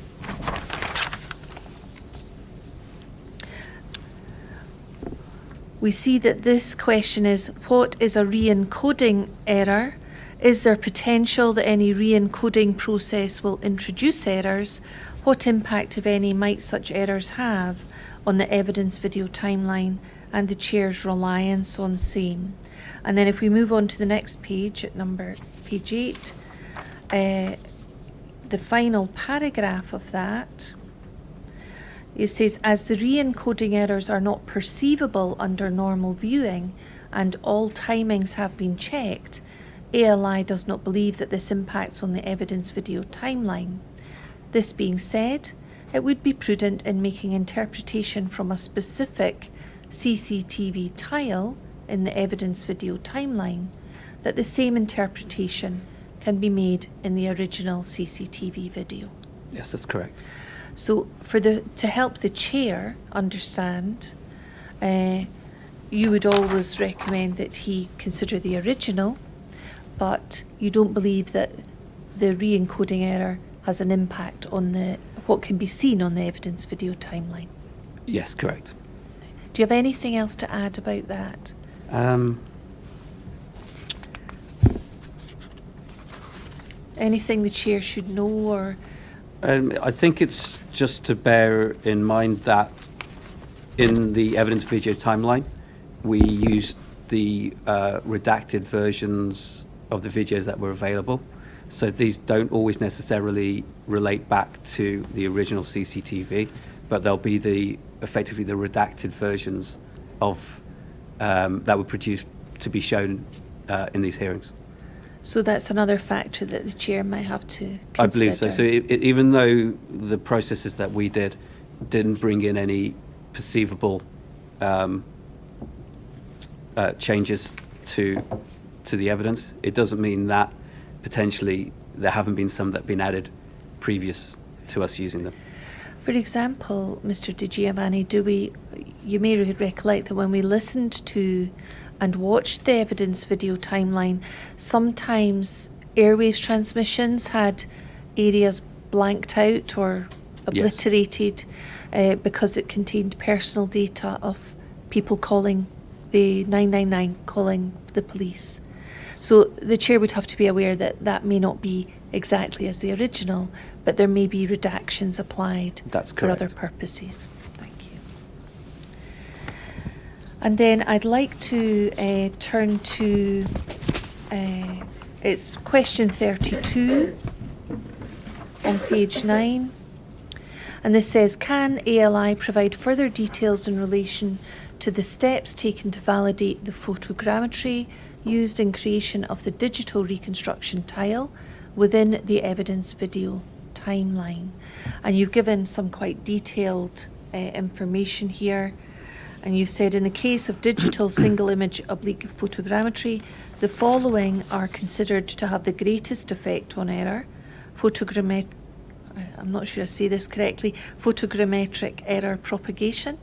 We see that this question is, what is a re-encoding error? Is there potential that any re-encoding process will introduce errors? What impact, if any, might such errors have on the evidence video timeline and the Chair's reliance on same? And then if we move on to the next page, at page 8, the final paragraph of that, it says, as the re-encoding errors are not perceivable under normal viewing and all timings have been checked, ALI does not believe that this impacts on the evidence video timeline. This being said, it would be prudent in making interpretation from a specific CCTV tile in the evidence video timeline that the same interpretation can be made in the original CCTV video. Yes, that's correct. So to help the Chair understand, you would always recommend that he consider the original, but you don't believe that the re-encoding error has an impact on what can be seen on the evidence video timeline. Yes, correct. Do you have anything else to add about that? Anything the Chair should know, or? I think it's just to bear in mind that in the evidence video timeline, we used the redacted versions of the videos that were available. So these don't always necessarily relate back to the original CCTV, but they'll be effectively the redacted versions of that were produced to be shown in these hearings. So that's another factor that the Chair might have to consider. I believe so. So even though the processes that we didn't bring in any perceivable changes to the evidence, it doesn't mean that potentially there haven't been some that have been added previous to us using them. For example, Mr. Di Giovanni, you may recollect that when we listened to and watched the evidence video timeline, sometimes airwaves transmissions had areas blanked out or obliterated because it contained personal data of people calling the 999, calling the police. So the Chair would have to be aware that that may not be exactly as the original, but there may be redactions applied for other purposes. Thank you. And then I'd like to turn to it's question 32 on page 9. And this says, can ALI provide further details in relation to the steps taken to validate the photogrammetry used in creation of the digital reconstruction tile within the evidence video timeline? And you've given some quite detailed information here. And you've said, in the case of digital single image oblique photogrammetry, the following are considered to have the greatest effect on error. I'm not sure I say this correctly, photogrammetric error propagation.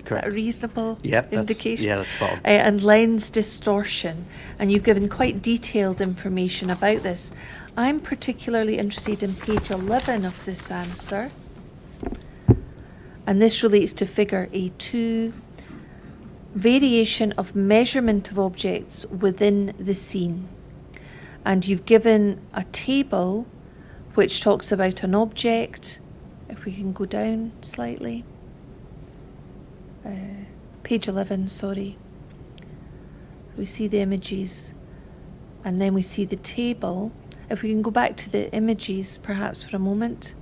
Is that a reasonable indication? Yeah, that's spot on. And lens distortion. And you've given quite detailed information about this. I'm particularly interested in page 11 of this answer. And this relates to figure A2, variation of measurement of objects within the scene. And you've given a table which talks about an object. If we can go down slightly. Page 11, sorry. We see the images and then we see the table. If we can go back to the images perhaps for a moment.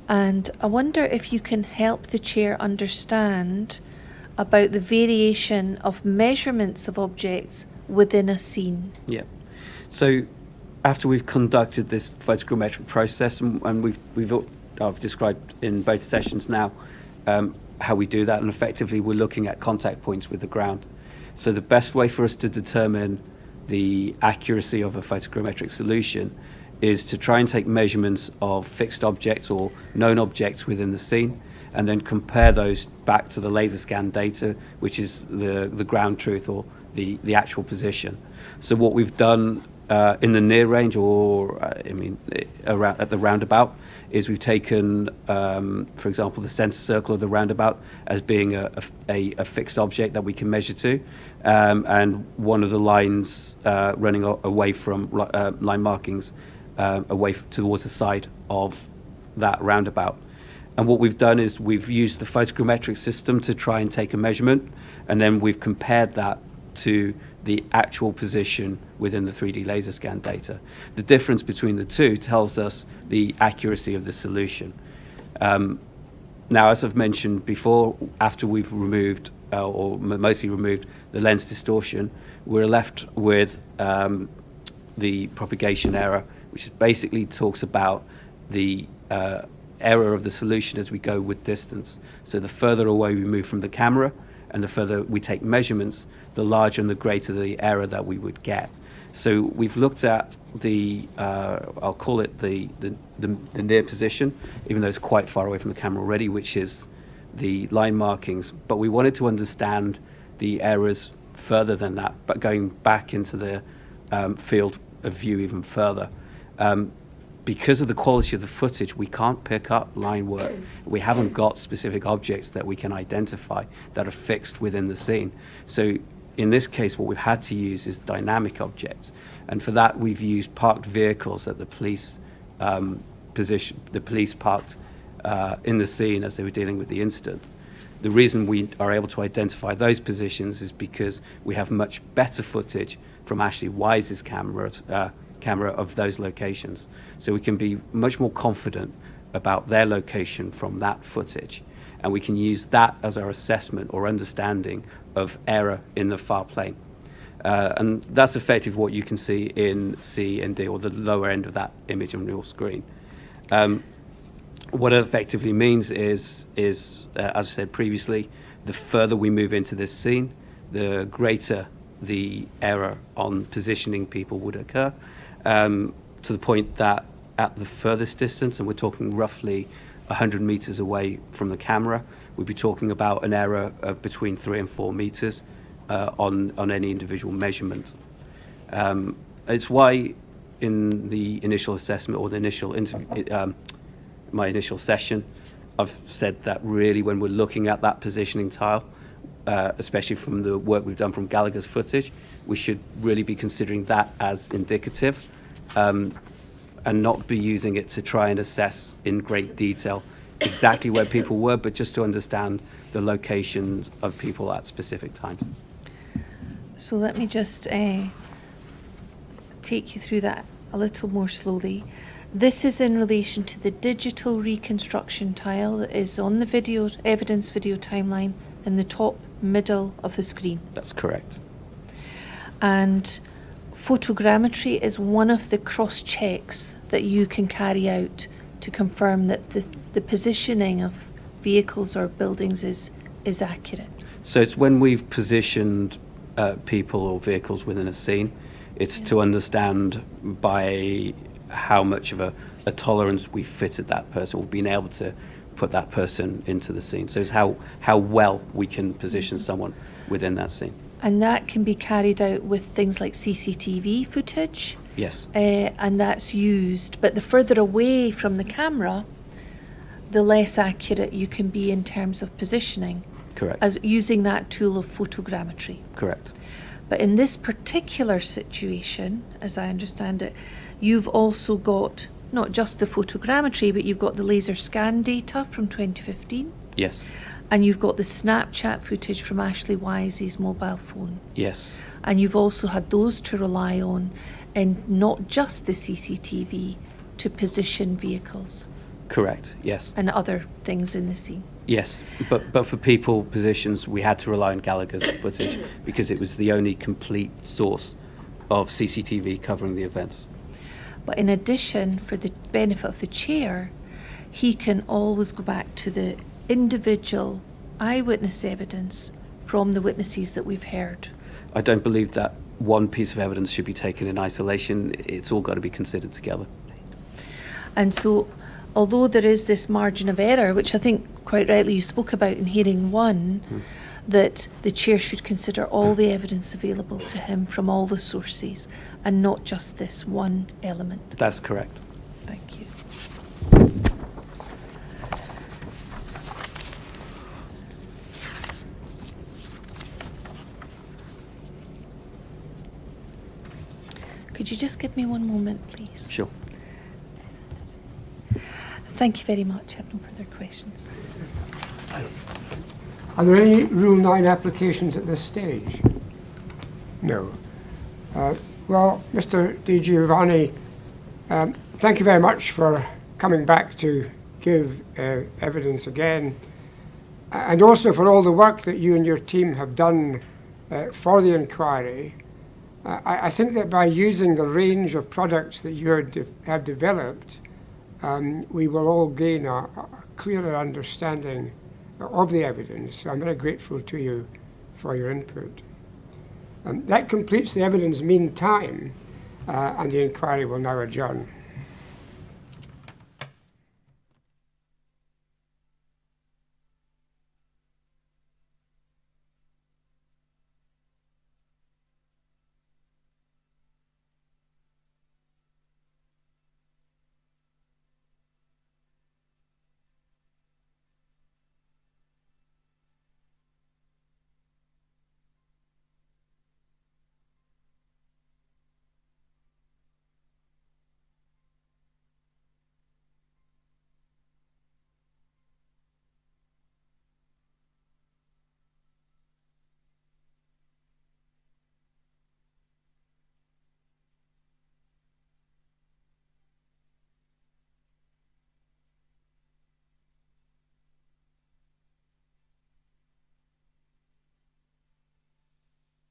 And I wonder if you can help the Chair understand about the variation of measurements of objects within a scene. Yeah. So after we've conducted this photogrammetric process, and I've described in both sessions now how we do that, and effectively we're looking at contact points with the ground. So the best way for us to determine the accuracy of a photogrammetric solution is to try and take measurements of fixed objects or known objects within the scene, and then compare those back to the laser scan data, which is the ground truth or the actual position. So what we've done in the near range, or around at the roundabout, is we've taken, for example, the center circle of the roundabout as being a fixed object that we can measure to, and one of the lines running away from line markings towards the side of that roundabout. And what we've done is we've used the photogrammetric system to try and take a measurement, and then we've compared that to the actual position within the 3D laser scan data. The difference between the two tells us the accuracy of the solution. Now, as I've mentioned before, after we've removed, or mostly removed, the lens distortion, we're left with the propagation error, which basically talks about the error of the solution as we go with distance. So the further away we move from the camera and the further we take measurements, the larger and the greater the error that we would get. So we've looked at the, I'll call it the near position, even though it's quite far away from the camera already, which is the line markings. But we wanted to understand the errors further than that, but going back into the field of view even further. Because of the quality of the footage, we can't pick up line work. We haven't got specific objects that we can identify that are fixed within the scene. So in this case, what we've had to use is dynamic objects. And for that, we've used parked vehicles that the police parked in the scene as they were dealing with the incident. The reason we are able to identify those positions is because we have much better footage from Ashley Wise's camera of those locations. So we can be much more confident about their location from that footage. And we can use that as our assessment or understanding of error in the far plane. And that's effectively what you can see in C and D, or the lower end of that image on your screen. What it effectively means is as I said previously, the further we move into this scene, the greater the error on positioning people would occur, to the point that at the furthest distance, and we're talking roughly 100 meters away from the camera, we'd be talking about an error of between 3 and 4 meters on any individual measurement. It's why in the initial assessment or the initial interview, my initial session, I've said that really when we're looking at that positioning tile, especially from the work we've done from Gallagher's footage, we should really be considering that as indicative, and not be using it to try and assess in great detail exactly where people were, but just to understand the locations of people at specific times. So let me just take you through that a little more slowly. This is in relation to the digital reconstruction tile that is on the video evidence video timeline in the top middle of the screen. That's correct. And photogrammetry is one of the cross-checks that you can carry out to confirm that the positioning of vehicles or buildings is accurate. So it's when we've positioned people or vehicles within a scene, it's to understand by how much of a tolerance we fitted that person, or being able to put that person into the scene. So it's how well we can position someone within that scene. And that can be carried out with things like CCTV footage. Yes. And that's used, but the further away from the camera, the less accurate you can be in terms of positioning. Correct. As using that tool of photogrammetry. Correct. But in this particular situation, as I understand it, you've also got not just the photogrammetry, but you've got the laser scan data from 2015. Yes. And you've got the Snapchat footage from Ashley Wise's mobile phone. Yes. And you've also had those to rely on, and not just the CCTV, to position vehicles. Correct. Yes. And other things in the scene. Yes, but for people positions, we had to rely on Gallagher's footage because it was the only complete source of CCTV covering the events. But in addition, for the benefit of the chair, he can always go back to the individual eyewitness evidence from the witnesses that we've heard. I don't believe that one piece of evidence should be taken in isolation. It's all got to be considered together. And so although there is this margin of error, which I think quite rightly you spoke about in hearing one, that the chair should consider all the evidence available to him from all the sources and not just this one element. That's correct. Thank you. Could you just give me one moment, please? Sure. Thank you very much. I have no further questions. Are there any Rule 9 applications at this stage? No. Well, Mr. Di Giovanni, thank you very much for coming back to give evidence again, and also for all the work that you and your team have done for the inquiry. I think that by using the range of products that you have developed, we will all gain a clearer understanding of the evidence. So I'm very grateful to you for your input. That completes the evidence mean time, and the inquiry will now adjourn.